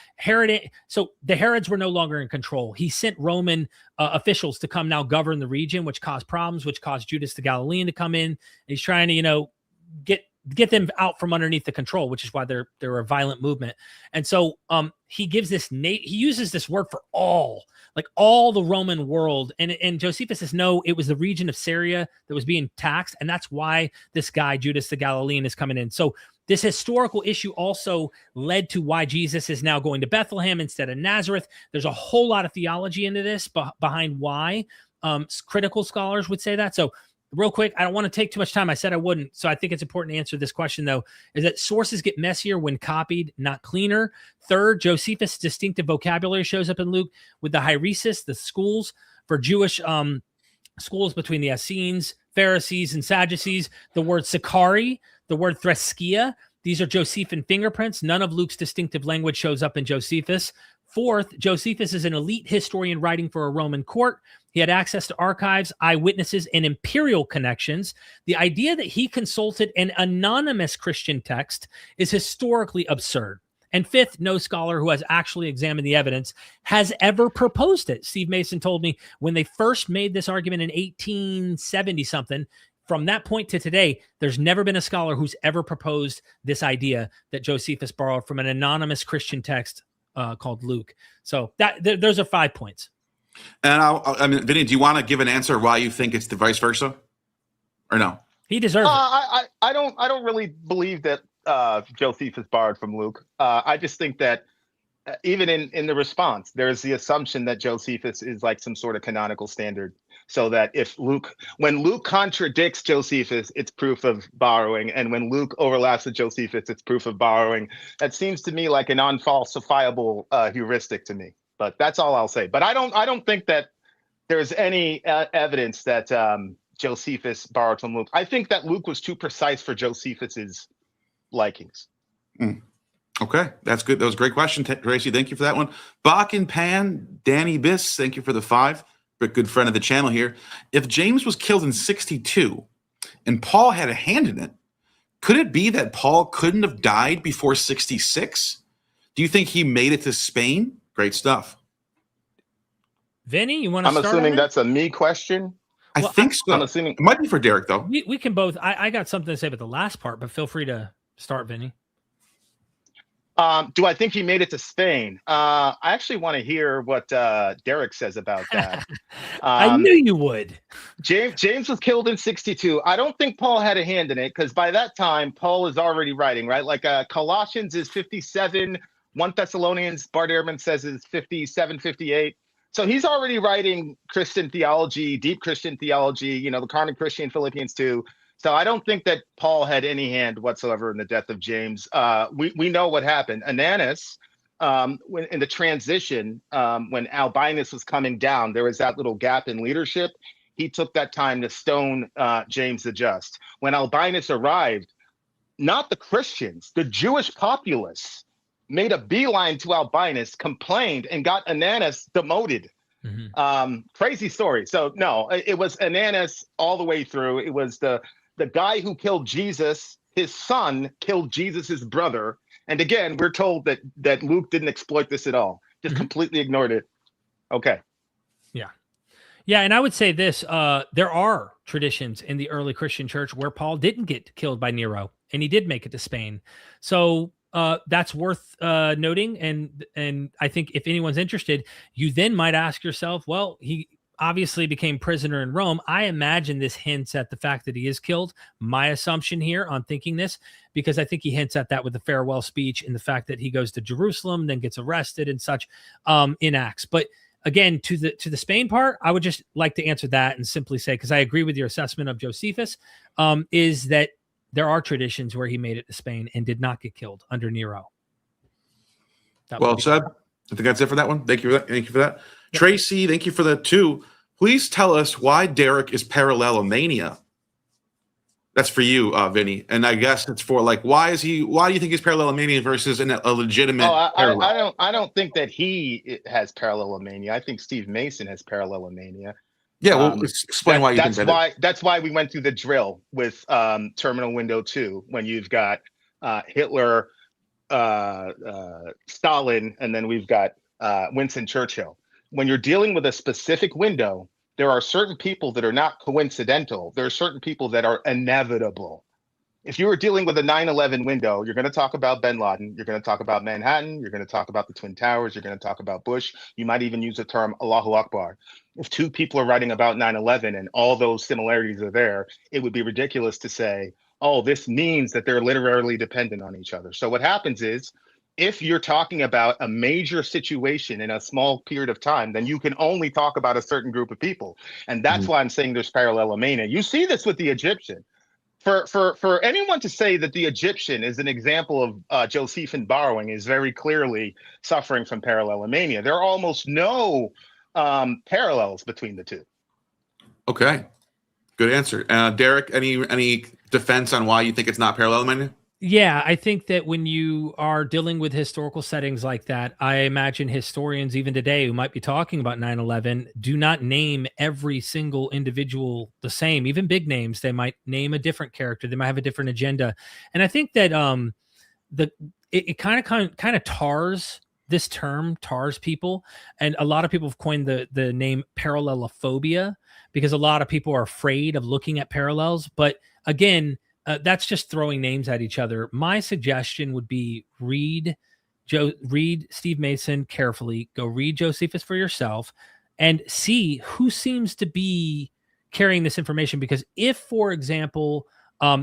So the Herods were no longer in control. He sent Roman officials to come now govern the region, which caused problems, which caused Judas the Galilean to come in. And he's trying to, get them out from underneath the control, which is why they're a violent movement. And so he gives this he uses this word for all the Roman world. And Josephus says, no, it was the region of Syria that was being taxed. And that's why this guy, Judas the Galilean, is coming in. So this historical issue also led to why Jesus is now going to Bethlehem instead of Nazareth. There's a whole lot of theology into this behind why critical scholars would say that. So real quick, I don't want to take too much time. I said I wouldn't. So I think it's important to answer this question, though, is that sources get messier when copied, not cleaner. Third, Josephus' distinctive vocabulary shows up in Luke with the hieresis, the schools for Jewish schools between the Essenes, Pharisees, and Sadducees. The word Sicarii, the word Threskia. These are Josephine fingerprints. None of Luke's distinctive language shows up in Josephus. Fourth, Josephus is an elite historian writing for a Roman court. He had access to archives, eyewitnesses, and imperial connections. The idea that he consulted an anonymous Christian text is historically absurd. And fifth, no scholar who has actually examined the evidence has ever proposed it. Steve Mason told me when they first made this argument in 1870-something, from that point to today, there's never been a scholar who's ever proposed this idea that Josephus borrowed from an anonymous Christian text called Luke. So those are 5 points. And Vinny, do you want to give an answer why you think it's the vice versa, or no? He deserves it. I don't really believe that Josephus borrowed from Luke. I just think that even in the response, there's the assumption that Josephus is like some sort of canonical standard. So that when Luke contradicts Josephus, it's proof of borrowing. And when Luke overlaps with Josephus, it's proof of borrowing. That seems to me like an unfalsifiable heuristic to me. But that's all I'll say. But I don't think that there's any evidence that Josephus borrowed from Luke. I think that Luke was too precise for Josephus's likings. Okay, that's good. That was a great question, Tracy. Thank you for that one. Bach and Pan, Danny Biss, thank you for the 5. A good friend of the channel here. If James was killed in 62 and Paul had a hand in it, Could it be that Paul couldn't have died before 66? Do you think he made it to Spain? Great stuff. Vinny, you want to I'm start? assuming that's a me question. I think so. I'm assuming it might be for Derek, though. We can both. I got something to say about the last part, but feel free to start, Vinny. Do I think he made it to Spain? I actually want to hear what Derek says about that. I knew you would. James was killed in 62. I don't think Paul had a hand in it because by that time, Paul is already writing, right? Like Colossians is 57. 1 Thessalonians, Bart Ehrman says is 57, 58. So he's already writing Christian theology, deep Christian theology, the Carmen Christian, Philippians 2. So I don't think that Paul had any hand whatsoever in the death of James. We know what happened. Ananias, when in the transition, when Albinus was coming down, there was that little gap in leadership. He took that time to stone James the Just. When Albinus arrived, not the Christians, the Jewish populace made a beeline to Albinus, complained, and got Ananias demoted. Crazy story. So no, it was Ananias all the way through. It was the guy who killed Jesus. His son killed Jesus's brother. And again, we're told that Luke didn't exploit this at all. Just completely ignored it. Okay. Yeah, and I would say this, there are traditions in the early Christian church where Paul didn't get killed by Nero, and he did make it to Spain. So that's worth noting, and I think if anyone's interested, you then might ask yourself, well, he obviously became prisoner in Rome. I imagine this hints at the fact that he is killed. My assumption here on thinking this, because I think he hints at that with the farewell speech and the fact that he goes to Jerusalem, then gets arrested and such in Acts. But again, to the Spain part, I would just like to answer that and simply say, because I agree with your assessment of Josephus, is that there are traditions where he made it to Spain and did not get killed under Nero. Well said. I think that's it for that one. Thank you for that. Thank you for that. Yep. Tracy, thank you for that too. Please tell us why Derek is parallelomania. That's for you, Vinny. And I guess it's for why do you think he's parallelomania versus a legitimate parallel? I don't think that he has parallelomania. I think Steve Mason has parallelomania. Yeah, well, explain why you think that. That's why we went through the drill with Terminal Window 2 when you've got Hitler, Stalin, and then we've got Winston Churchill. When you're dealing with a specific window, there are certain people that are not coincidental. There are certain people that are inevitable. If you were dealing with a 9/11 window, you're going to talk about bin Laden. You're going to talk about Manhattan. You're going to talk about the Twin Towers. You're going to talk about Bush. You might even use the term Allahu Akbar. If two people are writing about 9/11 and all those similarities are there, it would be ridiculous to say, oh, this means that they're literally dependent on each other. So what happens is, if you're talking about a major situation in a small period of time, then you can only talk about a certain group of people. And that's why I'm saying there's parallelomania. You see this with the Egyptian. For anyone to say that the Egyptian is an example of Josephine borrowing is very clearly suffering from parallelomania. There are almost no parallels between the two. Okay, good answer. Derek, any defense on why you think it's not parallelomania? Yeah, I think that when you are dealing with historical settings like that, I imagine historians even today who might be talking about 9/11 do not name every single individual the same. Even big names, they might name a different character. They might have a different agenda. And I think that it kind of tars this term, tars people. And a lot of people have coined the name parallelophobia because a lot of people are afraid of looking at parallels. But again, that's just throwing names at each other. My suggestion would be read Steve Mason carefully. Go read Josephus for yourself and see who seems to be carrying this information. Because if, for example,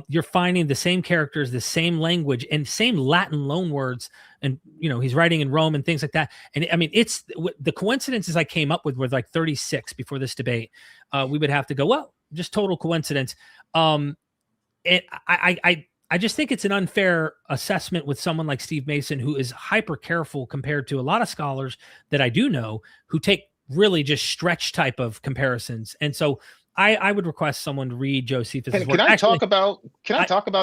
you're finding the same characters, the same language, and same Latin loanwords, and he's writing in Rome and things like that. And I mean, it's the coincidences I came up with were like 36 before this debate. We would have to go, well, just total coincidence. And I just think it's an unfair assessment with someone like Steve Mason, who is hyper careful compared to a lot of scholars that I do know who take really just stretch type of comparisons. And so I would request someone to read Josephus. Can I talk about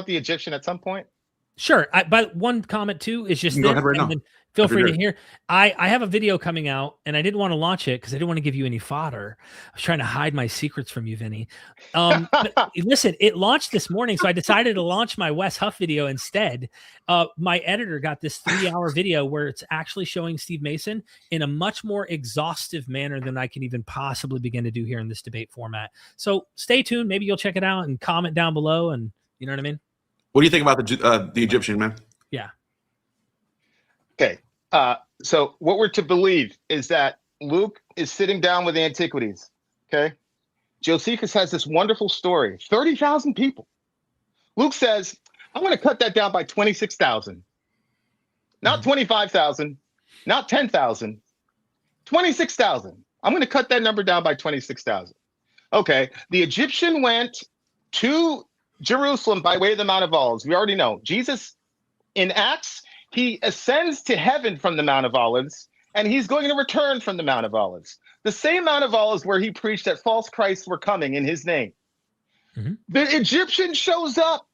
the Egyptian at some point? Sure. But one comment too is just You can go this, ahead right and now. then feel That'd be free to great. hear. I have a video coming out, and I didn't want to launch it because I didn't want to give you any fodder. I was trying to hide my secrets from you, Vinny. But listen, it launched this morning, so I decided to launch my Wes Huff video instead. My editor got this 3-hour video where it's actually showing Steve Mason in a much more exhaustive manner than I can even possibly begin to do here in this debate format. So stay tuned. Maybe you'll check it out and comment down below, and you know what I mean? What do you think about the Egyptian, man? Yeah. Okay. So what we're to believe is that Luke is sitting down with the antiquities. Okay. Josephus has this wonderful story, 30,000 people. Luke says, I'm going to cut that down by 26,000, not 25,000, not 10,000, 26,000. I'm going to cut that number down by 26,000. Okay. The Egyptian went to Jerusalem by way of the Mount of Olives. We already know Jesus in Acts, he ascends to heaven from the Mount of Olives, and he's going to return from the Mount of Olives. The same Mount of Olives where he preached that false Christs were coming in his name. The Egyptian shows up,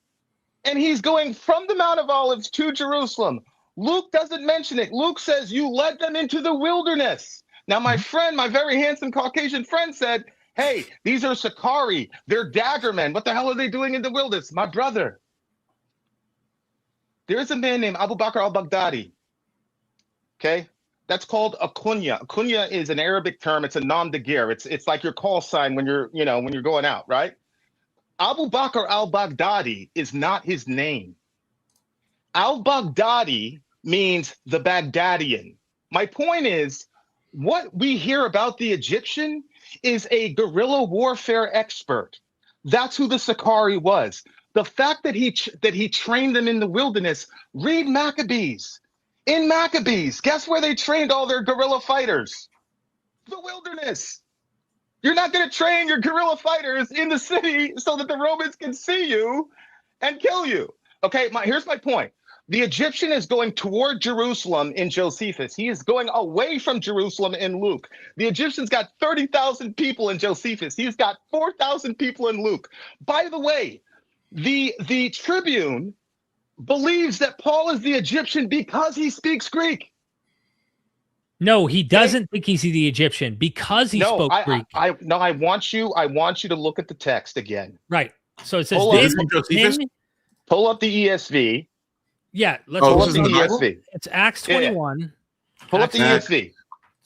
and he's going from the Mount of Olives to Jerusalem. Luke doesn't mention it. Luke says, you led them into the wilderness. Now, my friend, my very handsome Caucasian friend said, hey, these are Sakari. They're daggermen. What the hell are they doing in the wilderness? My brother. There is a man named Abu Bakr al-Baghdadi. Okay? That's called a kunya. A kunya is an Arabic term. It's a nom de guerre. It's like your call sign when you're going out, right? Abu Bakr al-Baghdadi is not his name. Al-Baghdadi means the Baghdadian. My point is, what we hear about the Egyptian is a guerrilla warfare expert. That's who the Sakari was. The fact that he trained them in the wilderness, read Maccabees. In Maccabees, guess where they trained all their guerrilla fighters? The wilderness. You're not going to train your guerrilla fighters in the city so that the Romans can see you and kill you. Okay, here's my point. The Egyptian is going toward Jerusalem in Josephus. He is going away from Jerusalem in Luke. The Egyptian's got 30,000 people in Josephus. He's got 4,000 people in Luke. By the way, the Tribune believes that Paul is the Egyptian because he speaks Greek. No, he doesn't think he's the Egyptian because he spoke Greek. I want you to look at the text again. Right. So it says, pull up the ESV. Yeah, let's pull up the ESV. It's Acts 21. Yeah. Pull up the ESV.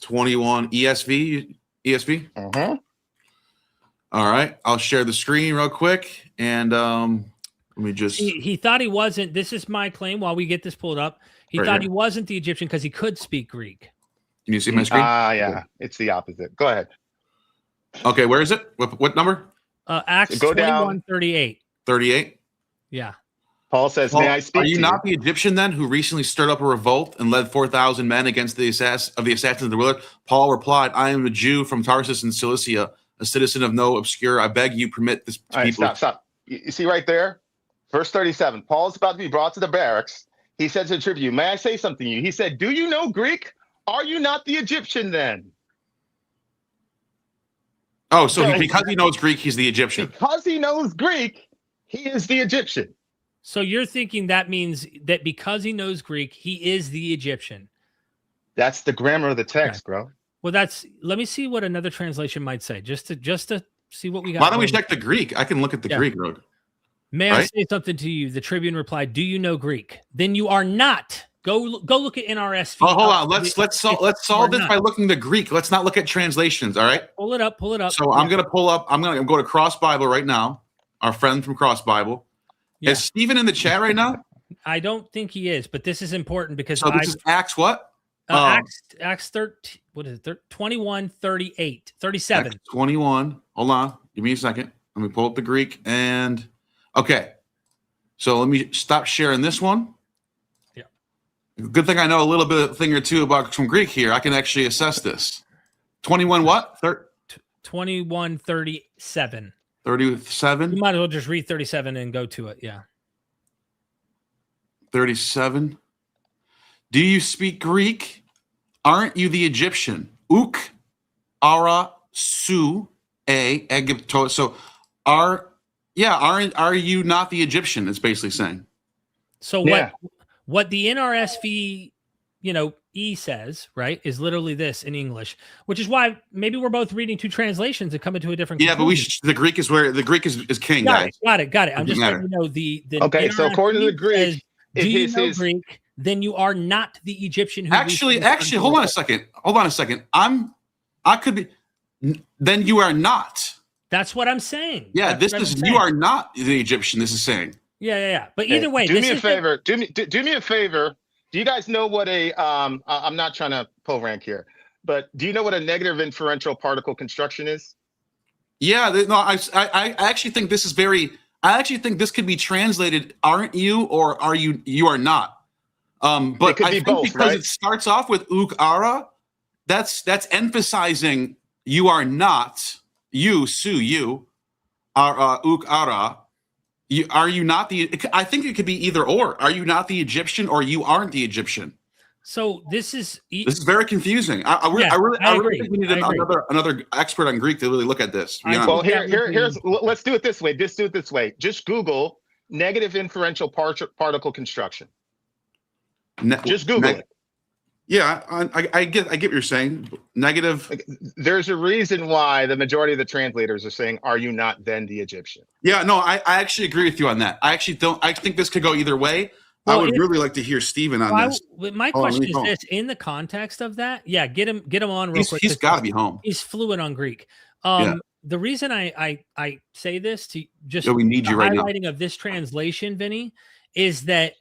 21 ESV. Uh-huh. All right, I'll share the screen real quick, and let me just. He thought he wasn't. This is my claim. While we get this pulled up, he thought he wasn't the Egyptian because he could speak Greek. Can you see my screen? Yeah, it's the opposite. Go ahead. Okay, where is it? What number? Acts 21:38. 38. Yeah. Paul says, "May I speak?" Are you not the Egyptian then, who recently stirred up a revolt and led 4,000 men against the assassins of the ruler? Paul replied, "I am a Jew from Tarsus in Cilicia, a citizen of no obscure. I beg you, permit this people." All right, stop. You see right there, verse 37. Paul is about to be brought to the barracks. He said to the tribune, "May I say something to you?" He said, "Do you know Greek? Are you not the Egyptian then?" Oh, so because he knows Greek, he's the Egyptian. Because he knows Greek, he is the Egyptian. So you're thinking that means that because he knows Greek, he is the Egyptian. That's the grammar of the text, bro. Well, let me see what another translation might say, just to see what we got. Why don't we check the Greek? I can look at the Greek, bro. May I say something to you? The Tribune replied, "Do you know Greek? Then you are not." Go look at NRSV. Oh, hold on. Let's solve this by looking to Greek. Let's not look at translations. All right. Pull it up. So I'm gonna pull up. I'm gonna go to Cross Bible right now. Our friend from Cross Bible. Yeah. Is Stephen in the chat right now? I don't think he is, but this is important because this is Acts what? Acts 13. What is it? 21, 38, 37. Acts 21. Hold on. Give me a second. Let me pull up the Greek and okay. So let me stop sharing this one. Yeah. Good thing I know a little bit of thing or two about some Greek here. I can actually assess this. 21 what? 21, 37. 37. You might as well just read 37 and go to it. Yeah. 37. Do you speak Greek? Aren't you the Egyptian? Uk, ara, su, a, Egypto. So are you not the Egyptian? It's basically saying. So what the NRSV, E says, right, is literally this in English, which is why maybe we're both reading two translations and coming to a different. Yeah, but the Greek is king, guys. Got it. I'm just letting you know the Okay, so according to the Greek, says, do you know Greek? Then you are not the Egyptian who actually, hold on a second. I could be. Then you are not. That's what I'm saying. Yeah, you are not the Egyptian. This is saying. Yeah. But either way, do me a favor. Do me a favor. Do you guys know what I'm not trying to pull rank here, but do you know what a negative inferential particle construction is? Yeah, no, I actually think this is I actually think this could be translated, aren't you, or are you are not. But I think both, because it starts off with uk ara, that's emphasizing you are not, you are uk ara. Are you not I think it could be either or. Are you not the Egyptian, or you aren't the Egyptian? So this is very confusing. I really think we need another expert on Greek to really look at this. Well, here's let's do it this way. Just Google negative inferential particle construction. Just Google it. Yeah, I get what you're saying. Negative. There's a reason why the majority of the translators are saying, "Are you not then the Egyptian?" Yeah, no, I actually agree with you on that. I actually don't. I think this could go either way. Well, I would really like to hear Stephen on this. My question is this: in the context of that, get him on real quick. He's got to be home. He's fluent on Greek. The reason I say this to just we need you right now. Highlighting of this translation, Vinny, is that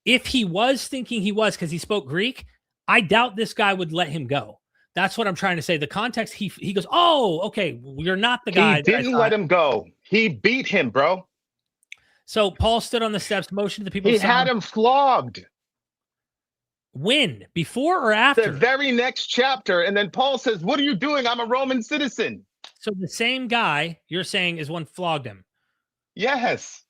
if he was thinking he was because he spoke Greek, I doubt this guy would let him go. That's what I'm trying to say. The context, he goes, oh, okay, you're not the guy. He didn't let him go. He beat him, bro. So Paul stood on the steps, motioned to the people. He had him flogged. When? Before or after? The very next chapter. And then Paul says, what are you doing? I'm a Roman citizen. So the same guy you're saying is one flogged him. Yes.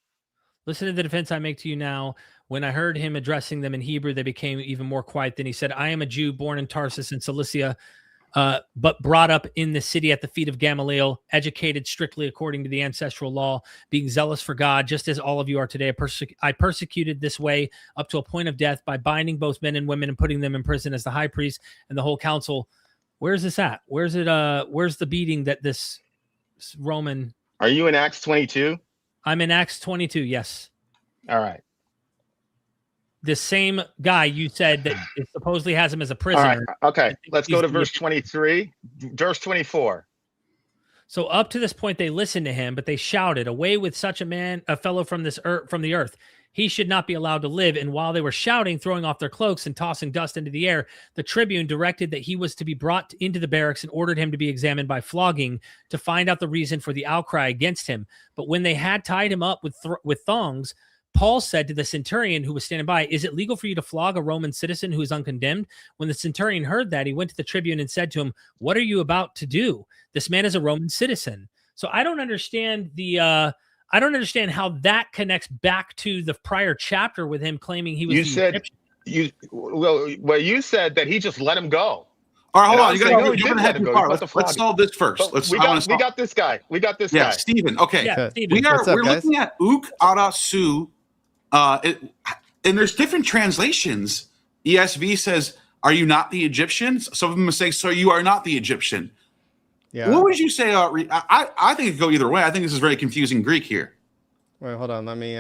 Listen to the defense I make to you now. When I heard him addressing them in Hebrew, they became even more quiet. Then he said, I am a Jew born in Tarsus in Cilicia, but brought up in the city at the feet of Gamaliel, educated strictly according to the ancestral law, being zealous for God, just as all of you are today. I persecuted this way up to a point of death by binding both men and women and putting them in prison as the high priest and the whole council. Where's this at? Where's it? Where's the beating that this Roman? Are you in Acts 22? I'm in Acts 22. Yes. All right. The same guy you said that supposedly has him as a prisoner. All right. Okay, let's go to verse 23, verse 24. So up to this point, they listened to him, but they shouted, away with such a man, a fellow from this earth, from the earth. He should not be allowed to live. And while they were shouting, throwing off their cloaks and tossing dust into the air, the tribune directed that he was to be brought into the barracks and ordered him to be examined by flogging to find out the reason for the outcry against him. But when they had tied him up with thongs, Paul said to the centurion who was standing by, is it legal for you to flog a Roman citizen who is uncondemned? When the centurion heard that, he went to the tribune and said to him, what are you about to do? This man is a Roman citizen. So I don't understand how that connects back to the prior chapter with him claiming he was you said that he just let him go. All right, hold on. You're going to have to far. Let's solve this first. We got this guy. Yeah, Stephen. Okay. Yeah, Stephen. We're looking at uk ara su. And there's different translations. ESV says, are you not the Egyptian? Some of them say, so you are not the Egyptian. Yeah. What would you say? I think it could go either way. I think this is very confusing Greek here. Wait, hold on. Let me,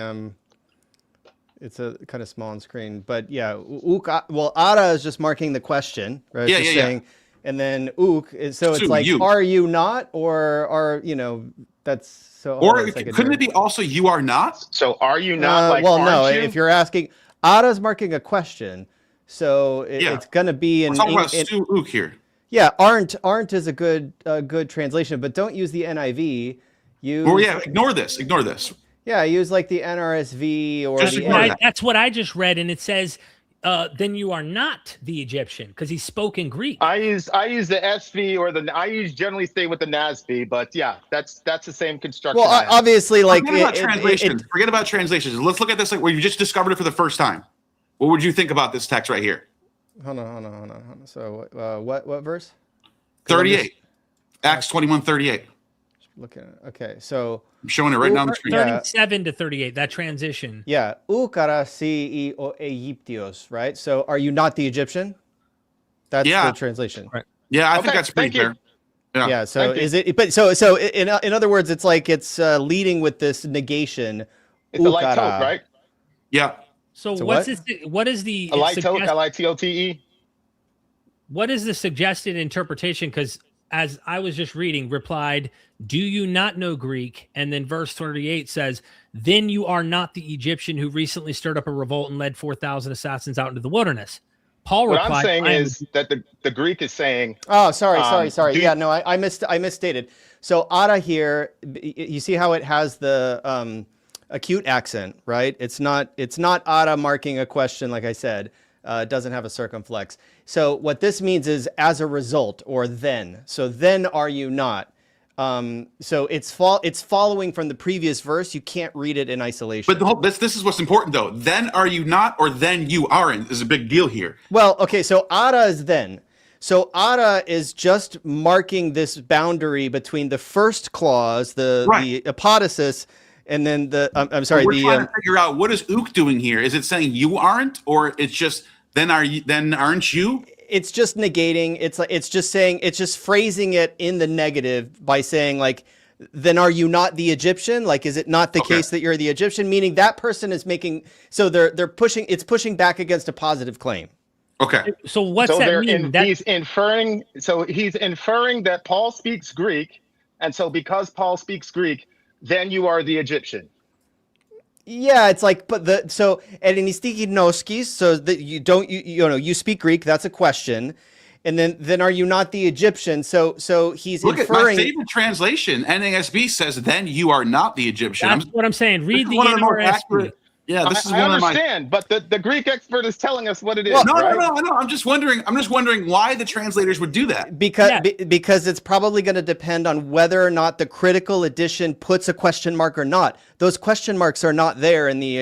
it's a kind of small on screen, but yeah, ara is just marking the question, right? Yeah, saying, and then uk is, so it's like, are you not, or are, that's so. Or couldn't it be also you are not? So are you not? If you're asking, ara's marking a question, so it's going to be in. We're talking about uk here. Yeah, aren't is a good translation, but don't use the NIV. Ignore this. Yeah, use like the NRSV or that's what I just read, and it says, then you are not the Egyptian, because he spoke in Greek. I use the SV or I generally stay with the NASB, but yeah, that's the same construction. Well, obviously, like forget about translations. Let's look at this like where you just discovered it for the first time. What would you think about this text right here? Hold on. So what verse? 38. Acts 21:38. looking at, okay, so I'm showing it right now on the screen. Yeah. 37 to 38, that transition. yeah, u kara si o Egyptios, right? So are you not the Egyptian? That's Yeah. the translation. Right. Yeah, I think Okay, that's pretty thank you. clear. Yeah. So Thank you. is it? But so in other words, it's like it's leading with this negation. It's a light ukara. tote, right? Yeah. So So what's what? this, what is the A light tote, suggest- L-I-T-O-T-E. what is the suggested interpretation? Because as I was just reading, replied, "Do you not know Greek?" And then verse 38 says, "Then you are not the Egyptian who recently stirred up a revolt and led 4,000 assassins out into the wilderness." Paul What replied, I'm saying "I am is that the Greek is saying, Oh, sorry. do you- Yeah, no, I misstated. So ara here, you see how it has the acute accent, right? It's not ara marking a question, like I said. It doesn't have a circumflex. So what this means is as a result or then. So then are you not? So it's following from the previous verse. You can't read it in isolation. But this is what's important though. Then are you not, or then you aren't is a big deal here. Well, okay, so ara is then. So ara is just marking this boundary between the first clause, the apodosis, and then the I'm sorry, We're trying to figure out what is ook doing here. Is it saying you aren't, or it's just then aren't you? it's just negating. It's just saying, it's just phrasing it in the negative by saying like, then are you not the Egyptian? Like, is it not the case that you're the Egyptian? Meaning that person is making, so they're pushing, it's pushing back against a positive claim. Okay. So what's that mean? He's inferring that Paul speaks Greek, and so because Paul speaks Greek, then you are the Egyptian. Yeah, it's like, but so Elenistiki noskis, so that you speak Greek, that's a question. And then are you not the Egyptian? So he's Look inferring. at my favorite translation, NASB says, then you are not the Egyptian. That's what I'm saying. Read the NRSV. Yeah, this is I one understand, but the Greek expert is telling us what it is. Well, no, right? no. I'm just wondering why the translators would do that. Because it's probably going to depend on whether or not the critical edition puts a question mark or not. Those question marks are not there in the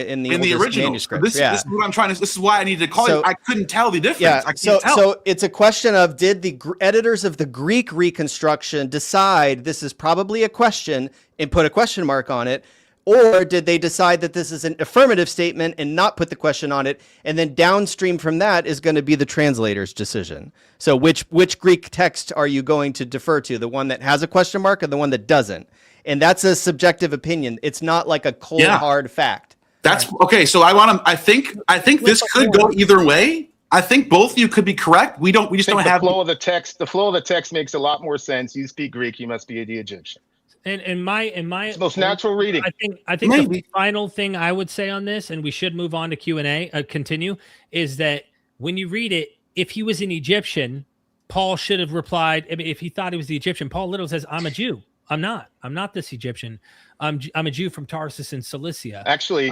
original manuscript. This is what I'm trying to. This is why I needed to call you. I couldn't tell the difference. Yeah. I can't tell. So it's a question of, did the editors of the Greek reconstruction decide this is probably a question and put a question mark on it? Or did they decide that this is an affirmative statement and not put the question on it? And then downstream from that is going to be the translator's decision. So which Greek text are you going to defer to? The one that has a question mark or the one that doesn't? And that's a subjective opinion. It's not like a cold, hard fact. That's okay. So I think this could go either way. I think both of you could be correct. We just don't have the flow of the text. The flow of the text makes a lot more sense. You speak Greek, you must be the Egyptian. In my it's the most natural reading. I think the final thing I would say on this, and we should move on to Q&A, continue, is that when you read it, if he was an Egyptian, Paul should have replied. I mean, if he thought he was the Egyptian, Paul literally says, "I'm a Jew. I'm not this Egyptian. I'm a Jew from Tarsus in Cilicia." Actually,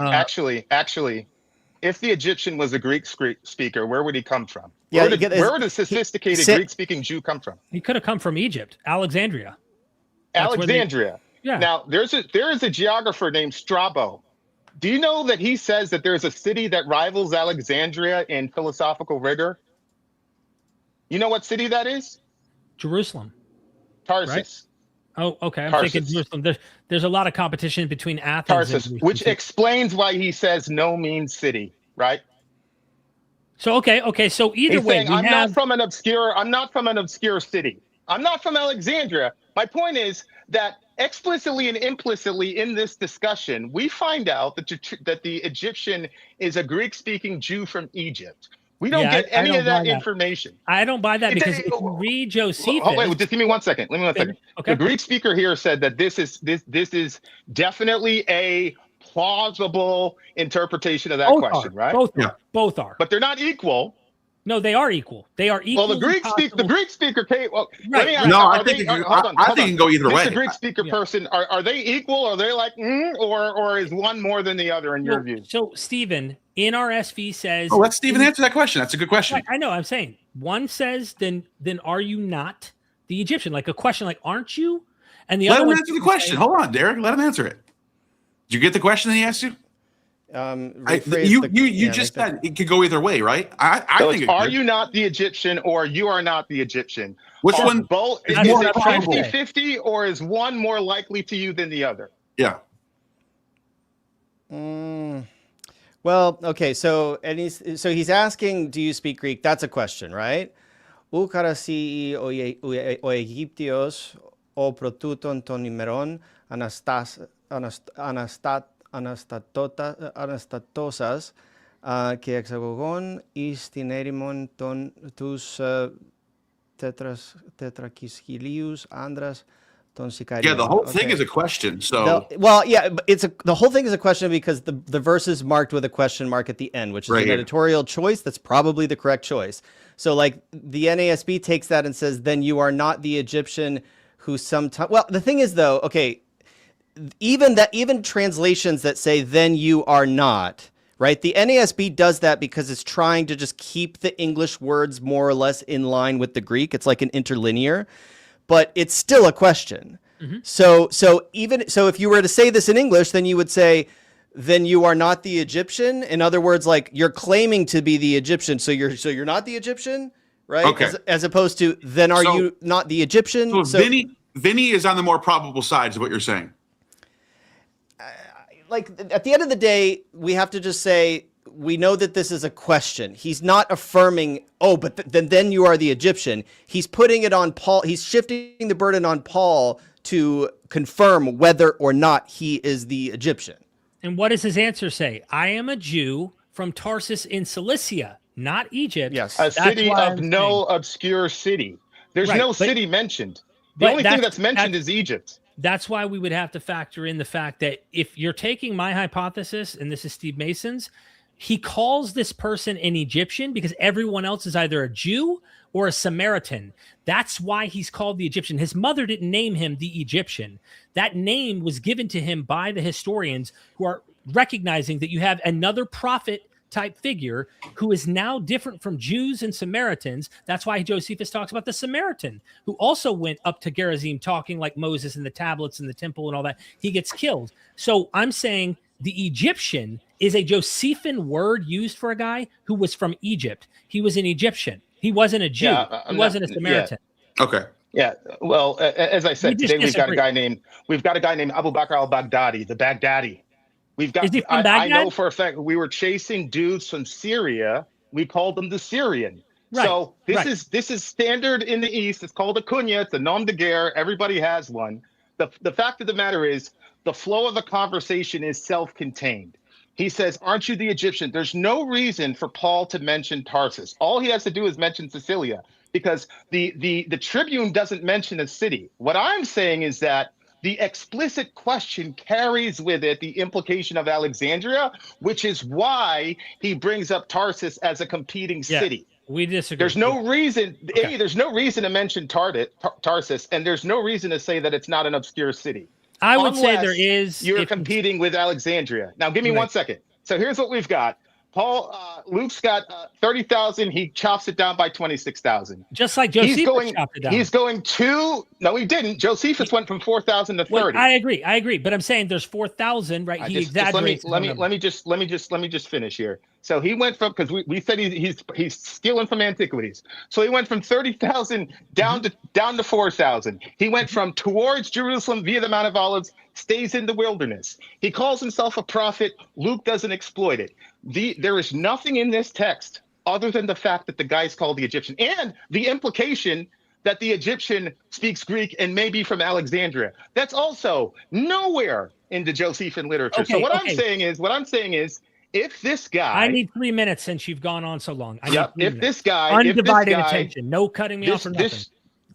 if the Egyptian was a Greek speaker, where would he come from? Yeah, where would a sophisticated Greek-speaking Jew come from? He could have come from Egypt, Alexandria. Alexandria. Yeah. Now, there is a geographer named Strabo. Do you know that he says that there's a city that rivals Alexandria in philosophical rigor? You know what city that is? Jerusalem. Tarsus. Right? Oh, okay. I'm Tarsus. thinking Jerusalem. There's a lot of competition between Athens Tarsus, and which explains why he says no means city, right? So okay. So either He's way, saying, I'm not from an obscure city. I'm not from Alexandria. My point is that explicitly and implicitly in this discussion, we find out that the Egyptian is a Greek-speaking Jew from Egypt. We don't get any of that information. I don't buy that because if you read Josephus. Oh, wait, just give me 1 second. Okay. The Greek speaker here said that this is definitely a plausible interpretation of that question, right? Both are. But they're not equal. No, they are equal. They are equal. Well, the Greek speaker came. Well, right. I think it can go either way. The Greek speaker person, are they equal? Are they like, or is one more than the other in your view? So Stephen, NRSV says. Oh, let Stephen answer that question. That's a good question. I know. I'm saying one says, then are you not the Egyptian? Like a question, like aren't you? And the other let him one answer the question. Hold on, Derek. Let him answer it. Did you get the question that he asked you? You just said it could go either way, right? I So think it's, it are could. you not the Egyptian or you are not the Egyptian? Which Are one both, is is more it probable? 50-50 or is one more likely to you than the other? Yeah. Well, okay. So he's asking, do you speak Greek? That's a question, right? Ukarasi o Egyptios o protuton ton numeron anastatosas que exagogon istin erimon ton tus tetrakiskilius andras ton sicarion. Yeah, the whole thing is a question. So the whole thing is a question because the verse is marked with a question mark at the end, which is Right an here. editorial choice. That's probably the correct choice. So like the NASB takes that and says, then you are not the Egyptian who sometimes. Well, the thing is though, okay, even translations that say then you are not, right? The NASB does that because it's trying to just keep the English words more or less in line with the Greek. It's like an interlinear, but it's still a question. Mm-hmm. So if you were to say this in English, then you would say, then you are not the Egyptian. In other words, like you're claiming to be the Egyptian, so you're not the Egyptian, right? Okay. As opposed to then are you not the Egyptian? So Vinnie is on the more probable side, is what you're saying. Like at the end of the day, we have to just say we know that this is a question. He's not affirming, but then you are the Egyptian. He's putting it on Paul. He's shifting the burden on Paul to confirm whether or not he is the Egyptian. And what does his answer say? I am a Jew from Tarsus in Cilicia, not Egypt. Yes. A city of no obscure city. There's no city mentioned. The only thing that's mentioned is Egypt. That's why we would have to factor in the fact that if you're taking my hypothesis, and this is Steve Mason's, he calls this person an Egyptian because everyone else is either a Jew or a Samaritan. That's why he's called the Egyptian. His mother didn't name him the Egyptian. That name was given to him by the historians who are recognizing that you have another prophet type figure who is now different from Jews and Samaritans. That's why Josephus talks about the Samaritan who also went up to Gerizim talking like Moses and the tablets and the temple and all that. He gets killed. So I'm saying the Egyptian is a Josephine word used for a guy who was from Egypt. He was an Egyptian. He wasn't a Jew. He wasn't a Samaritan. Yeah. Okay. Yeah. Well, as I said, today we've got a guy named Abu Bakr al-Baghdadi, the Baghdadi. We've got. Is he from Baghdad? I know for a fact we were chasing dudes from Syria. We called them the Syrian. Right. So this is standard in the East. It's called a kunya. It's a nom de guerre. Everybody has one. The fact of the matter is the flow of the conversation is self-contained. He says, aren't you the Egyptian? There's no reason for Paul to mention Tarsus. All he has to do is mention Sicilia because the Tribune doesn't mention a city. What I'm saying is that the explicit question carries with it the implication of Alexandria, which is why he brings up Tarsus as a competing city. We disagree. There's no reason, there's no reason to mention Tarsus, and there's no reason to say that it's not an obscure city. I would say there is. You're competing with Alexandria. Now, give me 1 second. So here's what we've got. Luke's got 30,000. He chops it down by 26,000. Just like Josephus chopped it down. He's going to. No, he didn't. Josephus went from 4,000 to 30. I agree. But I'm saying there's 4,000, right? He exaggerates. Let me just finish here. So he went from, because we said he's stealing from antiquities. So he went from 30,000 down to 4,000. He went from towards Jerusalem via the Mount of Olives, stays in the wilderness. He calls himself a prophet. Luke doesn't exploit it. There is nothing in this text other than the fact that the guy's called the Egyptian and the implication that the Egyptian speaks Greek and may be from Alexandria. That's also nowhere in the Josephine literature. So what I'm saying is, if this guy, I need 3 minutes since you've gone on so long. This guy, undivided attention, no cutting me off or nothing.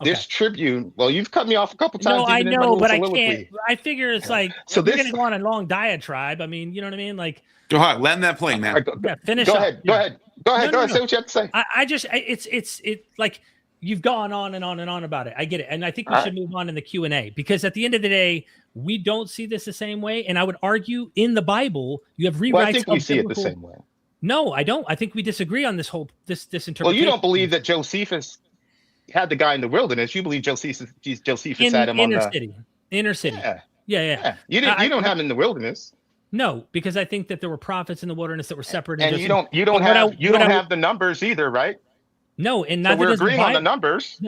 This Tribune, well, you've cut me off a couple times. No, I know, but I can't. I figure it's like, so you're going to go on a long diatribe. I mean, you know what I mean? Like, go ahead, land that plane, man. Finish. Go ahead. Go ahead. Say what you have to say. It's like you've gone on and on and on about it. I get it, and I think we should move on in the Q&A because at the end of the day, we don't see this the same way. And I would argue in the Bible, you have rewrites. Well, I think we see it the same way. No, I don't. I think we disagree on this interpretation. Well, you don't believe that Josephus had the guy in the wilderness. You believe Josephus had him on the inner city. Yeah. You don't have him in the wilderness. No, because I think that there were prophets in the wilderness that were separate. And you don't have the numbers either, right? No, and So neither we're does the agreeing on the Bible. numbers.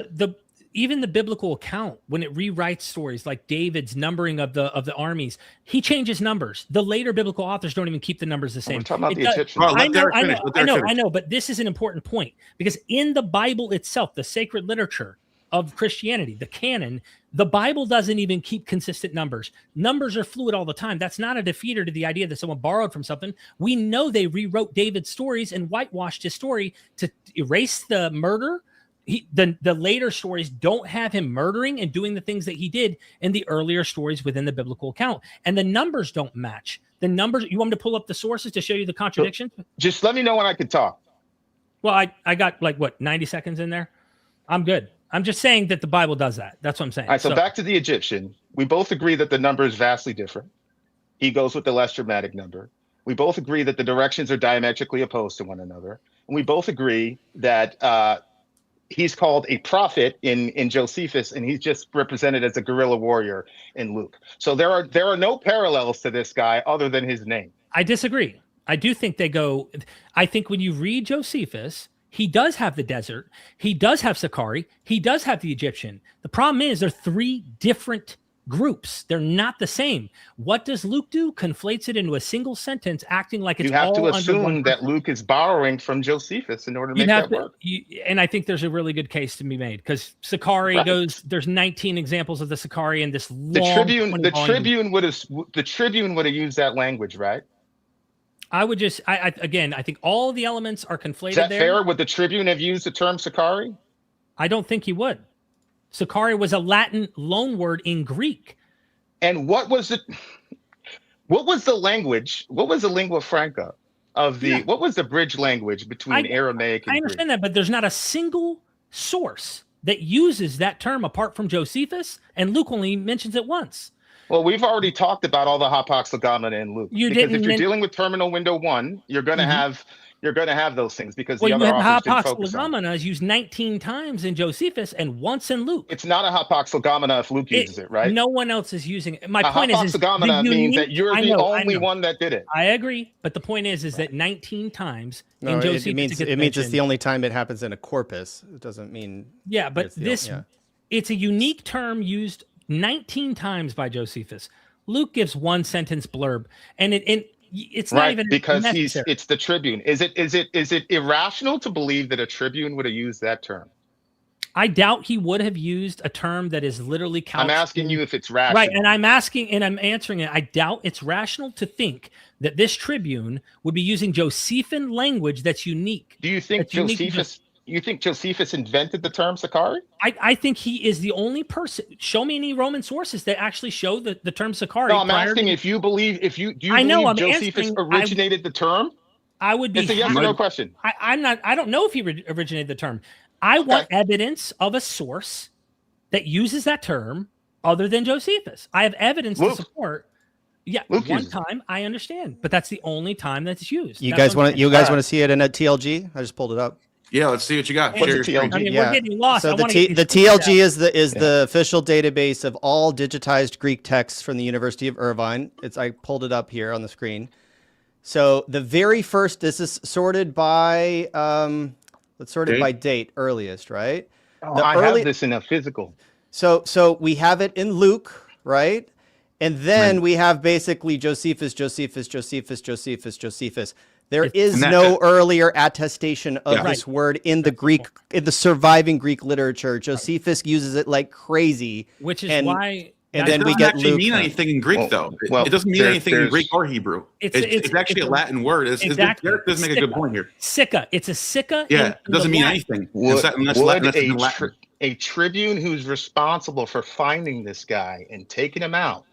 Even the biblical account, when it rewrites stories like David's numbering of the armies, he changes numbers. The later biblical authors don't even keep the numbers the same. We're talking about the does- Egyptians. Well, let Derek finish. Let Derek finish. I know, but this is an important point because in the Bible itself, the sacred literature of Christianity, the canon, the Bible doesn't even keep consistent numbers. Numbers are fluid all the time. That's not a defeater to the idea that someone borrowed from something. We know they rewrote David's stories and whitewashed his story to erase the murder. The later stories don't have him murdering and doing the things that he did in the earlier stories within the biblical account. And the numbers don't match. The numbers, you want me to pull up the sources to show you the contradiction? Just let me know when I can talk. Well, I got 90 seconds in there. I'm good. I'm just saying that the Bible does that. That's what I'm saying. All right, so back to the Egyptian. We both agree that the number is vastly different. He goes with the less dramatic number. We both agree that the directions are diametrically opposed to one another. And we both agree that he's called a prophet in Josephus, and he's just represented as a guerrilla warrior in Luke. So there are no parallels to this guy other than his name. I disagree. I do think I think when you read Josephus, he does have the desert. He does have Sakari. He does have the Egyptian. The problem is they're three different groups. They're not the same. What does Luke do? Conflates it into a single sentence, acting like it's all You have to under one assume that person. Luke is borrowing from Josephus in order to make that work. And I think there's a really good case to be made because Sakari goes. There's 19 examples of the Sakari in this long. The Tribune would have used that language, right? I would just. I think all the elements are conflated. Is that there. fair? Would the Tribune have used the term Sakari? I don't think he would. Sakari was a Latin loanword in Greek. And what was the language? What was the lingua franca of the? What was the bridge language between Aramaic and I understand that, but there's not a single source that uses that term apart from Josephus, and Luke only mentions it once. Well, we've already talked about all the hapax legomena in Luke. Because if you're dealing with terminal window 1, you're going to have those things because the other authors didn't focus on it. Hapax legomena is used 19 times in Josephus and once in Luke. It's not a hapax legomena if Luke uses it, right? No one else is using it. My a point hapax is legomena means that you're the only one that did it. I agree, but the point is that 19 times in Josephus it means it's the only time it happens in a corpus. It doesn't mean but it's a unique term used 19 times by Josephus. Luke gives one sentence blurb, and it's not even because necessary. it's the Tribune. Is it irrational to believe that a Tribune would have used that term? I doubt he would have used a term that is literally couched. I'm asking you if it's rational. Right, and I'm answering it. I doubt it's rational to think that this Tribune would be using Josephine language that's unique. Do you think Josephus invented the term Sakari? I think he is the only person. Show me any Roman sources that actually show the term Sakari. No, I'm asking if you believe Josephus originated the term? I would be. It's a yes or no question. I don't know if he originated the term. I want evidence of a source that uses that term other than Josephus. I have evidence to support. Yeah, Luke one time I understand, but that's the only time that's used. You guys want to see it in a TLG? I just pulled it up. Yeah, let's see what you got. What's the TLG? I mean, we're getting lost. So the TLG is the official database of all digitized Greek texts from the University of Irvine. I pulled it up here on the screen. So the very first, this is sorted by by date, earliest, right? Have this in a physical. So we have it in Luke, right? And then we have basically Josephus. There is no earlier attestation of this word in the Greek, in the surviving Greek literature. Josephus uses it like crazy, which is why. And then we get Luke. It doesn't mean anything in Greek, though. It doesn't mean anything in Greek or Hebrew. It's actually a Latin word. Derek does make a good point here. Sicca. It's a sicca. Yeah, it doesn't mean anything. A Tribune who's responsible for finding this guy and taking him out,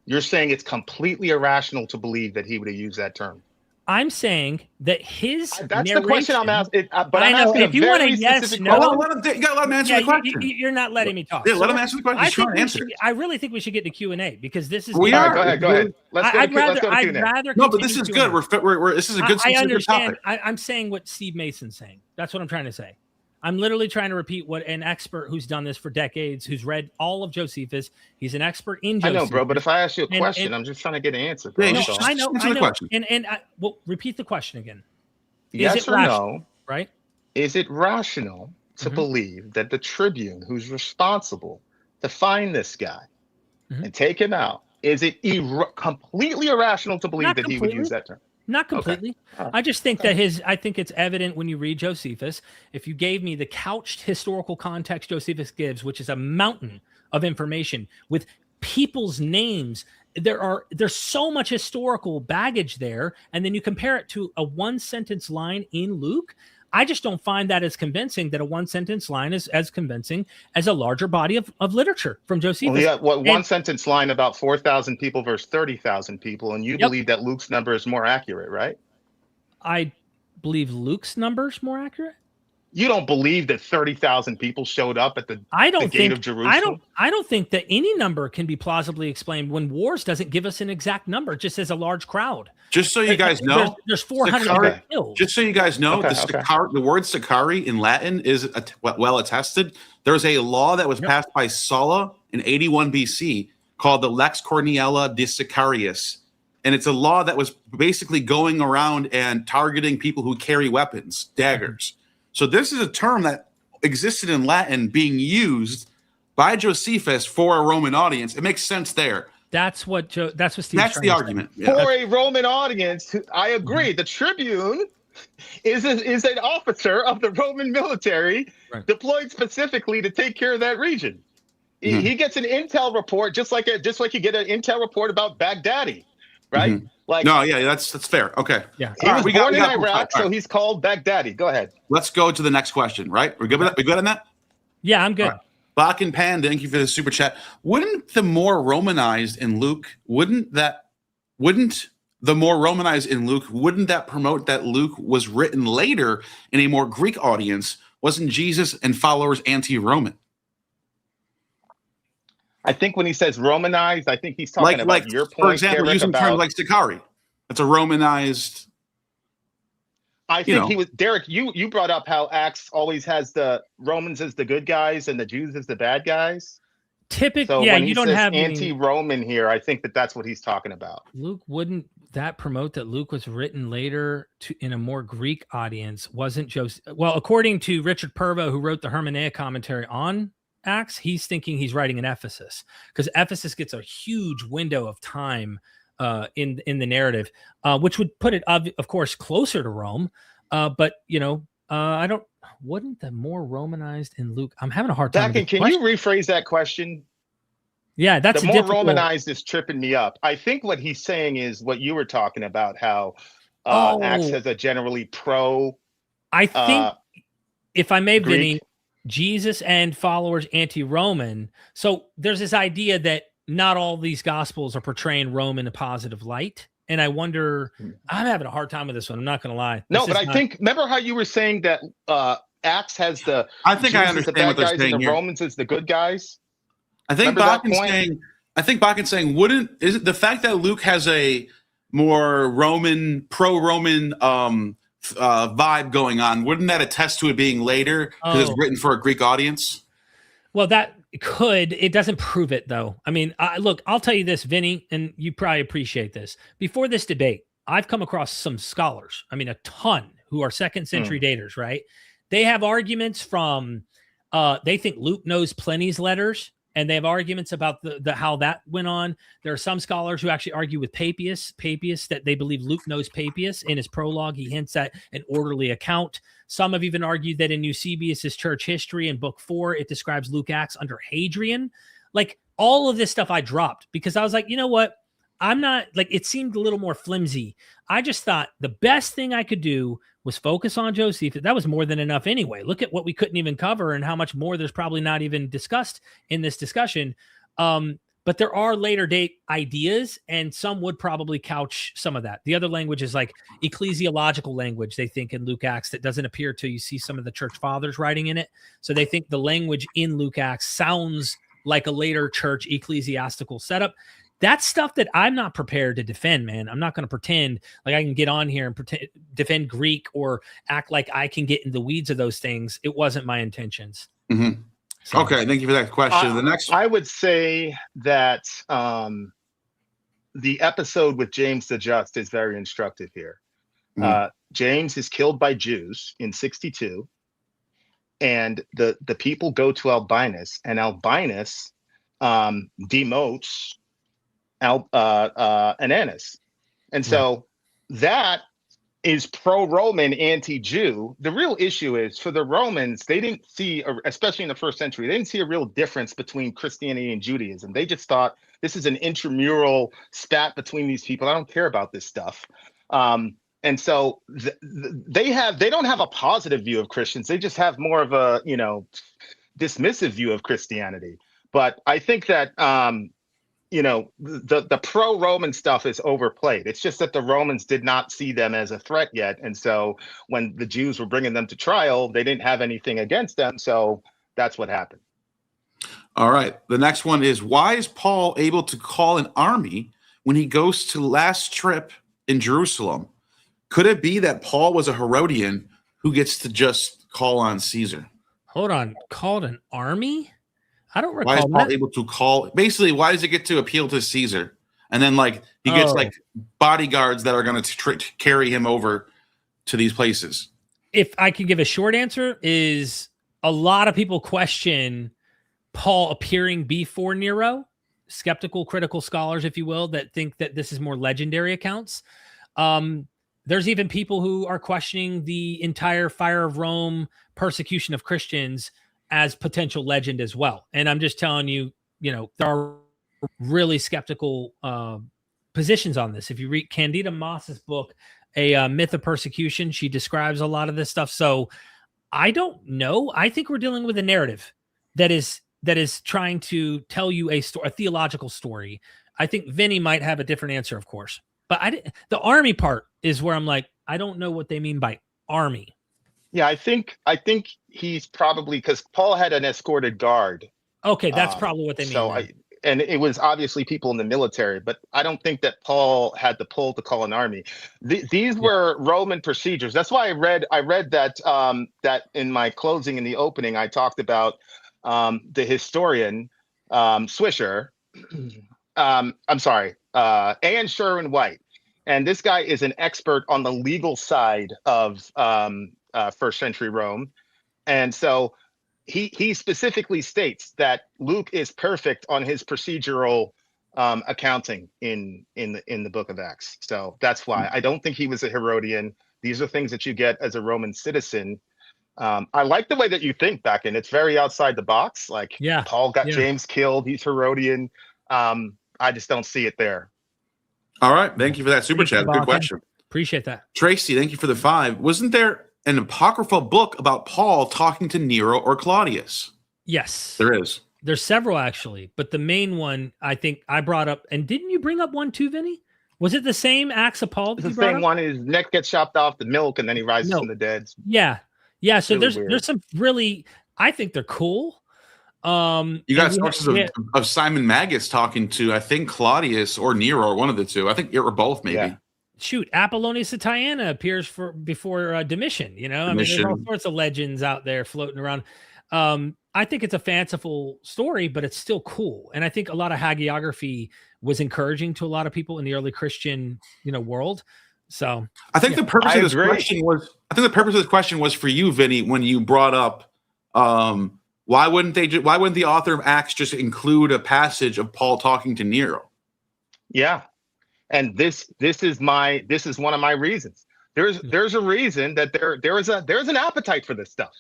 you're saying it's completely irrational to believe that he would have used that term? I'm saying that his that's the question I'm asking. But I know if you want a yes, no, you gotta let him answer the question. You're not letting me talk. Yeah, let him answer the question. He's trying to answer. I really think we should get to Q&A because this is. We are. Go ahead. Let's go to Q&A. No, but this is good. This is a good. I understand. I'm saying what Steve Mason's saying. That's what I'm trying to say. I'm literally trying to repeat what an expert who's done this for decades, who's read all of Josephus. He's an expert in I Josephus. know, bro, but if I ask you a And- question, and- I'm just trying to get an answer, bro. Yeah, No, just- I know, answer I the know. question. Well, repeat the question again. Yes it or rational? no? Right? Is it rational to Mhm. believe that the Tribune, who's responsible to find this guy Mhm. and take him out, is it completely irrational to believe Not that he would completely. use that term? Not completely. All right. I just think that I think it's evident when you read Josephus. If you gave me the couched historical context Josephus gives, which is a mountain of information with people's names, there's so much historical baggage there. And then you compare it to a one sentence line in Luke. I just don't find that as convincing, that a one sentence line is as convincing as a larger body of literature from Josephus. Well, yeah, one And- sentence line about 4,000 people versus 30,000 people, and you Yep. believe that Luke's number is more accurate, right? I believe Luke's number's more accurate. You don't believe that 30,000 people showed up at the I don't gate think of Jerusalem? I don't think that any number can be plausibly explained when Wars doesn't give us an exact number, it just says a large crowd. Just so you guys know, there's 400 Sakari- killed. just so you guys know, Okay, the word Sakari in Latin is well attested. There's a law that was Yep. passed by Sulla in 81 BC called the Lex Cornelia de Sicarius. And it's a law that was basically going around and targeting people who carry weapons, daggers. So this is a term that existed in Latin being used by Josephus for a Roman audience. It makes sense there. That's what Steve's That's trying the to say. argument. Yeah. For a Roman audience, I agree. The Tribune is an officer of the Roman military Right. deployed specifically to take care of that region. Mhm. He gets an intel report just like you get an intel report about Baghdadi, right? Mhm. Like No, yeah, that's fair. Okay. Yeah. he All right, was we got- born we in got- Iraq, all right. so he's called Baghdadi. Go ahead. Let's go to the next question, right? We good on that? Yeah, I'm good. All right. Bach and Pan, thank you for the super chat. Wouldn't the more Romanized in Luke, wouldn't that promote that Luke was written later in a more Greek audience? Wasn't Jesus and followers anti-Roman? I think when he says Romanized, I think he's talking about your point, for example, Derek, using about, terms like Sakari. That's a Romanized. I think know. he was Derek. You brought up how Acts always has the Romans as the good guys and the Jews as the bad guys. Typically, So yeah, when he you don't says have any, anti-Roman here, I think that's what he's talking about. Luke. Wouldn't that promote that Luke was written later in a more Greek audience? Wasn't Joseph? Well, according to Richard Purvo, who wrote the Hermeneia commentary on Acts, he's thinking he's writing in Ephesus because Ephesus gets a huge window of time in the narrative, which would put it, of course, closer to Rome. But wouldn't the more Romanized in Luke? I'm having a hard time. Can you rephrase that question? Yeah, that's The more Romanized is tripping me up. I think what he's saying is what you were talking about, how Acts has a generally pro. I think, if I may, Greek. Vinny, Jesus and followers anti-Roman. So there's this idea that not all these gospels are portraying Rome in a positive light. And I wonder, I'm having a hard time with this one. I'm not going to lie. No, but I think, remember how you were saying that Acts has the I think I Jesus understand the bad what they're guys saying and the here. Romans is the good guys? I think Remember that Bakken saying, is it the fact that Luke has a more pro-Roman vibe going on? Wouldn't that attest to it being later because it's written for a Greek audience? Well, that could. It doesn't prove it, though. I mean, look, I'll tell you this, Vinny, and you probably appreciate this. Before this debate, I've come across some scholars, I mean, a ton, who are second century daters, right? They have arguments from, they think Luke knows Pliny's letters, and they have arguments about the how that went on. There are some scholars who actually argue with Papias, that they believe Luke knows Papias. In his prologue, he hints at an orderly account. Some have even argued that in Eusebius's church history in book 4, it describes Luke Acts under Hadrian. Like, all of this stuff I dropped because I was like, you know what? I'm not, like, it seemed a little more flimsy. I just thought the best thing I could do was focus on Josephus. That was more than enough anyway. Look at what we couldn't even cover and how much more there's probably not even discussed in this discussion. But there are later date ideas, and some would probably couch some of that. The other language is like ecclesiological language, they think, in Luke Acts that doesn't appear till you see some of the church fathers writing in it. So they think the language in Luke Acts sounds like a later church ecclesiastical setup. That's stuff that I'm not prepared to defend, man. I'm not going to pretend like I can get on here and defend Greek or act like I can get in the weeds of those things. It wasn't my intentions. Mhm. So, Okay, thank you for that question. The next, I would say that the episode with James the Just is very instructive here. James is killed by Jews in 62, and the people go to Albinus, and Albinus demotes Ananus, and so that is pro-Roman, anti-Jew. The real issue is for the Romans, they didn't see, especially in the first century, they didn't see a real difference between Christianity and Judaism. They just thought this is an intramural spat between these people. I don't care about this stuff. And so they don't have a positive view of Christians. They just have more of a, dismissive view of Christianity. But I think that, the pro-Roman stuff is overplayed. It's just that the Romans did not see them as a threat yet. And so when the Jews were bringing them to trial, they didn't have anything against them. So that's what happened. all right. The next one is, why is Paul able to call an army when he goes to last trip in Jerusalem? Could it be that Paul was a Herodian who gets to just call on Caesar? hold on. Called an army? I don't Why is recall Paul that. able to call? Basically, why does he get to appeal to Caesar? And then, he gets bodyguards that are going to carry him over to these places. If I could give a short answer, is a lot of people question Paul appearing before Nero. Skeptical, critical scholars, if you will, that think that this is more legendary accounts. There's even people who are questioning the entire Fire of Rome persecution of Christians as potential legend as well. And I'm just telling you, there are really skeptical positions on this. If you read Candida Moss's book, A Myth of Persecution, she describes a lot of this stuff. So I don't know. I think we're dealing with a narrative that is trying to tell you a theological story. I think Vinnie might have a different answer, of course. But the army part is where I'm like, I don't know what they mean by army. Yeah, I think he's probably, because Paul had an escorted guard. Okay, that's probably what they mean. So and it was obviously people in the military, but I don't think that Paul had the pull to call an army. These were Roman procedures. That's why I read that that in my closing in the opening, I talked about the historian Swisher. I'm sorry, Anne Sherwin White, and this guy is an expert on the legal side of first century Rome, and so he specifically states that Luke is perfect on his procedural accounting in the book of Acts. So that's why I don't think he was a Herodian. These are things that you get as a Roman citizen. I like the way that you think, Becken. It's very outside the box. Paul got James killed. He's Herodian. I just don't see it there. All right. Thank you for that super chat. Good question. Appreciate that. Tracy, thank you for the 5. Wasn't there an apocryphal book about Paul talking to Nero or Claudius? Yes. There is. There's several, actually. But the main one, I think I brought up, and didn't you bring up one too, Vinny? Was it the same Acts of Paul? The same one. His neck gets chopped off, the milk, and then he rises from the dead. Yeah. Yeah. So really there's some really, I think they're cool. You got sources of Simon Magus talking to, I think, Claudius or Nero, or one of the two. I think it were both, maybe. Yeah. Shoot, Apollonius of Tyana appears before Domitian. I mean, there's all sorts of legends out there floating around. I think it's a fanciful story, but it's still cool. And I think a lot of hagiography was encouraging to a lot of people in the early Christian, world. So I think the purpose of this question was for you, Vinny, when you brought up why wouldn't the author of Acts just include a passage of Paul talking to Nero? Yeah. And this is one of my reasons. There's a reason that there's an appetite for this stuff.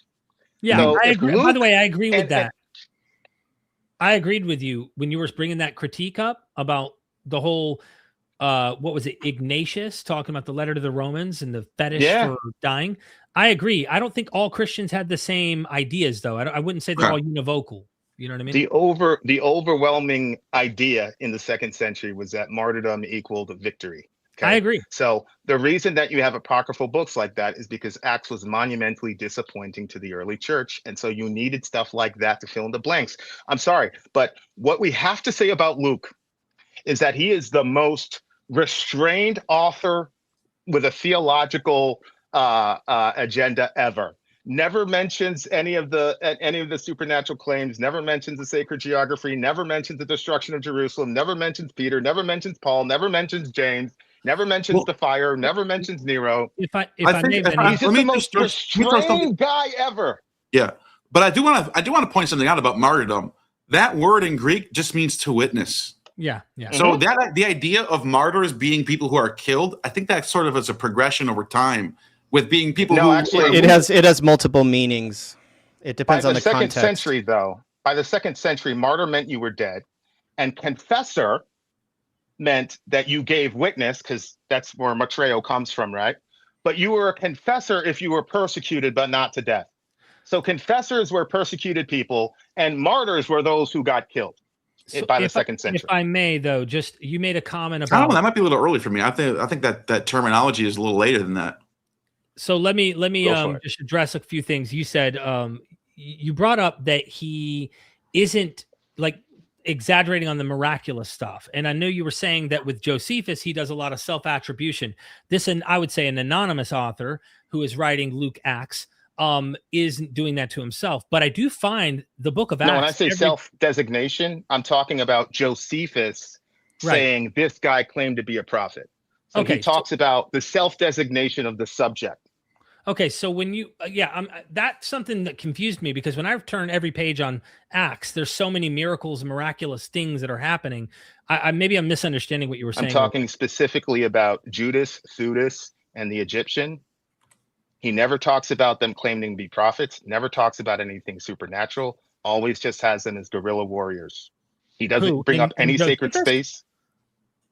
Yeah, so I agree. By the way, I agree with that. And I agreed with you when you were bringing that critique up about the whole, what was it, Ignatius talking about the letter to the Romans and the fetish for dying. I agree. I don't think all Christians had the same ideas, though. I wouldn't say they're all univocal. You know what I mean? The overwhelming idea in the 2nd century was that martyrdom equaled victory. Okay? I agree. So the reason that you have apocryphal books like that is because Acts was monumentally disappointing to the early church. And so you needed stuff like that to fill in the blanks. I'm sorry, but what we have to say about Luke is that he is the most restrained author with a theological agenda ever. Never mentions any of the supernatural claims, never mentions the sacred geography, never mentions the destruction of Jerusalem, never mentions Peter, never mentions Paul, never mentions James, never mentions the fire, never mentions Nero. If I I may, think- Vinny, He's just the most let me throw something- restrained guy ever. Yeah, but I do want to point something out about martyrdom. That word in Greek just means to witness. yeah. So that the idea of martyrs being people who are killed, I think that sort of is a progression over time with being people No, who actually, It has multiple meanings. It depends By on the the second context. century, though, by the second century, martyr meant you were dead, and confessor meant that you gave witness, because that's where matreo comes from, right? But you were a confessor if you were persecuted, but not to death. So confessors were persecuted people, and martyrs were those who got killed by the second century. If I may, though, just you made a comment I don't know, about. that might be a little early for me. I think that terminology is a little later than that. So let me Go for it. just address a few things. You said you brought up that he isn't like exaggerating on the miraculous stuff, and I know you were saying that with Josephus he does a lot of self-attribution. This, and I would say an anonymous author who is writing Luke Acts isn't doing that to himself. But I do find the book of Acts. No, when I say self-designation, I'm talking about Josephus saying this guy claimed to be a prophet. So he talks about the self-designation of the subject. Okay, so when you, that's something that confused me, because when I turn every page on Acts, there's so many miracles, miraculous things that are happening. Maybe I'm misunderstanding what you were saying. I'm talking specifically about Judas, Theudas, and the Egyptian. He never talks about them claiming to be prophets, never talks about anything supernatural, always just has them as guerrilla warriors. He doesn't bring up any sacred space.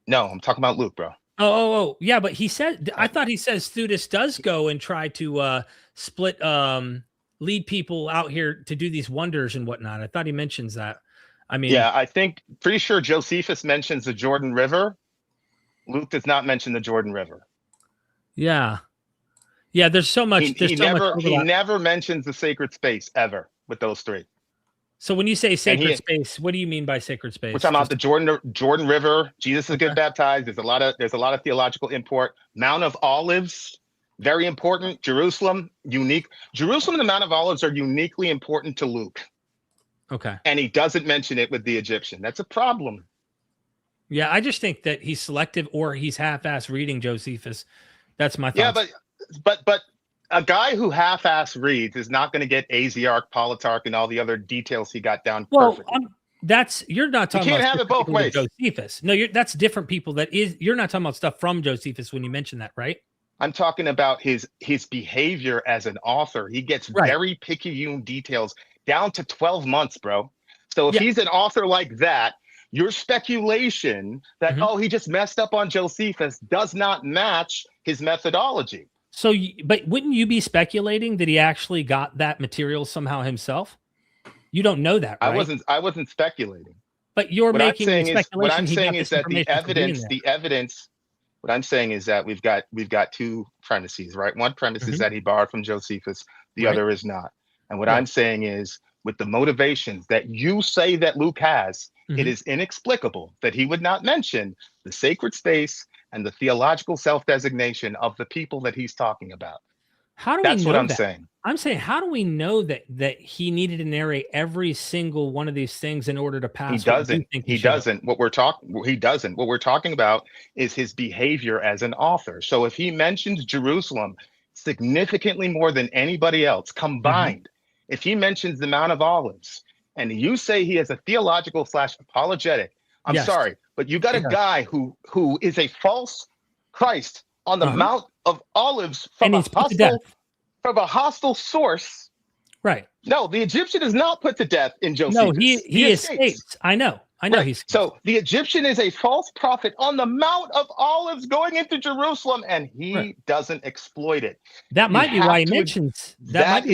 No, I'm talking about Luke, bro. Oh, yeah, but he said, I thought he says Theudas does go and try to split, lead people out here to do these wonders and whatnot. I thought he mentions that. I mean, yeah, pretty sure Josephus mentions the Jordan River. Luke does not mention the Jordan River. Yeah, there's so much. He never mentions the sacred space ever with those three. So when you say sacred space, what do you mean by sacred space? We're talking about the Jordan River. Jesus is getting baptized. There's a lot of theological import. Mount of Olives, very important. Jerusalem, unique. Jerusalem and the Mount of Olives are uniquely important to Luke. Okay. And he doesn't mention it with the Egyptian. That's a problem. Yeah, I just think that he's selective, or he's half-ass reading Josephus. That's my thought. Yeah, but a guy who half-ass reads is not going to get Asiarch, Politarch, and all the other details he got down perfectly. You're not talking about. You can't have it both ways. Josephus. No, that's different people. You're not talking about stuff from Josephus when you mention that, right? I'm talking about his behavior as an author. He gets very picayune details down to 12 months, bro. So if he's an author like that, your speculation that he just messed up on Josephus does not match his methodology. So, but wouldn't you be speculating that he actually got that material somehow himself? You don't know that, right? I wasn't speculating. But you're making speculation. What I'm saying is that the evidence. What I'm saying is that we've got two premises, right? One premise is that he borrowed from Josephus. The other is not. And what I'm saying is, with the motivations that you say that Luke has, it is inexplicable that he would not mention the sacred space and the theological self-designation of the people that he's talking about. How do we know that? That's what I'm saying. I'm saying, how do we know that he needed to narrate every single one of these things in order to pass? He doesn't. He doesn't. What we're talking about is his behavior as an author. So if he mentions Jerusalem significantly more than anybody else combined, if he mentions the Mount of Olives, and you say he has a theological / apologetic, I'm sorry, but you got a guy who is a false Christ on the Mount of Olives from a hostile source. Right. No, the Egyptian is not put to death in Josephus. No, he escapes. I know. Right. So the Egyptian is a false prophet on the Mount of Olives going into Jerusalem, and he doesn't exploit it. That might be why he mentions that.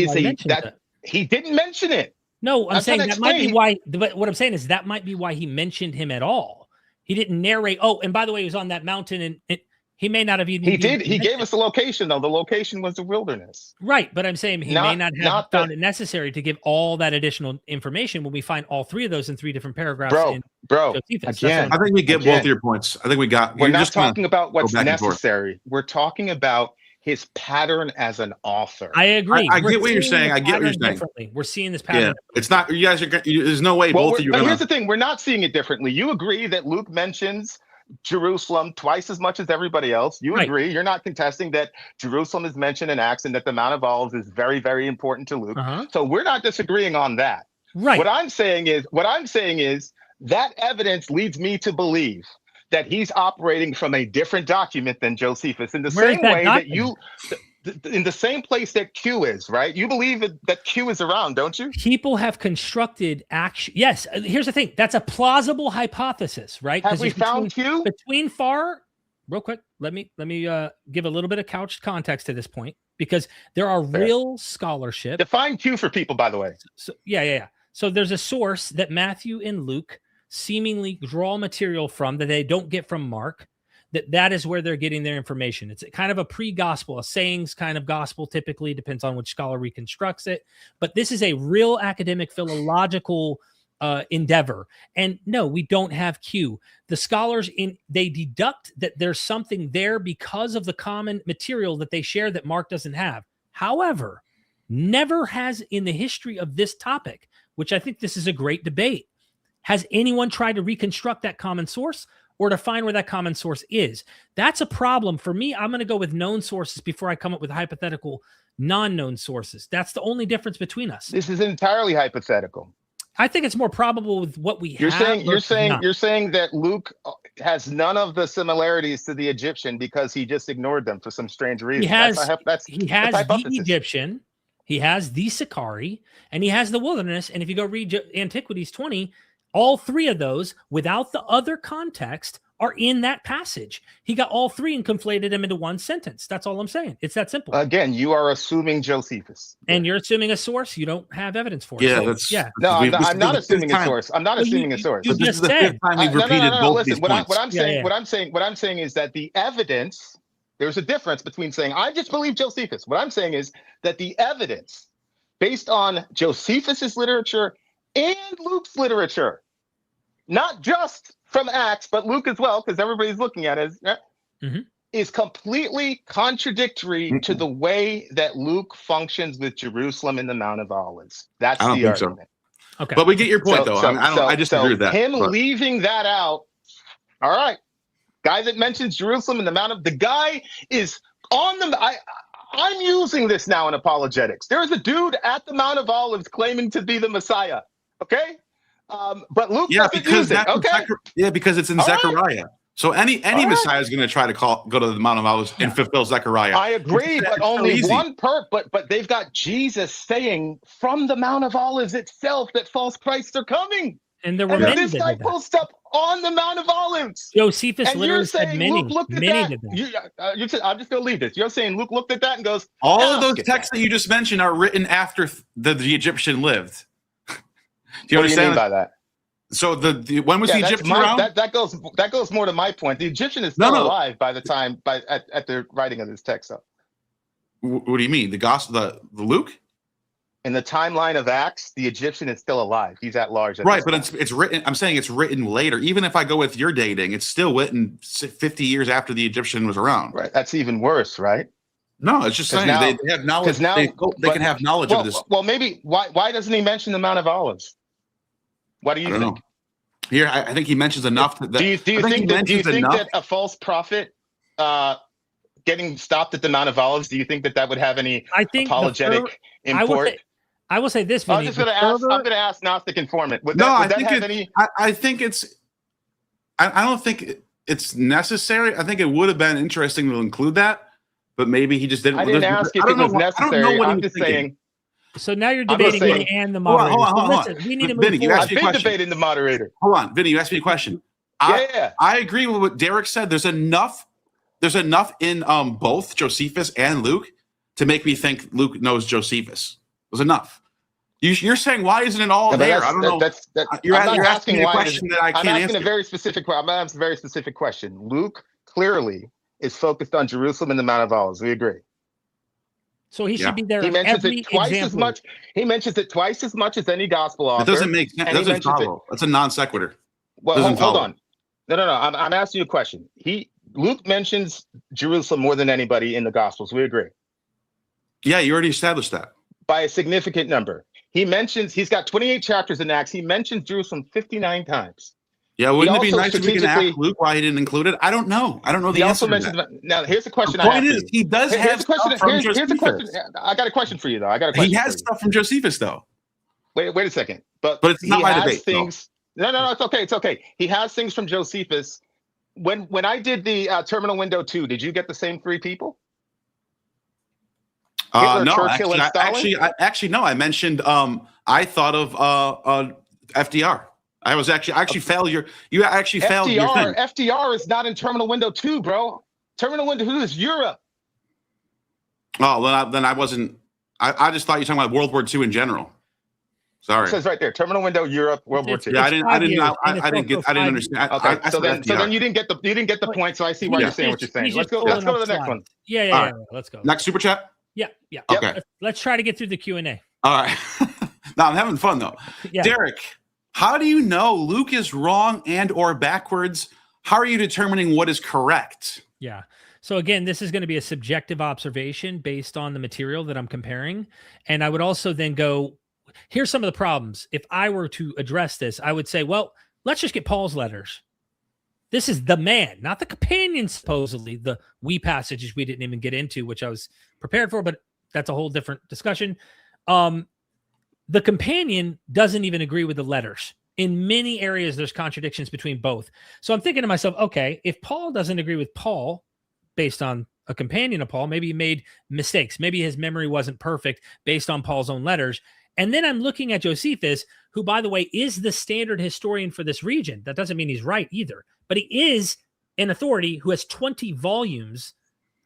He didn't mention it. No, I'm saying that might be why. But what I'm saying is that might be why he mentioned him at all. He didn't narrate. Oh, and by the way, he was on that mountain, and he may not have even. He did. He gave us the location, though. The location was the wilderness. Right, but I'm saying he may not have found it necessary to give all that additional information when we find all three of those in three different paragraphs. Bro, Josephus. That's again, what I think we get Again, both your points. I think we got. we're you're not just gonna talking about what's back and forth. necessary. We're talking about his pattern as an author. I agree. I We're get what you're seeing saying. the I get what you're pattern saying. differently. We're seeing this pattern. Yeah, it's not. You guys are. There's no way Well, both of you are but gonna. here's the thing: we're not seeing it differently. You agree that Luke mentions Jerusalem twice as much as everybody else. You Right. agree. You're not contesting that Jerusalem is mentioned in Acts and that the Mount of Olives is very, very important to Luke. Uh-huh. So we're not disagreeing on that. Right. What I'm saying is that evidence leads me to believe that he's operating from a different document than Josephus in the Where is same that way that document? in the same place that Q is, right? You believe that Q is around, don't you? People have constructed action. Yes. Here's the thing. That's a plausible hypothesis, right? Have we found Q? Between far, real quick, let me give a little bit of couched context to this point, because there are Fair. real scholarship. Define Q for people, by the way. So yeah. So there's a source that Matthew and Luke seemingly draw material from that they don't get from Mark. That is where they're getting their information. It's kind of a pre-gospel, a sayings kind of gospel, typically depends on which scholar reconstructs it. But this is a real academic philological endeavor. And no, we don't have Q. The scholars they deduct that there's something there because of the common material that they share that Mark doesn't have. However, never has in the history of this topic, which I think this is a great debate, has anyone tried to reconstruct that common source or to find where that common source is. That's a problem. For me, I'm going to go with known sources before I come up with hypothetical non-known sources. That's the only difference between us. This is entirely hypothetical. I think it's more probable with what we You're have. saying not. you're saying that Luke has none of the similarities to the Egyptian because he just ignored them for some strange reason. He has that's the hypothesis. Egyptian, he has the Sakari, and he has the wilderness. And if you go read Antiquities 20, all three of those, without the other context, are in that passage. He got all three and conflated them into one sentence. That's all I'm saying. It's that simple. Again, you are assuming Josephus. And you're assuming a source you don't have evidence for. Yeah, So, that's yeah. No, we've- I'm not this is the assuming a time. source. I'm not Well, assuming a source. you This just is the said- fifth time we've No, repeated both these Listen, what I'm points. saying, what I'm saying is that the evidence. There's a difference between saying I just believe Josephus. What I'm saying is that the evidence, based on Josephus's literature and Luke's literature, not just from Acts, but Luke as well, because everybody's looking at it, is completely contradictory to the way that Luke functions with Jerusalem and the Mount of Olives. That's I don't the think so. argument. Okay. But we get your point, though. I disagree with that. Him but- leaving that out. All right, guy that mentions Jerusalem and the Mount of the guy is on the. I'm using this now in apologetics. There's a dude at the Mount of Olives claiming to be the Messiah. Okay, but Luke doesn't use it. Okay, because it's in All right. Zechariah. So any right. Messiah is going to try to go to the Mount of Olives and fulfill Zechariah. I agree, It's but so only easy. one but they've got Jesus saying from the Mount of Olives itself that false Christs are coming. And there were And then many this that guy did that. posts up on the Mount of Olives. Josephus And literally you're said saying many. Luke looked at Many that. did that. I'm just going to leave this. You're saying Luke looked at that and goes, All "Yeah, of those skip texts that you just mentioned are written after the Egyptian lived. Do you What do you understand? mean by that? So when was the that's Egyptian around? That goes more to my point. The Egyptian is No, still no. alive by the time at the writing of this text. So What do you mean? The gospel, the Luke? in the timeline of Acts, the Egyptian is still alive. He's at large. At Right, this but point. it's written. I'm saying it's written later. Even if I go with your dating, it's still written 50 years after the Egyptian was around. right. That's even worse, right? No, it's just 'Cause saying now- they have knowledge. 'cause now- they but- can have knowledge Well, of this. well, maybe why doesn't he mention the Mount of Olives? What do I you don't think? know. Here, I think he mentions enough. That, Do you I think he that mentions enough. a false prophet getting stopped at the Mount of Olives? Do you think that would have any I think apologetic import? I will say this, I'm Vinnie. just going to ask. I'm going to ask Gnostic informant. Would No, that, I would that think have it- any? I think it's. I don't think it's necessary. I think it would have been interesting to include that, but maybe he just didn't. I didn't ask if I it don't know was what- I don't know necessary. what he I'm was just thinking. saying. So now you're just debating saying- me and the Hold on, moderator. hold on, So hold on. listen, we need to Vinnie, move you forward. asked I've me a been question. debating the moderator. Hold on, Vinny. You asked me a question. Yeah. I agree with what Derek said. There's enough in both Josephus and Luke to make me think Luke knows Josephus. There's enough. You're saying why isn't it all No, but there? that's- I don't know. You're You're asking me a why question that I I'm can't asking answer. a very specific. I'm asking a very specific question. Luke clearly is focused on Jerusalem and the Mount of Olives. We agree. So he Yeah. should be there. He in mentions every it twice as example. much. He mentions it twice as much as any gospel author. It doesn't make sense. It and he doesn't mentions follow. That's a non sequitur. Well, Doesn't hold follow. on. No. I'm asking you a question. Luke mentions Jerusalem more than anybody in the Gospels. We agree. Yeah, you already established that. By a significant number. He's got 28 chapters in Acts. He mentions Jerusalem 59 times. Yeah, wouldn't it be also nice if we can ask Luke why he didn't include it? I don't know. I don't know the He answer also to that. mentions. Now, here's the question The I have point for is, you. he does Here's have the question. stuff from Here's the question. Josephus. I got a question for you, though. I got a question. He for has you. stuff from Josephus, though. Wait a second. But it's not he my has debate. things. No, it's okay. It's okay. He has things from Josephus. When I did the terminal window 2, did you get the same 3 people? Hitler, No, Churchill, and Stalin? actually, no. I mentioned. I thought of FDR. I actually failed your. You actually failed your thing. FDR is not in terminal window 2, bro. Terminal window 2 is Europe. Oh, then I wasn't. I just thought you were talking about World War II in general. Sorry. It says right there, terminal window Europe, World War II. Yeah, I didn't understand. Okay, so then you didn't get the point. So I see why you're saying what you're saying. Let's go to the next one. Yeah. Let's go. Next super chat. Yeah. Okay. Let's try to get through the Q&A. All right. No, I'm having fun though. Yeah. Derek, how do you know Luke is wrong and or backwards? How are you determining what is correct? Yeah. So again, this is going to be a subjective observation based on the material that I'm comparing. And I would also then go, here's some of the problems. If I were to address this, I would say, well, let's just get Paul's letters. This is the man, not the companion, supposedly, the we passages we didn't even get into, which I was prepared for, but that's a whole different discussion. The companion doesn't even agree with the letters. In many areas, there's contradictions between both. So I'm thinking to myself, okay, if Paul doesn't agree with Paul based on a companion of Paul, maybe he made mistakes. Maybe his memory wasn't perfect based on Paul's own letters. And then I'm looking at Josephus, who, by the way, is the standard historian for this region. That doesn't mean he's right either, but he is an authority who has 20 volumes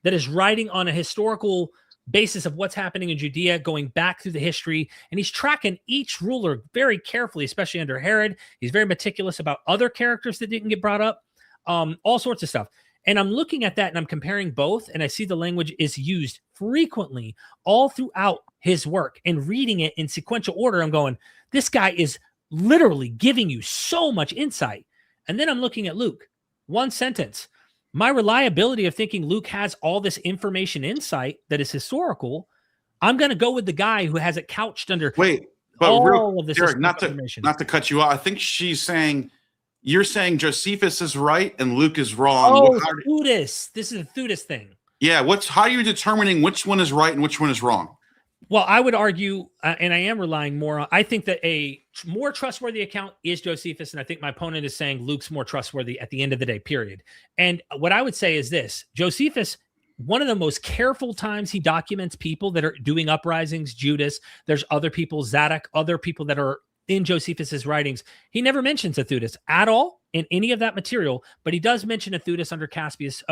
that is writing on a historical basis of what's happening in Judea, going back through the history. And he's tracking each ruler very carefully, especially under Herod. He's very meticulous about other characters that didn't get brought up, all sorts of stuff. And I'm looking at that and I'm comparing both. And I see the language is used frequently all throughout his work, and reading it in sequential order. I'm going, this guy is literally giving you so much insight. And then I'm looking at Luke, one sentence. My reliability of thinking Luke has all this information insight that is historical, I'm going to go with the guy who has it couched under all of this Derek, not information. To cut you off, I think she's saying, you're saying Josephus is right and Luke is wrong. Oh, Theudas. This is a Theudas thing. Yeah, how are you determining which one is right and which one is wrong? Well, I would argue, and I am relying more on, I think that a more trustworthy account is Josephus, and I think my opponent is saying Luke's more trustworthy at the end of the day, period. And what I would say is this: Josephus, one of the most careful times he documents people that are doing uprisings, Judas, there's other people, Zadok, other people that are in Josephus's writings. He never mentions a Theudas at all in any of that material, but he does mention a Theudas under Cuspius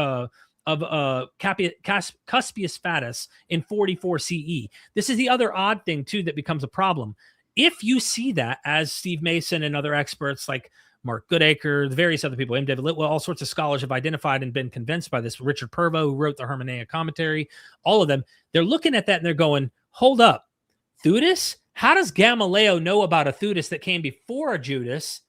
Fatus in 44 CE. This is the other odd thing too that becomes a problem. If you see that, as Steve Mason and other experts like Mark Goodacre, the various other people, M. David Litwell, all sorts of scholars have identified and been convinced by this. Richard Purvo, who wrote the Hermeneia commentary, all of them, they're looking at that and they're going, hold up, Theudas? How does Gamaliel know about a Theudas that came before a Judas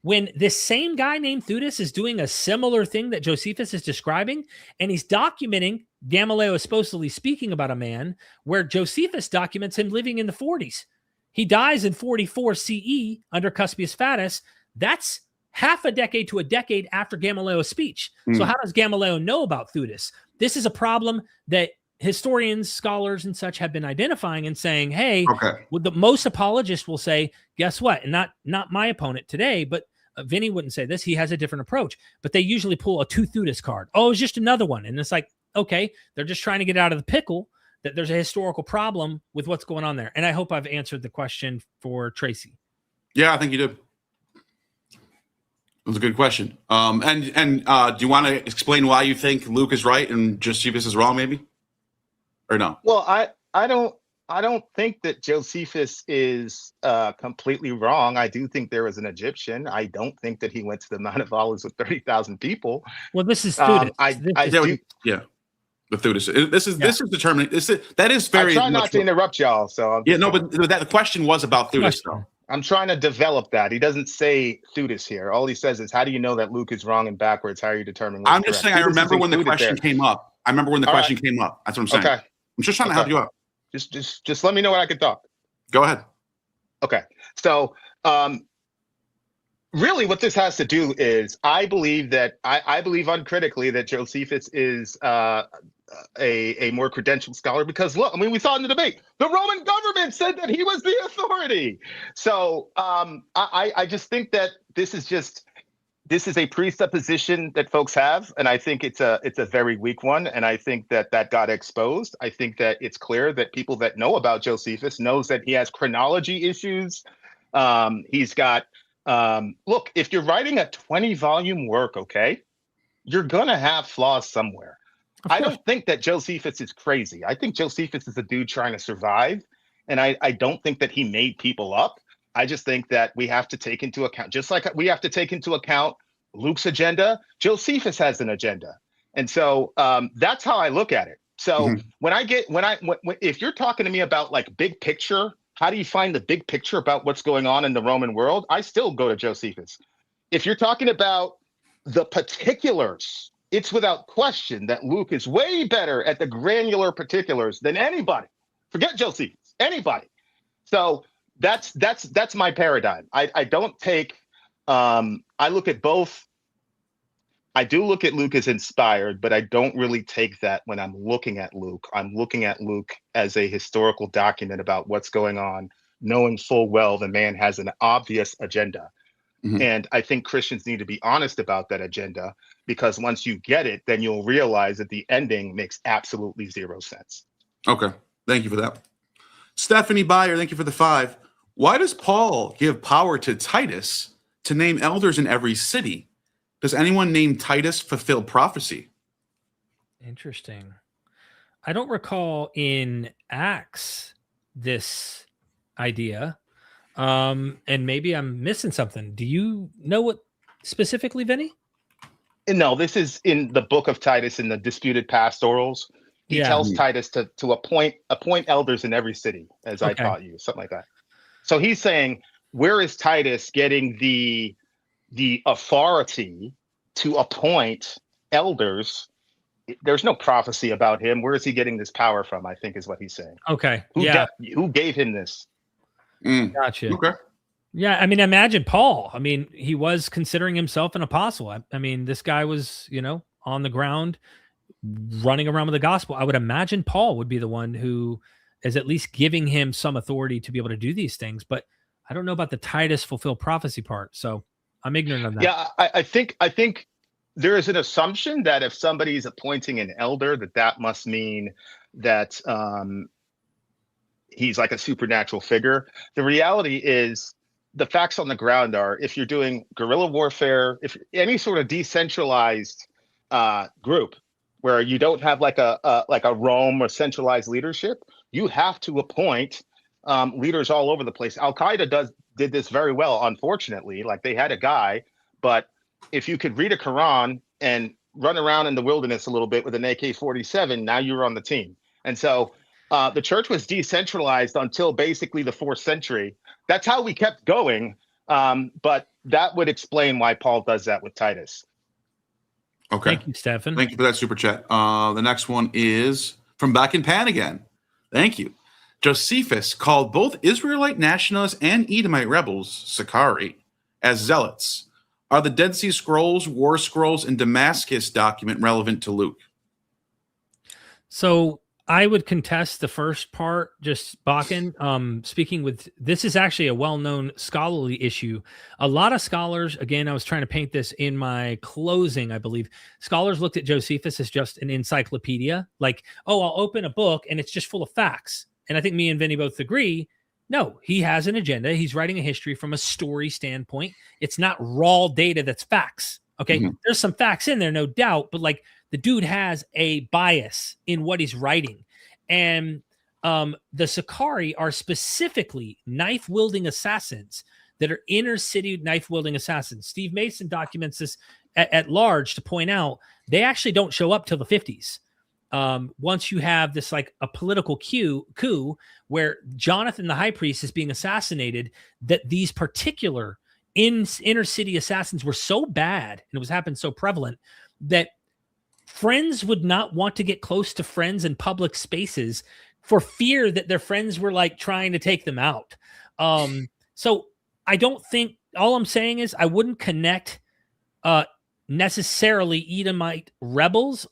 when this same guy named Theudas is doing a similar thing that Josephus is describing? And he's documenting, Gamaliel is supposedly speaking about a man where Josephus documents him living in the 40s. He dies in 44 CE under Cuspius Fatus. That's half a decade to a decade after Gamaliel's speech. So how does Gamaliel know about Theudas? This is a problem that historians, scholars, and such have been identifying and saying, hey, the most apologists will say, guess what? And not my opponent today, but Vinnie wouldn't say this. He has a different approach, but they usually pull a 2 Theudas card. Oh, it's just another one. And it's like, okay, they're just trying to get out of the pickle that there's a historical problem with what's going on there. And I hope I've answered the question for Tracy. Yeah, I think you did. It was a good question. And do you want to explain why you think Luke is right and Josephus is wrong, maybe? Or no? Well, I don't think that Josephus is completely wrong. I do think there was an Egyptian. I don't think that he went to the Mount of Olives with 30,000 people. Well, this is Theudas. The Theudas. This is determining. That is very. I try not to interrupt y'all. So but the question was about Theudas, though. I'm trying to develop that. He doesn't say Theudas here. All he says is, how do you know that Luke is wrong and backwards? How are you determining what's I'm just correct? saying, I Theudas is remember when the included question there. came up. I remember when the All question right. came up. That's what I'm saying. Okay. I'm just trying to help Okay. you out. Just let me know when I can talk. Go ahead. Okay. So, really what this has to do is I believe uncritically that Josephus is a more credentialed scholar, because look, I mean, we saw in the debate, the Roman government said that he was the authority. So I just think that this is a presupposition that folks have, and I think it's a very weak one, and I think that got exposed. I think that it's clear that people that know about Josephus knows that he has chronology issues. He's got look, if you're writing a 20-volume work, okay, you're gonna have flaws somewhere. I don't think that Josephus is crazy. I think Josephus is a dude trying to survive, and I don't think that he made people up. I just think that we have to take into account, just like we have to take into account Luke's agenda, Josephus has an agenda. And so that's how I look at it. So if you're talking to me about like big picture, how do you find the big picture about what's going on in the Roman world? I still go to Josephus. If you're talking about the particulars, it's without question that Luke is way better at the granular particulars than anybody. Forget Josephus, anybody. So that's my paradigm. I don't take. I look at both. I do look at Luke as inspired, but I don't really take that when I'm looking at Luke. I'm looking at Luke as a historical document about what's going on, knowing full well the man has an obvious agenda. Mhm. And I think Christians need to be honest about that agenda, because once you get it, then you'll realize that the ending makes absolutely zero sense. Okay. Thank you for that. Stephanie Byer, thank you for the 5. Why does Paul give power to Titus to name elders in every city? Does anyone named Titus fulfill prophecy? Interesting. I don't recall in Acts this idea. And maybe I'm missing something. Do you know what specifically, Vinny? No, this is in the book of Titus in the disputed pastorals. He tells Titus to appoint elders in every city, as I taught you, something like that. So he's saying, where is Titus getting the authority to appoint elders? There's no prophecy about him. Where is he getting this power from? I think is what he's saying. Okay. Who gave him this? Gotcha. Okay. Yeah, I mean, imagine Paul. I mean, he was considering himself an apostle. I mean, this guy was, on the ground, running around with the gospel. I would imagine Paul would be the one who is at least giving him some authority to be able to do these things. But I don't know about the Titus fulfill prophecy part, so I'm ignorant of that. Yeah, I think there is an assumption that if somebody's appointing an elder, that must mean that he's like a supernatural figure. The reality is, the facts on the ground are, if you're doing guerrilla warfare, if any sort of decentralized group where you don't have like a Rome or centralized leadership, you have to appoint leaders all over the place. Al-Qaeda did this very well, unfortunately. Like, they had a guy, but if you could read a Quran and run around in the wilderness a little bit with an AK-47, now you're on the team. And so the church was decentralized until basically the 4th century. That's how we kept going. But that would explain why Paul does that with Titus. Okay. Thank you, Stefan. Thank you for that super chat. The next one is from Back in Pan again. Thank you. Josephus called both Israelite nationalists and Edomite rebels, Sakari, as zealots. Are the Dead Sea Scrolls, War Scrolls, and Damascus document relevant to Luke? So I would contest the first part, just Bakken. Speaking with, this is actually a well-known scholarly issue. A lot of scholars, again, I was trying to paint this in my closing, I believe. Scholars looked at Josephus as just an encyclopedia. Like, oh, I'll open a book and it's just full of facts. And I think me and Vinny both agree. No, he has an agenda. He's writing a history from a story standpoint. It's not raw data that's facts. Okay. Mm-hmm. There's some facts in there, no doubt, but like, the dude has a bias in what he's writing. And the Sakari are specifically knife-wielding assassins that are inner-city knife-wielding assassins. Steve Mason documents this at large to point out they actually don't show up till the 50s. once you have this like a political coup where Jonathan the high priest is being assassinated, that these particular inner city assassins were so bad and it was happening so prevalent that friends would not want to get close to friends in public spaces for fear that their friends were like trying to take them out. So I don't think, all I'm saying is I wouldn't connect necessarily Edomite rebels.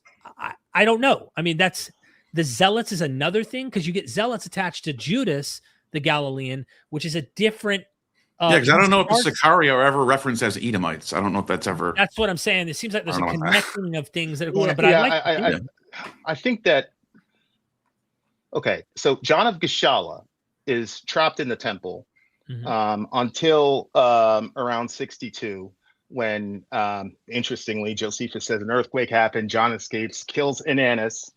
I don't know. I mean, that's the zealots is another thing because you get zealots attached to Judas, the Galilean, which is a different. Because I don't know if the Sicarii are ever referenced as Edomites. I don't know if that's ever. That's what I'm saying. It seems like there's a connecting of things that are going on. But I think that. Okay, so John of Gischala is trapped in the temple until around 62. When, interestingly, Josephus says an earthquake happened, John escapes, kills Ananus,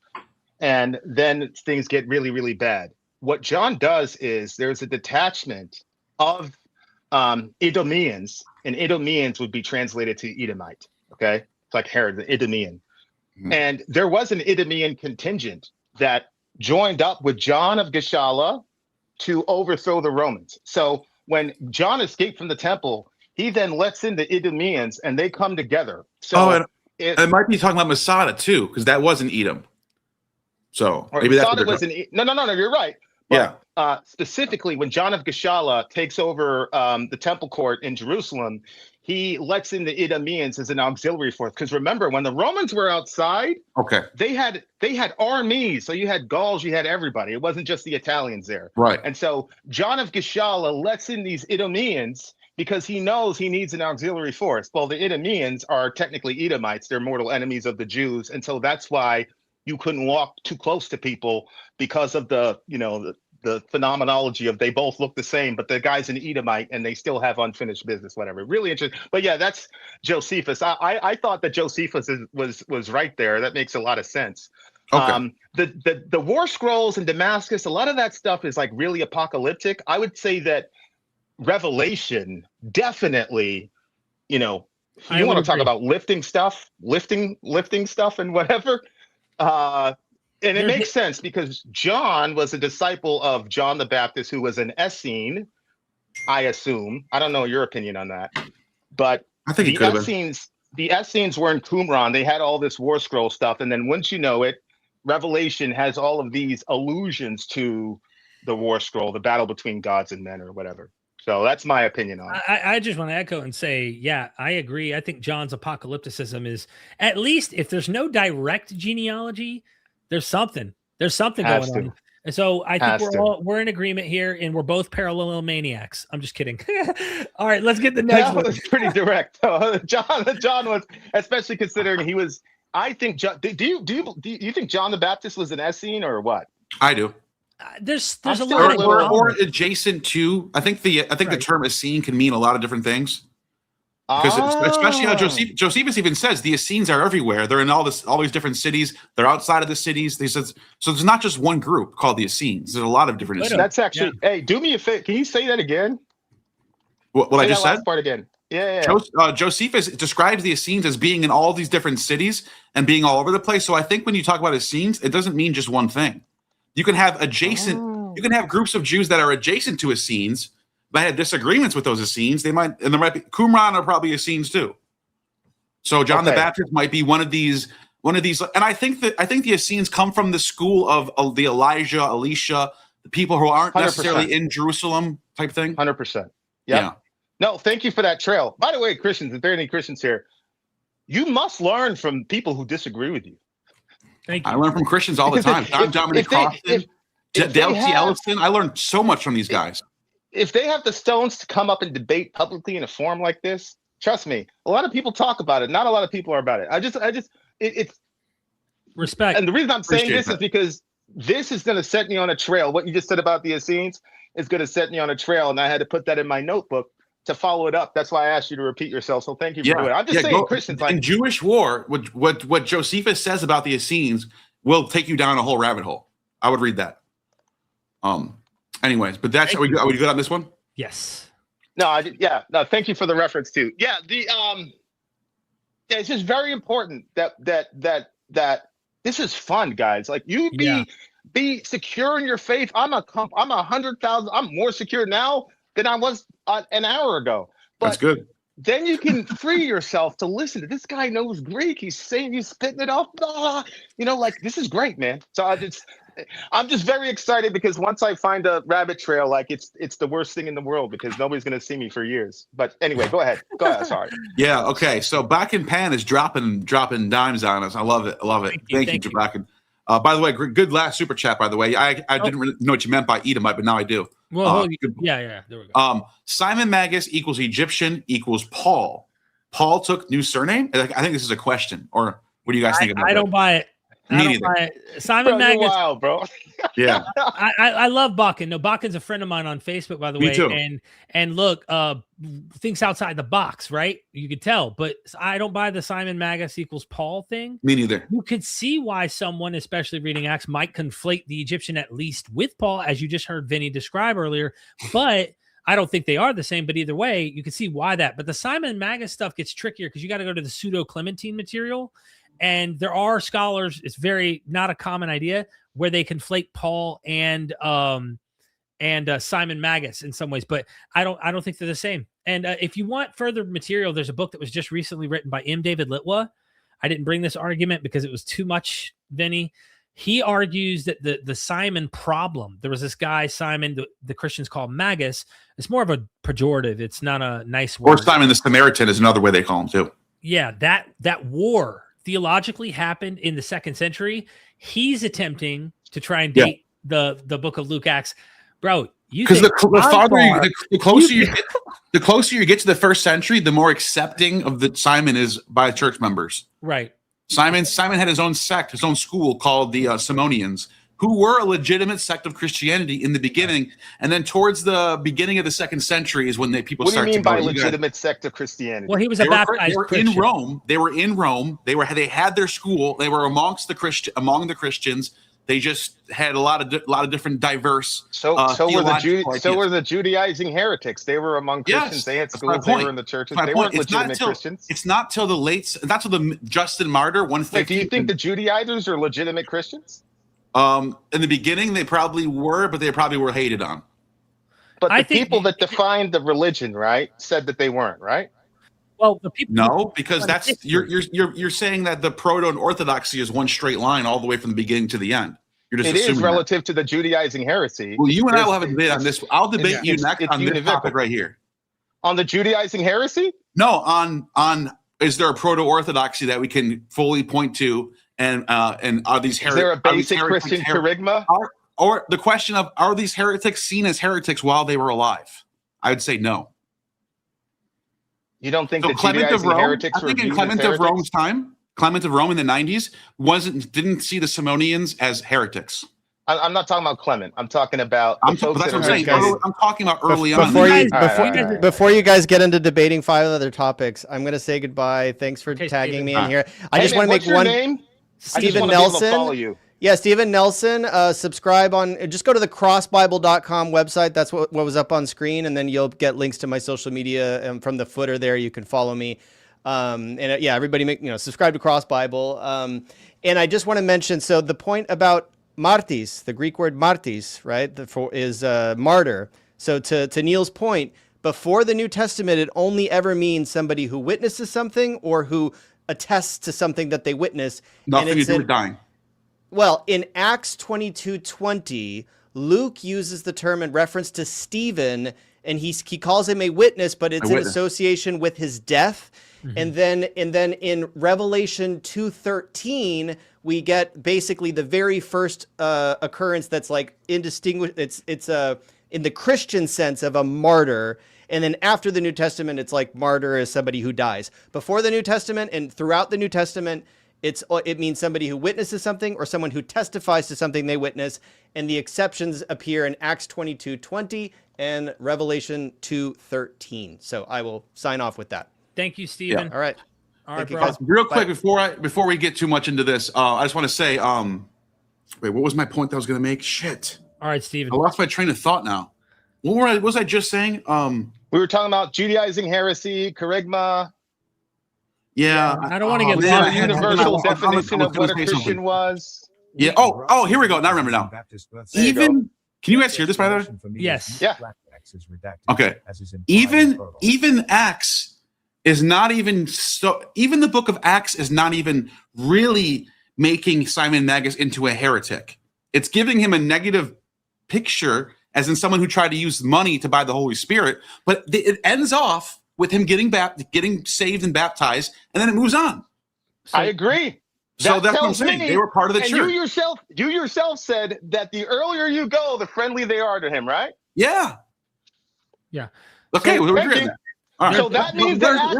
and then things get really, really bad. What John does is there's a detachment of Idumeans, and Idumeans would be translated to Edomite, okay? It's like Herod, the Idumean. And there was an Idumean contingent that joined up with John of Gischala to overthrow the Romans. So when John escaped from the temple, he then lets in the Idumeans, and they come together. So it might be talking about Masada too, because that wasn't Edom. So maybe Masada was an no. You're right. But, yeah. Specifically, when John of Gischala takes over the temple court in Jerusalem, he lets in the Idumeans as an auxiliary force. Because remember, when the Romans were outside, they had armies. So you had Gauls, you had everybody. It wasn't just the Italians there. Right. And so John of Gischala lets in these Idumeans because he knows he needs an auxiliary force. Well, the Idumeans are technically Edomites. They're mortal enemies of the Jews. And so that's why you couldn't walk too close to people because of the phenomenology of they both look the same, but the guy's an Edomite and they still have unfinished business, whatever. Really interesting. But yeah, that's Josephus. I thought that Josephus was right there. That makes a lot of sense. Okay. The War Scrolls in Damascus, a lot of that stuff is like really apocalyptic. I would say that Revelation definitely, you want to talk about lifting stuff and whatever. And it makes sense because John was a disciple of John the Baptist, who was an Essene, I assume. I don't know your opinion on that, but I think the Essenes were in Qumran. They had all this War Scroll stuff, and then once you know it, Revelation has all of these allusions to the War Scroll, the battle between gods and men, or whatever. So that's my opinion on it. I just want to echo and say, yeah, I agree. I think John's apocalypticism is, at least if there's no direct genealogy, there's something going on. And so I think we're in agreement here, and we're both parallel maniacs. I'm just kidding. All right, let's get the next one. That was pretty direct. John was, especially considering he was. I think. Do you think John the Baptist was an Essene or what? I do. There's a lot or adjacent to. I think the term Essene can mean a lot of different things. Because especially how Josephus even says the Essenes are everywhere. They're in all these different cities. They're outside of the cities. He says so. There's not just one group called the Essenes. There's a lot of different Essenes. That's actually. Yeah. Hey, do me a favor. Can you say that again? What I just said. Last part again. Yeah. Josephus describes the Essenes as being in all these different cities and being all over the place. So I think when you talk about Essenes, it doesn't mean just one thing. You can have adjacent. You can have groups of Jews that are adjacent to Essenes. But had disagreements with those Essenes. There might be Qumran are probably Essenes too. So John the Baptist might be one of these, and I think the Essenes come from the school of the Elijah, Elisha, the people who aren't 100%. Necessarily in Jerusalem type thing. 100%. Yeah. No, thank you for that trail. By the way, Christians, if there are any Christians here, you must learn from people who disagree with you. Thank you. I learn from Christians all the time. Dominic Crofton, Dale T. Ellison. I learned so much from these guys. If they have the stones to come up and debate publicly in a forum like this, trust me, a lot of people talk about it. Not a lot of people are about it. It's respect. And the reason I'm saying this is because this is going to set me on a trail. What you just said about the Essenes is going to set me on a trail. And I had to put that in my notebook to follow it up. That's why I asked you to repeat yourself. So thank you for doing it. I'm just saying, Christians, in Jewish war, what Josephus says about the Essenes will take you down a whole rabbit hole. I would read that. Anyways, but are we good on this one? Yes. No, thank you for the reference too. Yeah, it's just very important that this is fun, guys. Like you Yeah. be secure in your faith. I'm 100,000. I'm more secure now than I was an hour ago. That's But good. then you can free yourself to listen to this guy knows Greek. He's spitting it off. Like this is great, man. So I'm just very excited because once I find a rabbit trail, like it's the worst thing in the world because nobody's gonna see me for years. But anyway, go ahead. Sorry. Yeah. Okay. So Back in Pan is dropping dimes on us. I love it. Thank you, Jabakin. By the way, good last super chat. By the way, I didn't really know what you meant by Edomite, but now I do. Well, yeah. There we go. Simon Magus equals Egyptian equals Paul. Paul took new surname. I think this is a question, or what do you guys think about that? I don't buy it. Me I don't neither. buy it. Simon Bro, you're Magus. wild, bro. Yeah. I love Bakken. No, Bakken's a friend of mine on Facebook, by the Me way. too. And look, thinks outside the box, right? You could tell, but I don't buy the Simon Magus equals Paul thing. Me neither. You could see why someone, especially reading Acts, might conflate the Egyptian at least with Paul, as you just heard Vinnie describe earlier. But I don't think they are the same. But either way, you can see why that. But the Simon Magus stuff gets trickier because you got to go to the pseudo-Clementine material. And there are scholars, it's very not a common idea, where they conflate Paul and Simon Magus in some ways, but I don't think they're the same. And if you want further material, there's a book that was just recently written by M. David Litwa. I didn't bring this argument because it was too much, Vinny. He argues that the Simon problem, there was this guy, Simon, the Christians call Magus. It's more of a pejorative. It's not a nice word. Or Simon the Samaritan is another way they call him too. Yeah, that war theologically happened in the 2nd century. He's attempting to try and date the book of Luke Acts. Bro, because the closer you get to the 1st century, the more accepting of the Simon is by church members. Right. Simon had his own sect, his own school called the Simonians, who were a legitimate sect of Christianity in the beginning, and then towards the beginning of the 2nd century is when people What do you start mean to by go, legitimate sect of Christianity? Well, he was a baptized They were Christian. in Rome. They had their school. They were among the Christians. They just had a lot of different diverse. So were theological the Judaizing heretics. They were among Christians. Yes, they had that's my schools. They point. were in the churches. That's my They point. weren't It's not legitimate Christians. It's not till the Justin Martyr 150. Wait, do you think the Judaizers are legitimate Christians? In the beginning, they probably were, but they probably were hated on. But I the think people that defined the religion, right, said that they weren't, right? Well, the people. No, because that's you're saying that the proto and orthodoxy is one straight line all the way from the beginning to the end. You're just It is assuming that. relative to the Judaizing heresy. Well, you and I will have a debate on this. I'll debate you it's next on this univocal. topic right here. On the Judaizing heresy? No, on is there a proto orthodoxy that we can fully point to, and are these Is there a basic Christian charisma? Or the question of are these heretics seen as heretics while they were alive? I would say no. You don't think So the Clement of Judaizing Rome, heretics I were think in viewed as Clement of heretics? Rome's time, Clement of Rome in the 90s didn't see the Simonians as heretics. I'm not talking about Clement. I'm talking about the That's folks what that I'm are saying. guys- I'm talking about early on. Before you guys get into debating 5 other topics, I'm going to say goodbye. Thanks for Okay, tagging Steven. me in here. I just man, want to what's make your one. name? I just Stephen wanna be able to follow Nelson. you. Yeah, Stephen Nelson. Subscribe just go to the crossbible.com website. That's what was up on screen. And then you'll get links to my social media from the footer there. You can follow me. Everybody subscribe to Cross Bible. And I just want to mention, so the point about martis, the Greek word martis, right, is martyr. So to Neil's point, before the New Testament, it only ever means somebody who witnesses something or who attests to something that they witness. Nothing to do with dying. Well, in Acts 22:20, Luke uses the term in reference to Stephen, and he calls him a witness, but it's in association with his death. Mm-hmm. And then in Revelation 2:13, we get basically the very first occurrence that's like indistinguishable. It's in the Christian sense of a martyr. And then after the New Testament, it's like martyr is somebody who dies. Before the New Testament and throughout the New Testament, it means somebody who witnesses something or someone who testifies to something they witness. And the exceptions appear in Acts 22:20 and Revelation 2:13. So I will sign off with that. Thank you, Stephen. Yeah. All right. All right, Thank you, bro. guys. Real quick, Bye. before we get too much into this, I just want to say, wait, what was my point that I was going to make? Shit. All right, Stephen. I lost my train of thought now. What was I just saying? We were talking about Judaizing heresy, charisma. Yeah. I don't want to get man, lost. The universal I'm gonna definition of what a say Christian something. was. Yeah. Oh, here we go. Now I remember now. Even can you guys hear this, by the way? Yes. Yeah. Okay. Even Acts is not even so. Even the book of Acts is not even really making Simon Magus into a heretic. It's giving him a negative picture, as in someone who tried to use money to buy the Holy Spirit. But it ends off with him getting saved and baptized, and then it moves on. I agree. So that's what I'm tells saying. me- They were part of the and church. you yourself said that the earlier you go, the friendly they are to him, right? Yeah. Yeah. Okay, So, we're thank agreeing you. that. All right. So that means that Acts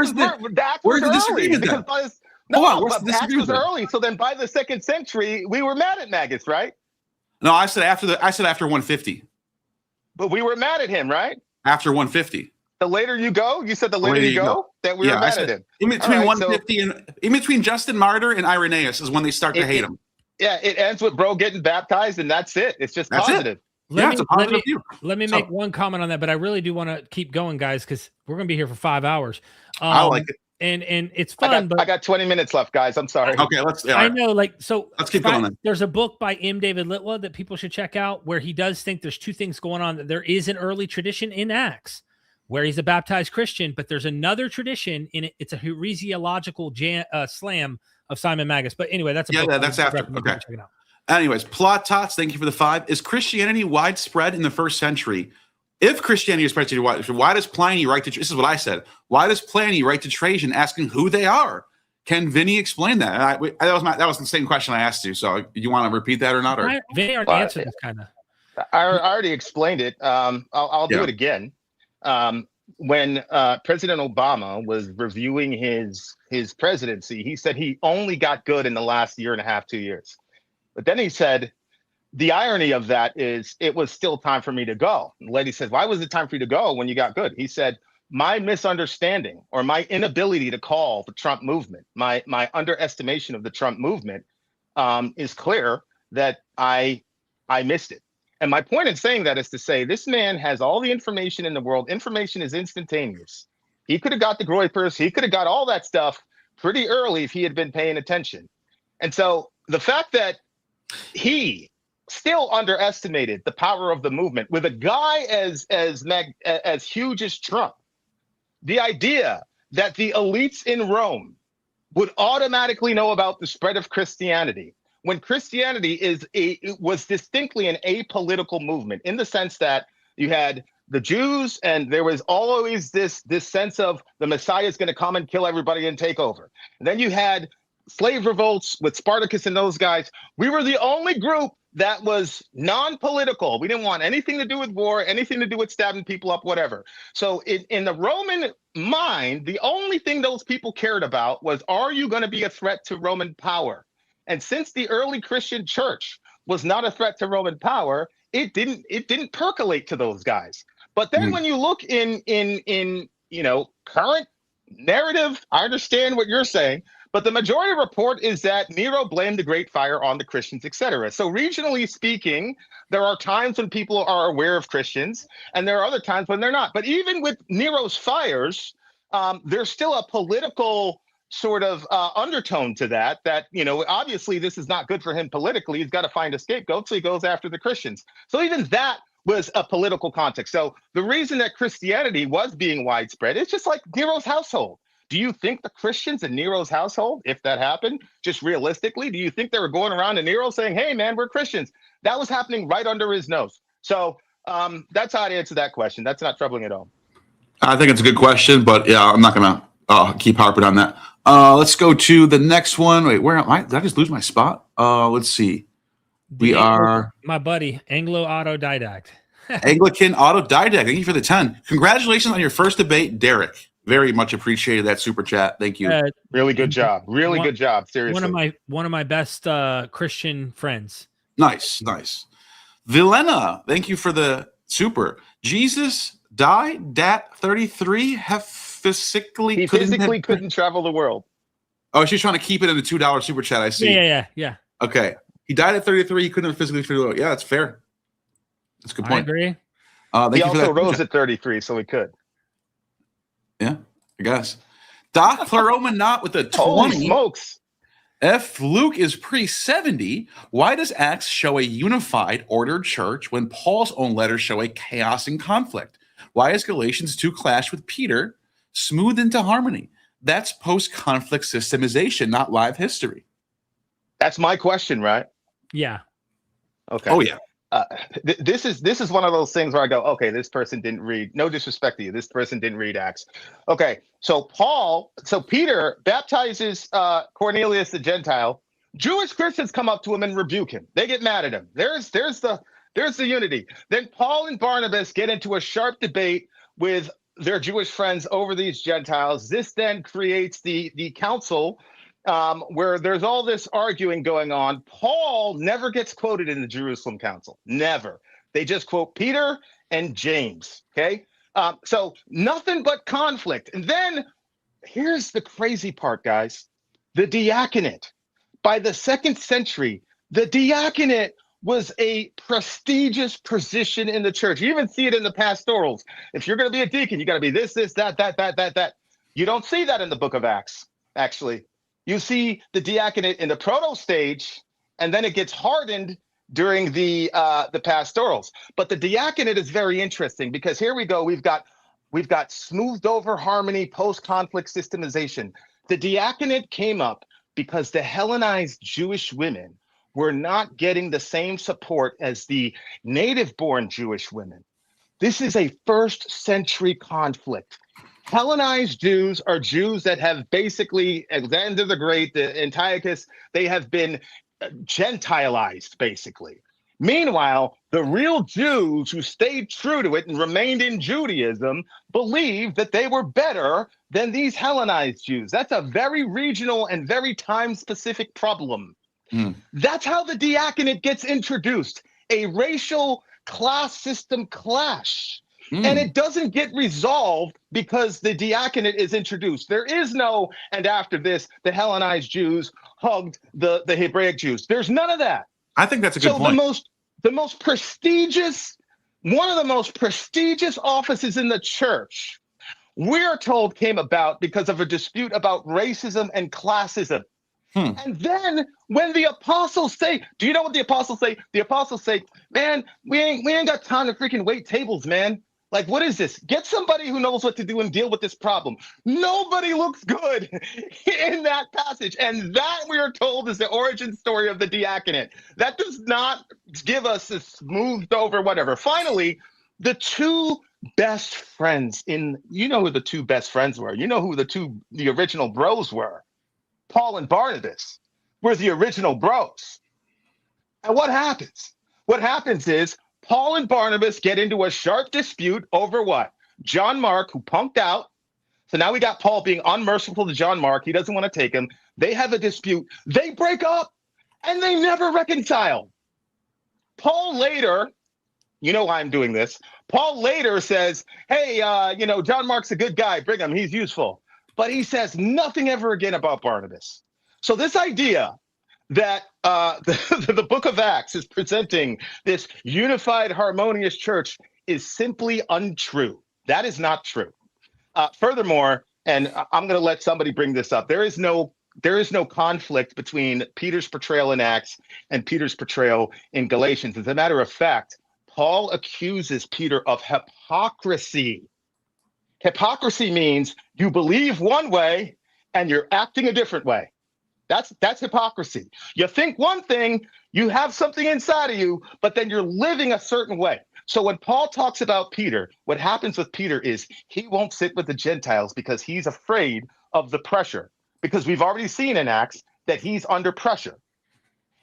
where's was the early. disagreement then? Because by this, Hold on, no, where's but the Acts disagreement was then? early. So then by the 2nd century, we were mad at Magus, right? No, I said after 150. But we were mad at him, right? After 150. The later you go, you said the later you go, that we were I mad said at him. in between All right, 150 and in between Justin Martyr and Irenaeus is when they start to hate him. Yeah, it ends with bro getting baptized, and that's it. It's just That's it. positive. It's a positive view. Let me So- make one comment on that, but I really do want to keep going, guys, because we're going to be here for 5 hours. I like it. And it's fun, I got 20 minutes left, guys. I'm sorry. Okay, let's. Yeah, all I right. know, like, so Let's keep going then. There's a book by M. David Litwa that people should check out where he does think there's two things going on. That there is an early tradition in Acts where he's a baptized Christian, but there's another tradition in it. It's a heresiological slam of Simon Magus. But anyway, that's a book. That's after. Recommend Okay. check it out. Anyways, Plot Tots, thank you for the 5. Is Christianity widespread in the 1st century? If Christianity is spread to why does Pliny write to? This is what I said. Why does Pliny write to Trajan asking who they are? Can Vinny explain that? That was the same question I asked you. So, you want to repeat that or not? Or Vinny already answered this kind of. I already explained it. I'll do it again. When President Obama was reviewing his presidency, he said he only got good in the last year and a half, 2 years. But then he said, the irony of that is it was still time for me to go. And the lady says, why was it time for you to go when you got good? He said, my misunderstanding or my inability to call the Trump movement, my underestimation of the Trump movement is clear that I missed it. And my point in saying that is to say this man has all the information in the world. Information is instantaneous. He could have got the Groypers. He could have got all that stuff pretty early if he had been paying attention. And so the fact that he still underestimated the power of the movement with a guy as huge as Trump, the idea that the elites in Rome would automatically know about the spread of Christianity when Christianity was distinctly an apolitical movement in the sense that you had the Jews and there was always this sense of the Messiah is going to come and kill everybody and take over. And then you had slave revolts with Spartacus and those guys. We were the only group that was non-political. We didn't want anything to do with war, anything to do with stabbing people up, whatever. So in the Roman mind, the only thing those people cared about was, are you going to be a threat to Roman power? And since the early Christian church was not a threat to Roman power, it didn't percolate to those guys. But then when you look in current narrative, I understand what you're saying, but the majority report is that Nero blamed the Great Fire on the Christians, etc. So regionally speaking, there are times when people are aware of Christians, and there are other times when they're not. But even with Nero's fires, there's still a political sort of undertone to that, obviously this is not good for him politically. He's got to find a scapegoat, so he goes after the Christians. So even that was a political context. So the reason that Christianity was being widespread, it's just like Nero's household. Do you think the Christians in Nero's household, if that happened, just realistically, do you think they were going around to Nero saying, hey, man, we're Christians? That was happening right under his nose. So that's how I'd answer that question. That's not troubling at all. I think it's a good question, but yeah, I'm not going to keep harping on that. Let's go to the next one. Wait, where am I? Did I just lose my spot? Let's see. We are my buddy, Anglo Autodidact. Anglican Autodidact. Thank you for the 10. Congratulations on your first debate, Derek. Very much appreciated that super chat. Thank you. Really good job. Really good job. Seriously. One of my best Christian friends. Nice. Vilena, thank you for the super. Jesus died at 33. He physically couldn't travel the world. Oh, she's trying to keep it in the $2 super chat. I see. Yeah. Okay. He died at 33. He couldn't have physically travel the world. Yeah, that's fair. That's a good point. I agree. He also rose at 33, so he could. Yeah, I guess. Doc Pleromanot with a Holy 20. smokes. If Luke is pre-70, why does Acts show a unified, ordered church when Paul's own letters show a chaos and conflict? Why is Galatians 2 clash with Peter smooth into harmony? That's post-conflict systemization, not live history. That's my question, right? Yeah. Okay. Oh, yeah. This is one of those things where I go, okay, this person didn't read. No disrespect to you, this person didn't read Acts. Okay, so Peter baptizes Cornelius the Gentile. Jewish Christians come up to him and rebuke him. They get mad at him. There's the unity. Then Paul and Barnabas get into a sharp debate with their Jewish friends over these Gentiles. This then creates the council. Where there's all this arguing going on. Paul never gets quoted in the Jerusalem Council. Never. They just quote Peter and James. Okay. So nothing but conflict. And then here's the crazy part, guys. The diaconate. By the 2nd century, the diaconate was a prestigious position in the church. You even see it in the pastorals. If you're going to be a deacon, you got to be this, that. You don't see that in the book of Acts, actually. You see the diaconate in the proto stage, and then it gets hardened during the pastorals. But the diaconate is very interesting because here we go. We've got smoothed over harmony, post-conflict systemization. The diaconate came up because the Hellenized Jewish women were not getting the same support as the native-born Jewish women. This is a 1st century conflict. Hellenized Jews are Jews that have basically, Alexander the Great, the Antiochus, they have been Gentilized, basically. Meanwhile, the real Jews who stayed true to it and remained in Judaism believed that they were better than these Hellenized Jews. That's a very regional and very time-specific problem. That's how the diaconate gets introduced, a racial class system clash. And it doesn't get resolved because the diaconate is introduced. There is no, and after this, the Hellenized Jews hugged the Hebraic Jews. There's none of that. I think that's a good point. The most prestigious, one of the most prestigious offices in the church, we're told came about because of a dispute about racism and classism. And then when the apostles say, do you know what the apostles say? The apostles say, man, we ain't got time to freaking wait tables, man. Like, what is this? Get somebody who knows what to do and deal with this problem. Nobody looks good in that passage. And that, we are told, is the origin story of the diaconate. That does not give us a smoothed over whatever. Finally, the 2 best friends you know who the 2 best friends were. You know who the original bros were. Paul and Barnabas were the original bros. And what happens? What happens is Paul and Barnabas get into a sharp dispute over what? John Mark, who punked out. So now we got Paul being unmerciful to John Mark. He doesn't want to take him. They have a dispute. They break up and they never reconcile. Paul later, you know why I'm doing this. Paul later says, hey, John Mark's a good guy. Bring him. He's useful. But he says nothing ever again about Barnabas. So this idea that the book of Acts is presenting this unified, harmonious church is simply untrue. That is not true. Furthermore, and I'm going to let somebody bring this up, there is no conflict between Peter's portrayal in Acts and Peter's portrayal in Galatians. As a matter of fact, Paul accuses Peter of hypocrisy. Hypocrisy means you believe one way and you're acting a different way. That's hypocrisy. You think one thing, you have something inside of you, but then you're living a certain way. So when Paul talks about Peter, what happens with Peter is he won't sit with the Gentiles because he's afraid of the pressure, because we've already seen in Acts that he's under pressure.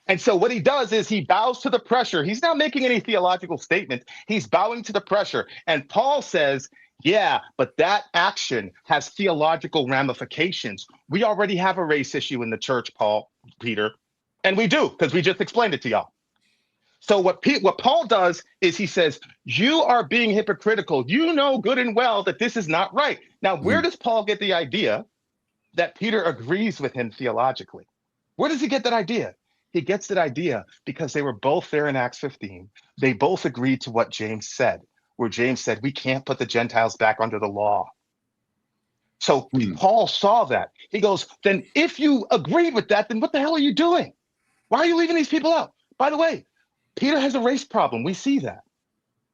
And so what he does is he bows to the pressure. He's not making any theological statement. He's bowing to the pressure. And Paul says, yeah, but that action has theological ramifications. We already have a race issue in the church, Peter, and we do, because we just explained it to y'all. So what Paul does is he says, you are being hypocritical. You know good and well that this is not right. Now, where does Paul get the idea that Peter agrees with him theologically? Where does he get that idea? He gets that idea because they were both there in Acts 15. They both agreed to what James said, where James said, we can't put the Gentiles back under the law. So Paul saw that. He goes, then if you agree with that, then what the hell are you doing? Why are you leaving these people out? By the way, Peter has a race problem. We see that.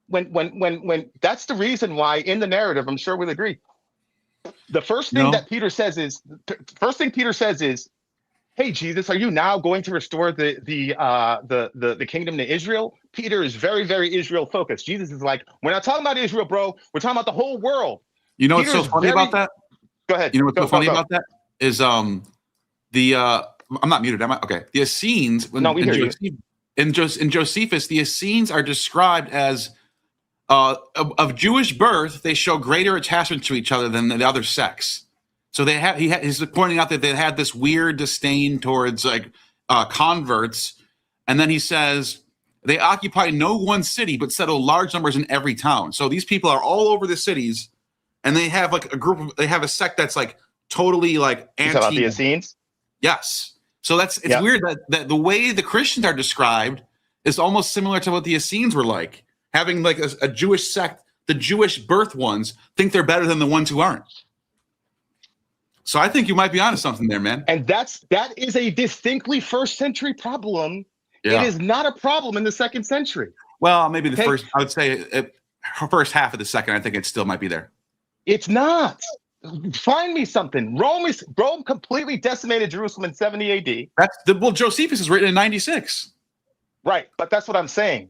When that's the reason why in the narrative, I'm sure we'll agree. The first thing that Peter says is, hey, Jesus, are you now going to restore the kingdom to Israel? Peter is very, very Israel focused. Jesus is like, we're not talking about Israel, bro. We're talking about the whole world. You know what's so funny about that? Go ahead. You know what's so funny about that is I'm not muted, am I? Okay. The Essenes, in Josephus, the Essenes are described as of Jewish birth. They show greater attachment to each other than the other sex. So he's pointing out that they had this weird disdain towards converts, and then he says they occupy no one city but settle large numbers in every town. So these people are all over the cities, and they have like a group. They have a sect that's like totally like anti. About the Essenes? Yes. So it's weird that the way the Christians are described is almost similar to what the Essenes were like, having like a Jewish sect. The Jewish birth ones think they're better than the ones who aren't. So I think you might be onto something there, man. And that is a distinctly first century problem. Yeah. It is not a problem in the second century. Well, maybe first, I would say first half of the second, I think it still might be there. It's not. Find me something. Rome completely decimated Jerusalem in 70 AD. Josephus is written in 96. Right, but that's what I'm saying.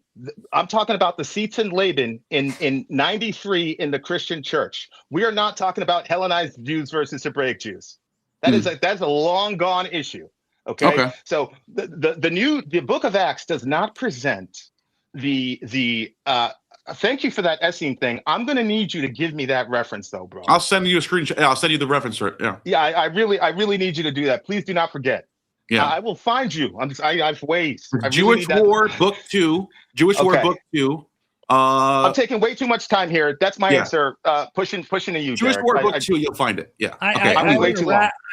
I'm talking about the seats in Laban in 93 in the Christian church. We are not talking about Hellenized Jews versus Hebraic Jews. That's a long gone issue. Okay. So the book of Acts does not present the thank you for that Essene thing. I'm going to need you to give me that reference though, bro. I'll send you a screenshot. I'll send you the reference for it. Yeah. Yeah, I really need you to do that. Please do not forget. Yeah, I will find you. I have ways. Jewish War Book 2. Jewish War Book 2. I'm taking way too much time here. That's my answer. Pushing to you. Jewish Derek. War Book 2. You'll find it. Yeah. I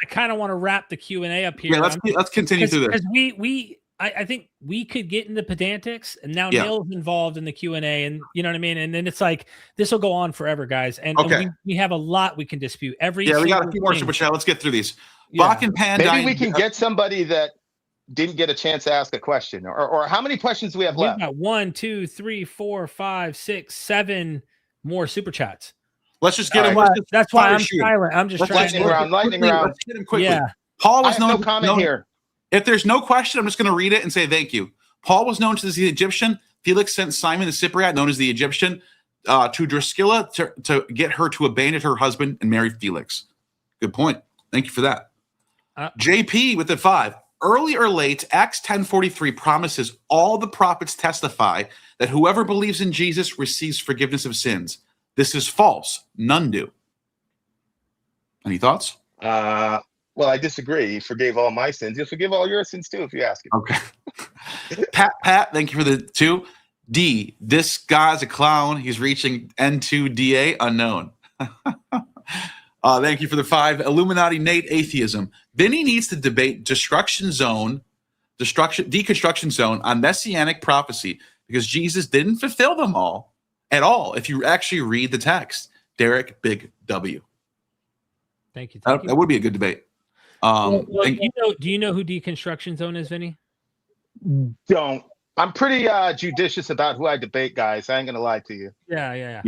kind of want to wrap the Q&A up here. Yeah, let's continue through this. Because I think we could get into pedantics, and now Neil's involved in the Q&A, and you know what I mean. And then it's like this will go on forever, guys. And we have a lot we can dispute. We got a few more super chat. Let's get through these. Yeah. Bach and Pan. Maybe we can get somebody that didn't get a chance to ask a question, or how many questions do we have left? We've got 1, 2, 3, 4, 5, 6, 7 more super chats. Let's just get them. That's why I'm silent. I'm just trying lightning round. Let's get him quickly. Yeah. Paul was known. No comment here. If there's no question, I'm just going to read it and say thank you. Paul was known as the Egyptian. Felix sent Simon the Cypriot, known as the Egyptian, to Drusilla to get her to abandon her husband and marry Felix. Good point. Thank you for that. JP with the 5. Early or late, Acts 10:43 promises all the prophets testify that whoever believes in Jesus receives forgiveness of sins. This is false. None do. Any thoughts? Well, I disagree. He forgave all my sins. He'll forgive all your sins too, if you ask him. Okay. Pat, thank you for the 2. D, this guy's a clown. He's reaching N2DA unknown. Thank you for the 5. Illuminati Nate, atheism. Vinnie needs to debate deconstruction zone on messianic prophecy because Jesus didn't fulfill them all at all. If you actually read the text, Derek, big W. Thank you. That would be a good debate. Do you know who deconstruction zone is, Vinnie? Don't. I'm pretty judicious about who I debate, guys. I ain't gonna lie to you. Yeah.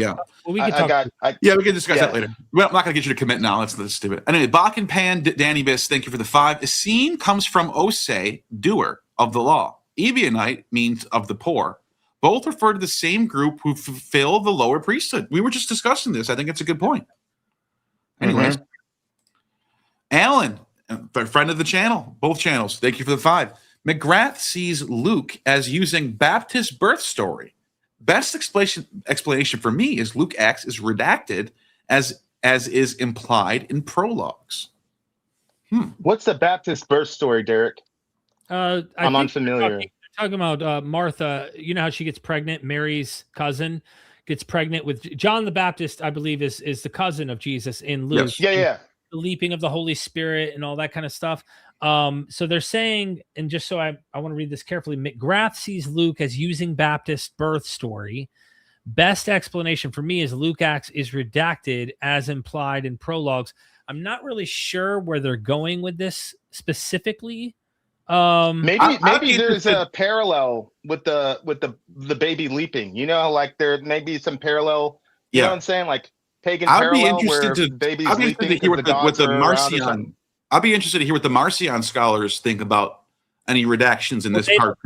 Well, we can talk. We can discuss that later. Well, I'm not gonna get you to commit now. That's stupid. Anyway, Bach and Pan, Danny Biss, thank you for the 5. Essene comes from ose, doer of the law. Ebionite means of the poor. Both refer to the same group who fulfill the lower priesthood. We were just discussing this. I think it's a good point. Anyways, Alan, a friend of the channel, both channels. Thank you for the 5. McGrath sees Luke as using Baptist birth story. Best explanation for me is Luke Acts is redacted as is implied in prologues. What's the Baptist birth story, Derek? I'm unfamiliar. Talking about Martha. You know how she gets pregnant? Mary's cousin gets pregnant with John the Baptist, I believe, is the cousin of Jesus in Luke. Yes. Yeah. The leaping of the Holy Spirit and all that kind of stuff. So they're saying, and just so I want to read this carefully, McGrath sees Luke as using Baptist birth story. Best explanation for me is Luke Acts is redacted as implied in prologues. I'm not really sure where they're going with this specifically. Maybe there's a parallel with the baby leaping. You know, like there may be some parallel. You know what I'm saying? Like pagan parallel where babies leaping to hear because the gods are around or something. I'll be interested to hear what the Marcion scholars think about any redactions in this part.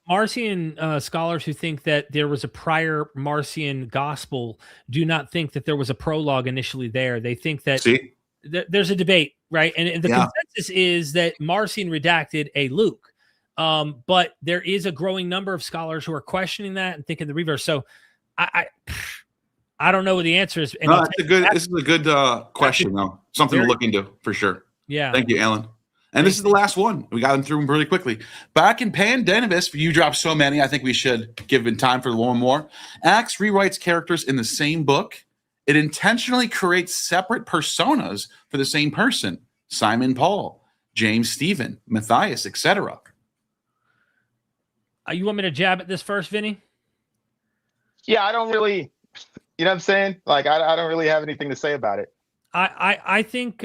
Marcion scholars who think that there was a prior Marcion gospel do not think that there was a prologue initially there. They think that there's a debate, right? And the consensus is that Marcion redacted a Luke. But there is a growing number of scholars who are questioning that and thinking the reverse. So I don't know what the answer is. And no, this is a good question, though. Something to look into for sure. Yeah. Thank you, Alan. And this is the last one. We got them through them really quickly. Back in Pandemivis, you dropped so many, I think we should give it time for one more. Acts rewrites characters in the same book. It intentionally creates separate personas for the same person. Simon Paul, James Stephen, Matthias, etc. You want me to jab at this first, Vinny? Yeah, I don't really, you know what I'm saying? Like, I don't really have anything to say about it. I think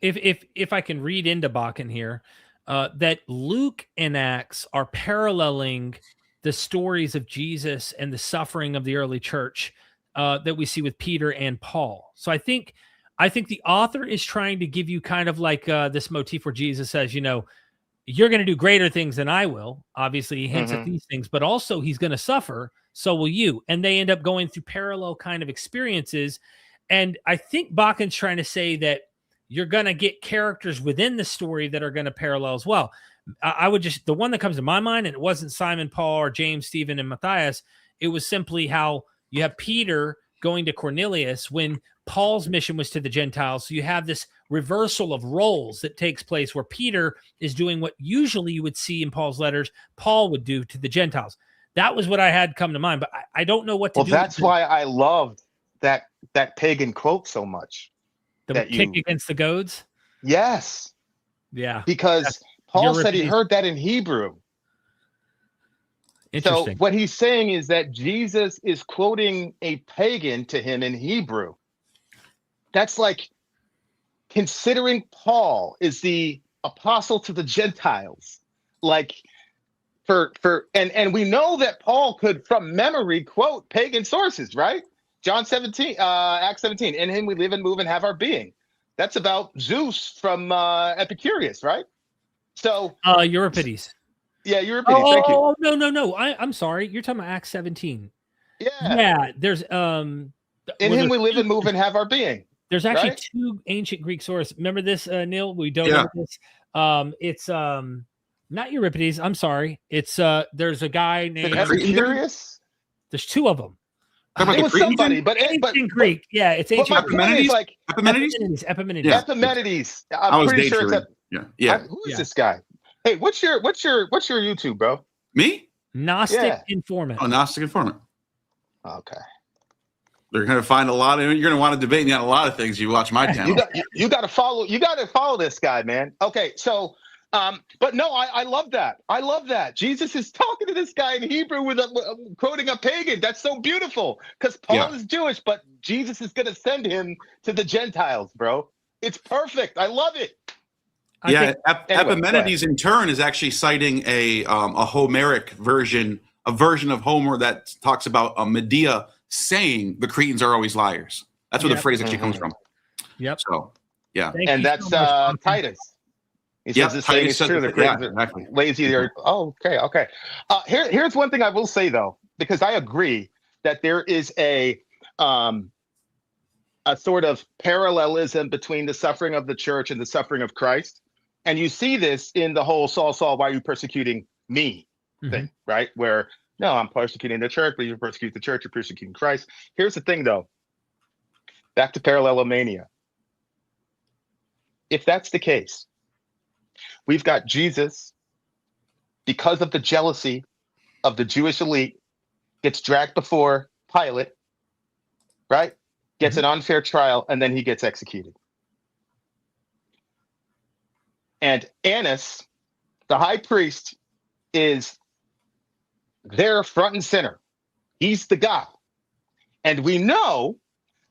if I can read into Bakken here, that Luke and Acts are paralleling the stories of Jesus and the suffering of the early church that we see with Peter and Paul. So I think the author is trying to give you kind of like this motif where Jesus says, you know, you're going to do greater things than I will. Obviously, he hints at these things, but also he's going to suffer. So will you. And they end up going through parallel kind of experiences. And I think Bakken's trying to say that you're going to get characters within the story that are going to parallel as well. I would just, the one that comes to my mind, and it wasn't Simon, Paul, or James, Stephen, and Matthias. It was simply how you have Peter going to Cornelius when Paul's mission was to the Gentiles. So you have this reversal of roles that takes place where Peter is doing what usually you would see in Paul's letters Paul would do to the Gentiles. That was what I had come to mind, but I don't know what to do. Well, that's why I loved that pagan quote so much. The kick against the goads? Yes. Yeah. Because Paul said he heard that in Hebrew. So what he's saying is that Jesus is quoting a pagan to him in Hebrew. That's like considering Paul is the apostle to the Gentiles. Like and we know that Paul could from memory quote pagan sources, right? John 17, Acts 17, in him we live and move and have our being. That's about Zeus from Epicurus, right? So Euripides. Yeah, Euripides. Thank you. Oh, no. I'm sorry. You're talking about Acts 17. Yeah. There's in him we live and move and have our being. There's actually two ancient Greek sources. Remember this, Neil? We don't know this. It's not Euripides. I'm sorry. It's there's a guy named Epicurus. There's two of them. It was somebody, but ancient Greek. Yeah, it's ancient. Epimenides. Epimenides. I'm pretty sure it's who is this guy? Hey, what's your YouTube, bro? Me? Gnostic Informant. Oh, Gnostic Informant. Okay. They're going to find a lot of. You're going to want to debate me on a lot of things. You watch my channel. You got to follow. You got to follow this guy, man. Okay, so. But no, I love that. I love that. Jesus is talking to this guy in Hebrew with quoting a pagan. That's so beautiful because Paul is Jewish, but Jesus is going to send him to the Gentiles, bro. It's perfect. I love it. Epimenides in turn is actually citing a Homeric version, a version of Homer that talks about Medea saying the Cretans are always liars. That's where the phrase actually comes from. Yep. So, yeah. And that's Titus. He says this thing is true. Exactly. Lazy. Okay. Here's one thing I will say though, because I agree that there is a sort of parallelism between the suffering of the church and the suffering of Christ, and you see this in the whole Saul, why are you persecuting me thing, right? Where no, I'm persecuting the church, but you persecute the church, you're persecuting Christ. Here's the thing though. Back to parallelomania. If that's the case. We've got Jesus, because of the jealousy of the Jewish elite, gets dragged before Pilate, right? Gets an unfair trial, and then he gets executed. And Annas, the high priest, is there front and center. He's the guy. And we know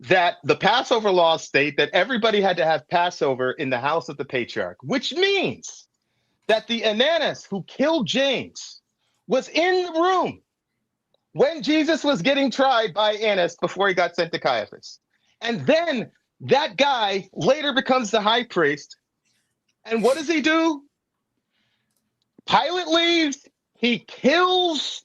that the Passover laws state that everybody had to have Passover in the house of the patriarch, which means that the Ananus who killed James was in the room when Jesus was getting tried by Annas before he got sent to Caiaphas. And then that guy later becomes the high priest. And what does he do? Pilate leaves. He kills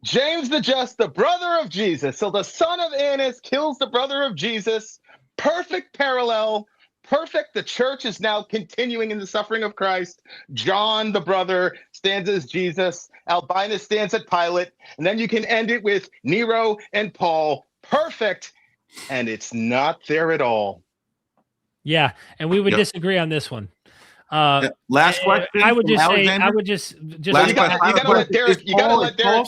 James the Just, the brother of Jesus. So the son of Annas kills the brother of Jesus. Perfect parallel. Perfect. The church is now continuing in the suffering of Christ. John, the brother, stands as Jesus. Albinus stands at Pilate. And then you can end it with Nero and Paul. Perfect. And it's not there at all. Yeah, and we would Yep. disagree on this one. Last question. I would from just say, Alexander. I would just Last You gotta let Derek. You gotta let Derek.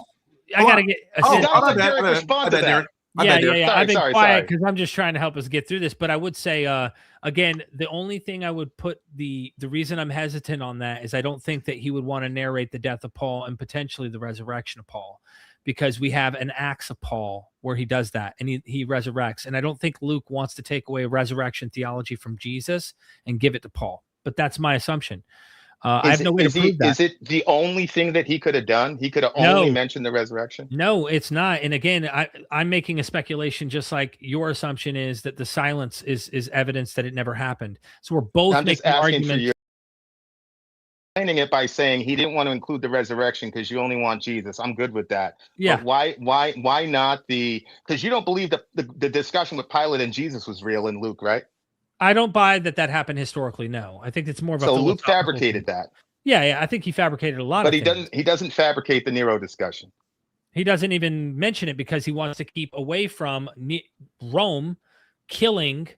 I gotta get. Oh, gotta let my bad, Derek my bad, respond my to bad, that. Derek. My Yeah, bad, Derek. yeah. I've been Sorry, quiet sorry. because I'm just trying to help us get through this. But I would say, again, the only thing I would put the reason I'm hesitant on that is I don't think that he would want to narrate the death of Paul and potentially the resurrection of Paul, because we have an Acts of Paul where he does that and he resurrects. And I don't think Luke wants to take away resurrection theology from Jesus and give it to Paul. But that's my assumption. I have no way to prove that. Is it the only thing that he could have done? He could have only mentioned the resurrection? No, it's not. And again, I'm making a speculation, just like your assumption is that the silence is evidence that it never happened. So we're both I'm just making asking arguments. for you. Explaining it by saying he didn't want to include the resurrection because you only want Jesus. I'm good with that. Yeah. But why not because you don't believe that the discussion with Pilate and Jesus was real in Luke, right? I don't buy that happened historically. No, I think it's more of a So Luke philosophical fabricated thing. that. Yeah, I think he fabricated a lot But of things. he doesn't fabricate the Nero discussion. He doesn't even mention it because he wants to keep away from Rome killing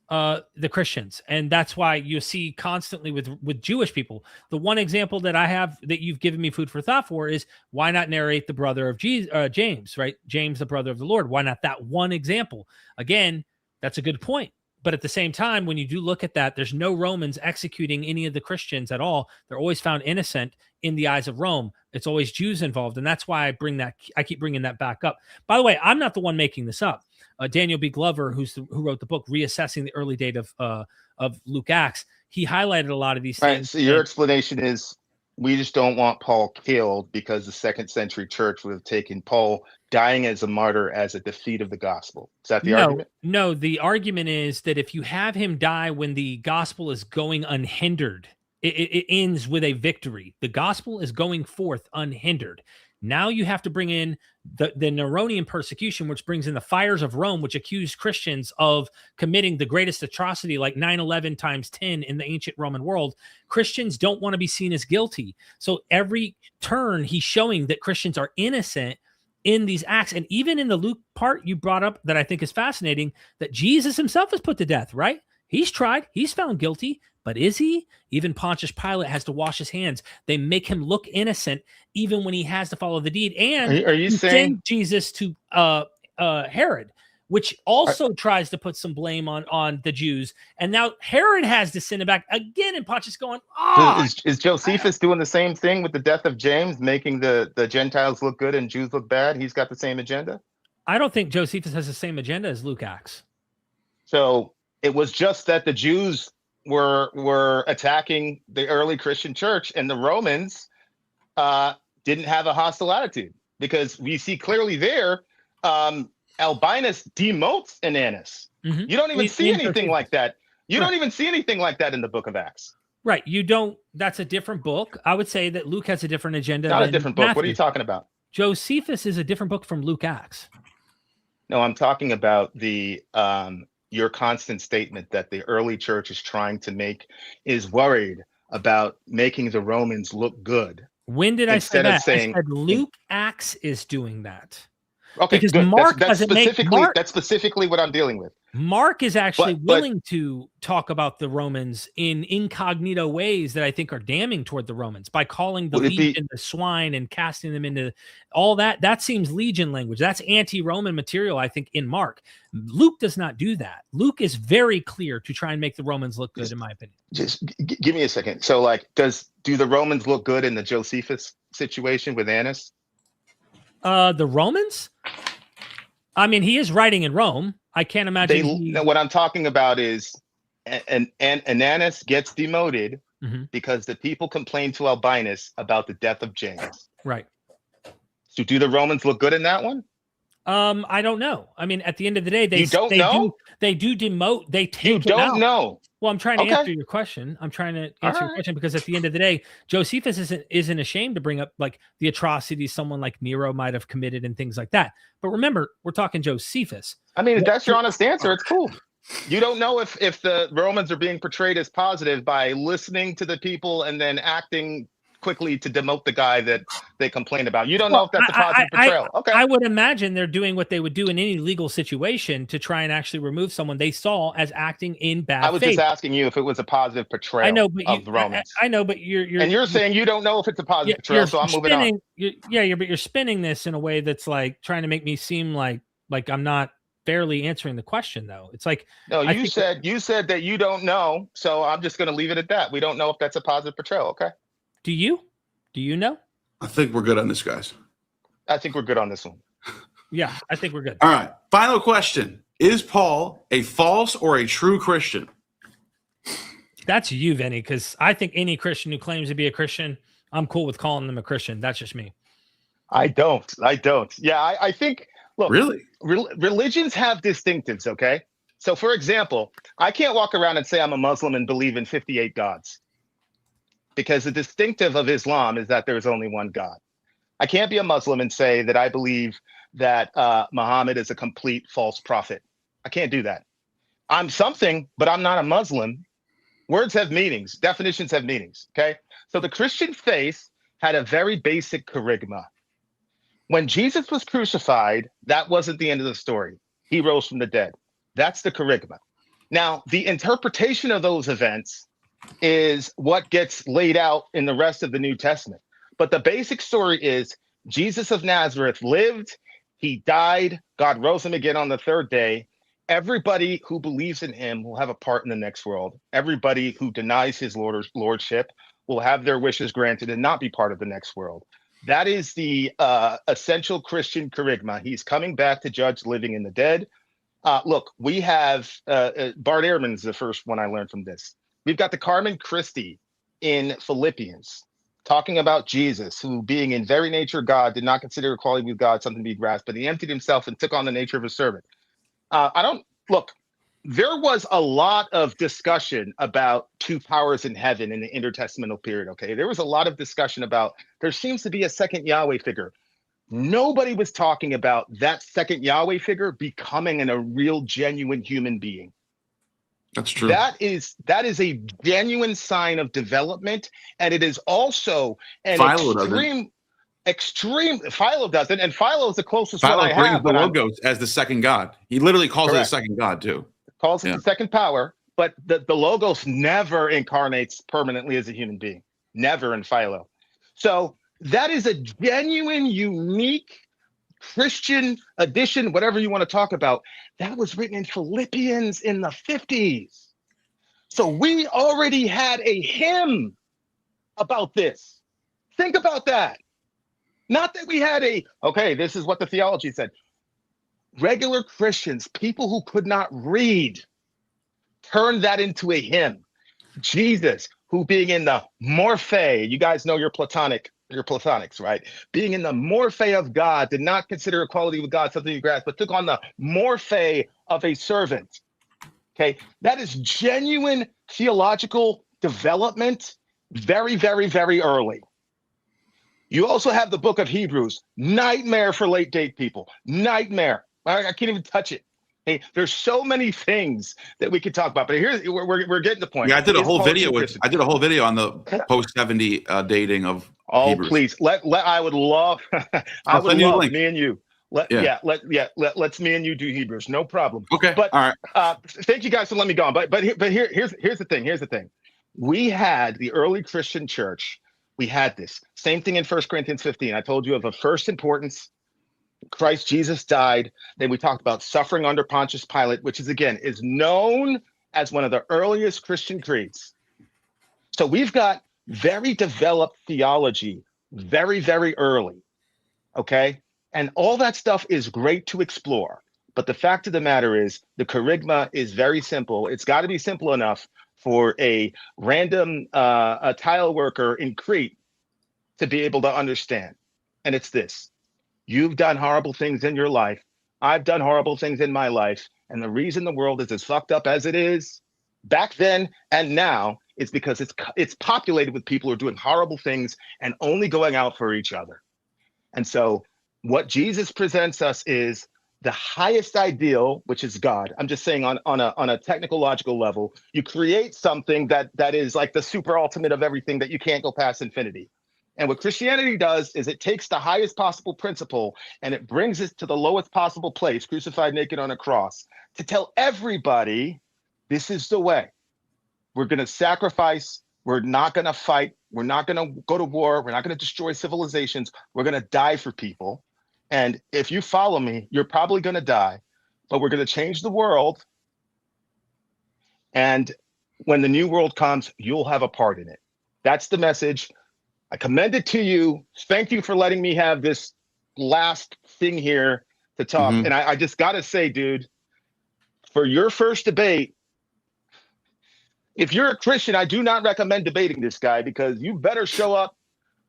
the Christians. And that's why you see constantly with Jewish people. The one example that I have that you've given me food for thought for is why not narrate the brother of James, right? James, the brother of the Lord. Why not that one example? Again, that's a good point. But at the same time, when you do look at that, there's no Romans executing any of the Christians at all. They're always found innocent in the eyes of Rome. It's always Jews involved. And that's why I keep bringing that back up. By the way, I'm not the one making this up. Daniel B. Glover, who wrote the book Reassessing the Early Date of Luke Acts, he highlighted a lot of these Right. things. So your explanation is we just don't want Paul killed because the second century church would have taken Paul dying as a martyr as a defeat of the gospel. Is that the argument? No, the argument is that if you have him die when the gospel is going unhindered, it ends with a victory. The gospel is going forth unhindered. Now you have to bring in the Neronian persecution, which brings in the fires of Rome, which accused Christians of committing the greatest atrocity, like 9/11 times 10 in the ancient Roman world. Christians don't want to be seen as guilty. So every turn he's showing that Christians are innocent in these acts. And even in the Luke part you brought up that I think is fascinating, that Jesus himself is put to death, right? He's tried, he's found guilty, but is he? Even Pontius Pilate has to wash his hands. They make him look innocent even when he has to follow the deed. And Are you saying send Jesus to Herod, which also tries to put some blame on the Jews. And now Herod has to send it back again, and Pontius going, is Josephus doing the same thing with the death of James, making the Gentiles look good and Jews look bad? He's got the same agenda? I don't think Josephus has the same agenda as Luke Acts. So it was just that the Jews were attacking the early Christian church, and the Romans didn't have a hostile attitude, because we see clearly there Albinus demotes Ananus. Mm-hmm. You don't even see anything like that. You don't even see anything like that in the book of Acts. Right. You don't. That's a different book. I would say that Luke has a different agenda. Not a than different book. Matthew. What are you talking about? Josephus is a different book from Luke Acts. No, I'm talking about the your constant statement that the early church is worried about making the Romans look good. When did I say Instead of that? saying- I said Luke Acts is doing that. Okay, Because good. Mark that's doesn't make- specifically Mark- that's specifically what I'm dealing with. Mark is actually But- willing to talk about the Romans in incognito ways that I think are damning toward the Romans by calling the Would it be- legion the swine and casting them into all that. That seems legion language. That's anti-Roman material, I think, in Mark. Luke does not do that. Luke is very clear to try and make the Romans look good, in my opinion. Just give me a second. So, like, do the Romans look good in the Josephus situation with Annas? The Romans? I mean, he is writing in Rome. I can't imagine. What I'm talking about is and Ananus gets demoted Mhm. because the people complained to Albinus about the death of James. Right. So do the Romans look good in that one? I don't know. I mean, at the end of the day, You don't know? they do demote. They take You him don't out. know. Well, I'm trying to Okay. answer your question. I'm trying to answer your right. question because at the end of the day, Josephus isn't ashamed to bring up like the atrocities someone like Nero might have committed and things like that. But remember, we're talking Josephus. I mean, if that's your honest answer, it's cool. You don't know if the Romans are being portrayed as positive by listening to the people and then acting quickly to demote the guy that they complain about. You don't know if that's a positive portrayal. Okay. I would imagine they're doing what they would do in any legal situation to try and actually remove someone they saw as acting in bad faith. I was just asking you if it was a positive portrayal of the Romans. I know, but you're saying you don't know if it's a positive portrayal, so I'm moving on. But you're spinning this in a way that's like trying to make me seem like I'm not fairly answering the question, though. It's like no, you said that you don't know, so I'm just going to leave it at that. We don't know if that's a positive portrayal. Okay. Do you know? I think we're good on this, guys. I think we're good on this one. Yeah, I think we're good. All right. Final question. Is Paul a false or a true Christian? That's you, Vinnie, because I think any Christian who claims to be a Christian, I'm cool with calling them a Christian. That's just me. I don't. Yeah, I think, look, Really? Religions have distinctives, okay? So, for example, I can't walk around and say I'm a Muslim and believe in 58 gods, because the distinctive of Islam is that there's only one God. I can't be a Muslim and say that I believe that Muhammad is a complete false prophet. I can't do that. I'm something, but I'm not a Muslim. Words have meanings. Definitions have meanings, okay? So the Christian faith had a very basic kerygma. When Jesus was crucified, that wasn't the end of the story. He rose from the dead. That's the kerygma. Now, the interpretation of those events is what gets laid out in the rest of the New Testament. But the basic story is Jesus of Nazareth lived, he died, God rose him again on the third day. Everybody who believes in him will have a part in the next world. Everybody who denies his lordship will have their wishes granted and not be part of the next world. That is the essential Christian kerygma. He's coming back to judge living and the dead. Look, we have Bart Ehrman's the first one I learned from this. We've got the Carmen Christi in Philippians talking about Jesus, who being in very nature God, did not consider equality with God something to be grasped, but he emptied himself and took on the nature of a servant. There was a lot of discussion about two powers in heaven in the intertestamental period, okay? There was a lot of discussion about there seems to be a second Yahweh figure. Nobody was talking about that second Yahweh figure becoming a real, genuine human being. That's true. That is a genuine sign of development, and it is also an extreme. Philo doesn't, and Philo is the closest one I have. Philo brings the Logos as the second God. He literally calls it a second God too. Calls it the second power, but the Logos never incarnates permanently as a human being. Never in Philo. So that is a genuine, unique Christian edition, whatever you want to talk about. That was written in Philippians in the 50s. So we already had a hymn about this. Think about that. Not that we had this is what the theology said. Regular Christians, people who could not read, turned that into a hymn. Jesus, who being in the morphe, you guys know your Platonics, right? Being in the morphe of God, did not consider equality with God something to grasp, but took on the morphe of a servant. Okay, that is genuine theological development very, very, very early. You also have the book of Hebrews, nightmare for late date people, nightmare. I can't even touch it. Hey, there's so many things that we could talk about, but here's we're getting the point. Yeah, I did a whole video on the post 70 dating of Hebrews. Please I would love me and you. Let's me and you do Hebrews, no problem. Okay, but all right. Thank you guys for letting me go on. But here's the thing. Here's the thing. We had the early Christian church. We had this same thing in 1 Corinthians 15. I told you of a first importance. Christ Jesus died. Then we talked about suffering under Pontius Pilate, which is known as one of the earliest Christian creeds. So we've got very developed theology very, very early. Okay. And all that stuff is great to explore. But the fact of the matter is the charisma is very simple. It's got to be simple enough for a random a tile worker in Crete to be able to understand. And it's this: you've done horrible things in your life. I've done horrible things in my life. And the reason the world is as fucked up as it is back then and now is because it's populated with people who are doing horrible things and only going out for each other. And so what Jesus presents us is the highest ideal, which is God. I'm just saying on a technical logical level, you create something that is like the super ultimate of everything that you can't go past infinity. And what Christianity does is it takes the highest possible principle and it brings it to the lowest possible place, crucified naked on a cross, to tell everybody this is the way. We're going to sacrifice. We're not going to fight. We're not going to go to war. We're not going to destroy civilizations. We're going to die for people. And if you follow me, you're probably going to die, but we're going to change the world. And when the new world comes, you'll have a part in it. That's the message. I commend it to you. Thank you for letting me have this last thing here to talk. And I just got to say, dude, for your first debate, if you're a Christian, I do not recommend debating this guy, because you better show up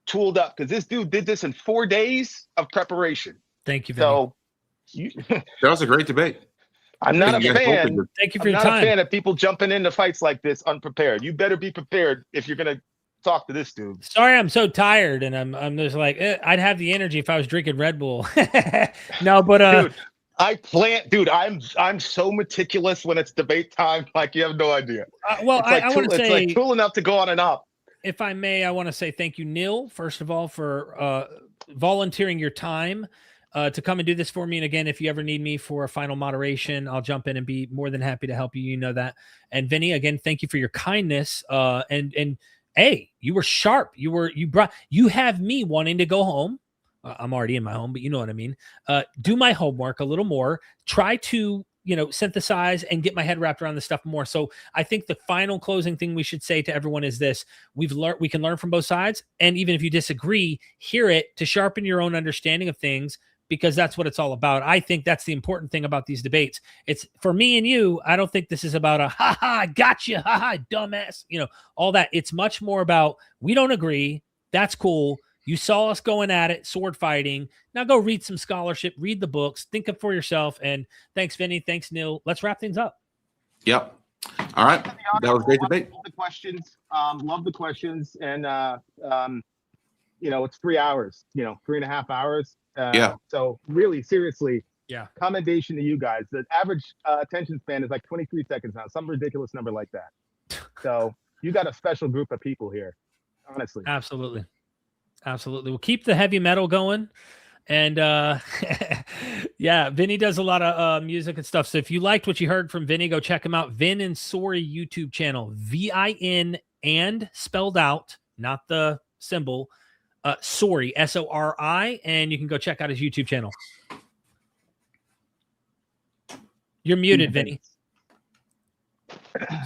tooled up, because this dude did this in 4 days of preparation. Thank you, Vinnie. So That was a great debate. I'm not a fan. Thank you for I'm your not a time. fan of people jumping into fights like this unprepared. You better be prepared if you're going to talk to this dude. Sorry, I'm so tired, and I'm just like, I'd have the energy if I was drinking Red Bull. No, but dude, I'm so meticulous when it's debate time, like you have no idea. well, I want to say, it's like cool enough to go on and up. if I may, I want to say thank you, Neil, first of all, for volunteering your time to come and do this for me. And again, if you ever need me for a final moderation, I'll jump in and be more than happy to help you. You know that. And Vinnie, again, thank you for your kindness. And hey, you were sharp. You have me wanting to go home. I'm already in my home, but you know what I mean. Do my homework a little more. Try to, synthesize and get my head wrapped around this stuff more. So I think the final closing thing we should say to everyone is this: we can learn from both sides. And even if you disagree, hear it to sharpen your own understanding of things, because that's what it's all about. I think that's the important thing about these debates. It's for me and you. I don't think this is about a ha gotcha, dumbass, all that. It's much more about, we don't agree. That's cool. You saw us going at it, sword fighting. Now go read some scholarship, read the books, think it for yourself. And thanks, Vinnie. Thanks, Neil. Let's wrap things up. Yep. All right. That was a great debate. Love the questions. And, it's 3 hours, 3.5 hours. Yeah. So really, seriously, Yeah. commendation to you guys. The average attention span is like 23 seconds now, some ridiculous number like that. So you got a special group of people here, honestly. Absolutely. Absolutely. We'll keep the heavy metal going. And yeah, Vinnie does a lot of music and stuff. So if you liked what you heard from Vinnie, go check him out. Vin and Sori YouTube channel, VIN and spelled out, not the symbol, Sori, SORI. And you can go check out his YouTube channel. You're muted, Vinnie.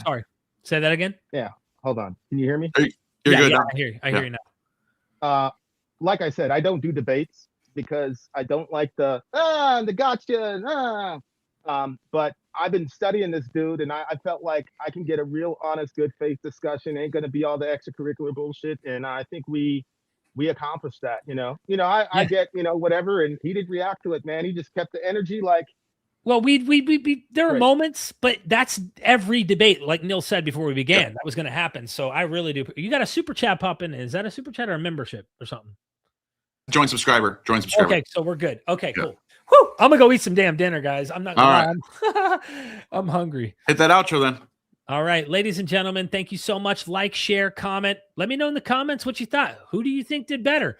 Sorry. Say that again. Yeah. Hold on. Can you hear me? You're good. Yeah, I hear you. I hear you now. Like I said, I don't do debates because I don't like the gotcha. But I've been studying this dude, and I felt like I can get a real honest, good faith discussion. Ain't gonna be all the extracurricular bullshit. And I think we accomplished that. I get whatever, and he didn't react to it, man. He just kept the energy like. Well, there are Great. moments, but that's every debate. Like Neil said before we began, that was going to happen. So I really do. You got a super chat pop in. Is that a super chat or a membership or something? Join subscriber. Okay, so we're good. Okay, cool. Whew, I'm gonna go eat some damn dinner, guys. I'm not gonna lie. I'm hungry. Hit that outro then. All right, ladies and gentlemen, thank you so much. Like, share, comment. Let me know in the comments what you thought. Who do you think did better?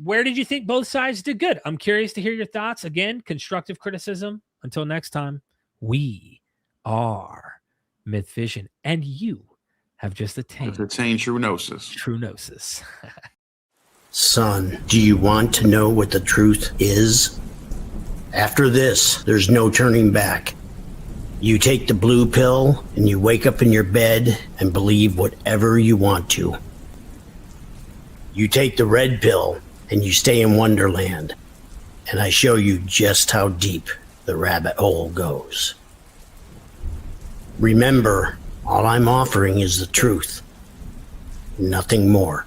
Where did you think both sides did good? I'm curious to hear your thoughts. Again, constructive criticism. Until next time, we are MythVision, and you have just attained true gnosis. True gnosis. Son, do you want to know what the truth is? After this, there's no turning back. You take the blue pill and you wake up in your bed and believe whatever you want to. You take the red pill and you stay in Wonderland, and I show you just how deep the rabbit hole goes. Remember, all I'm offering is the truth, nothing more.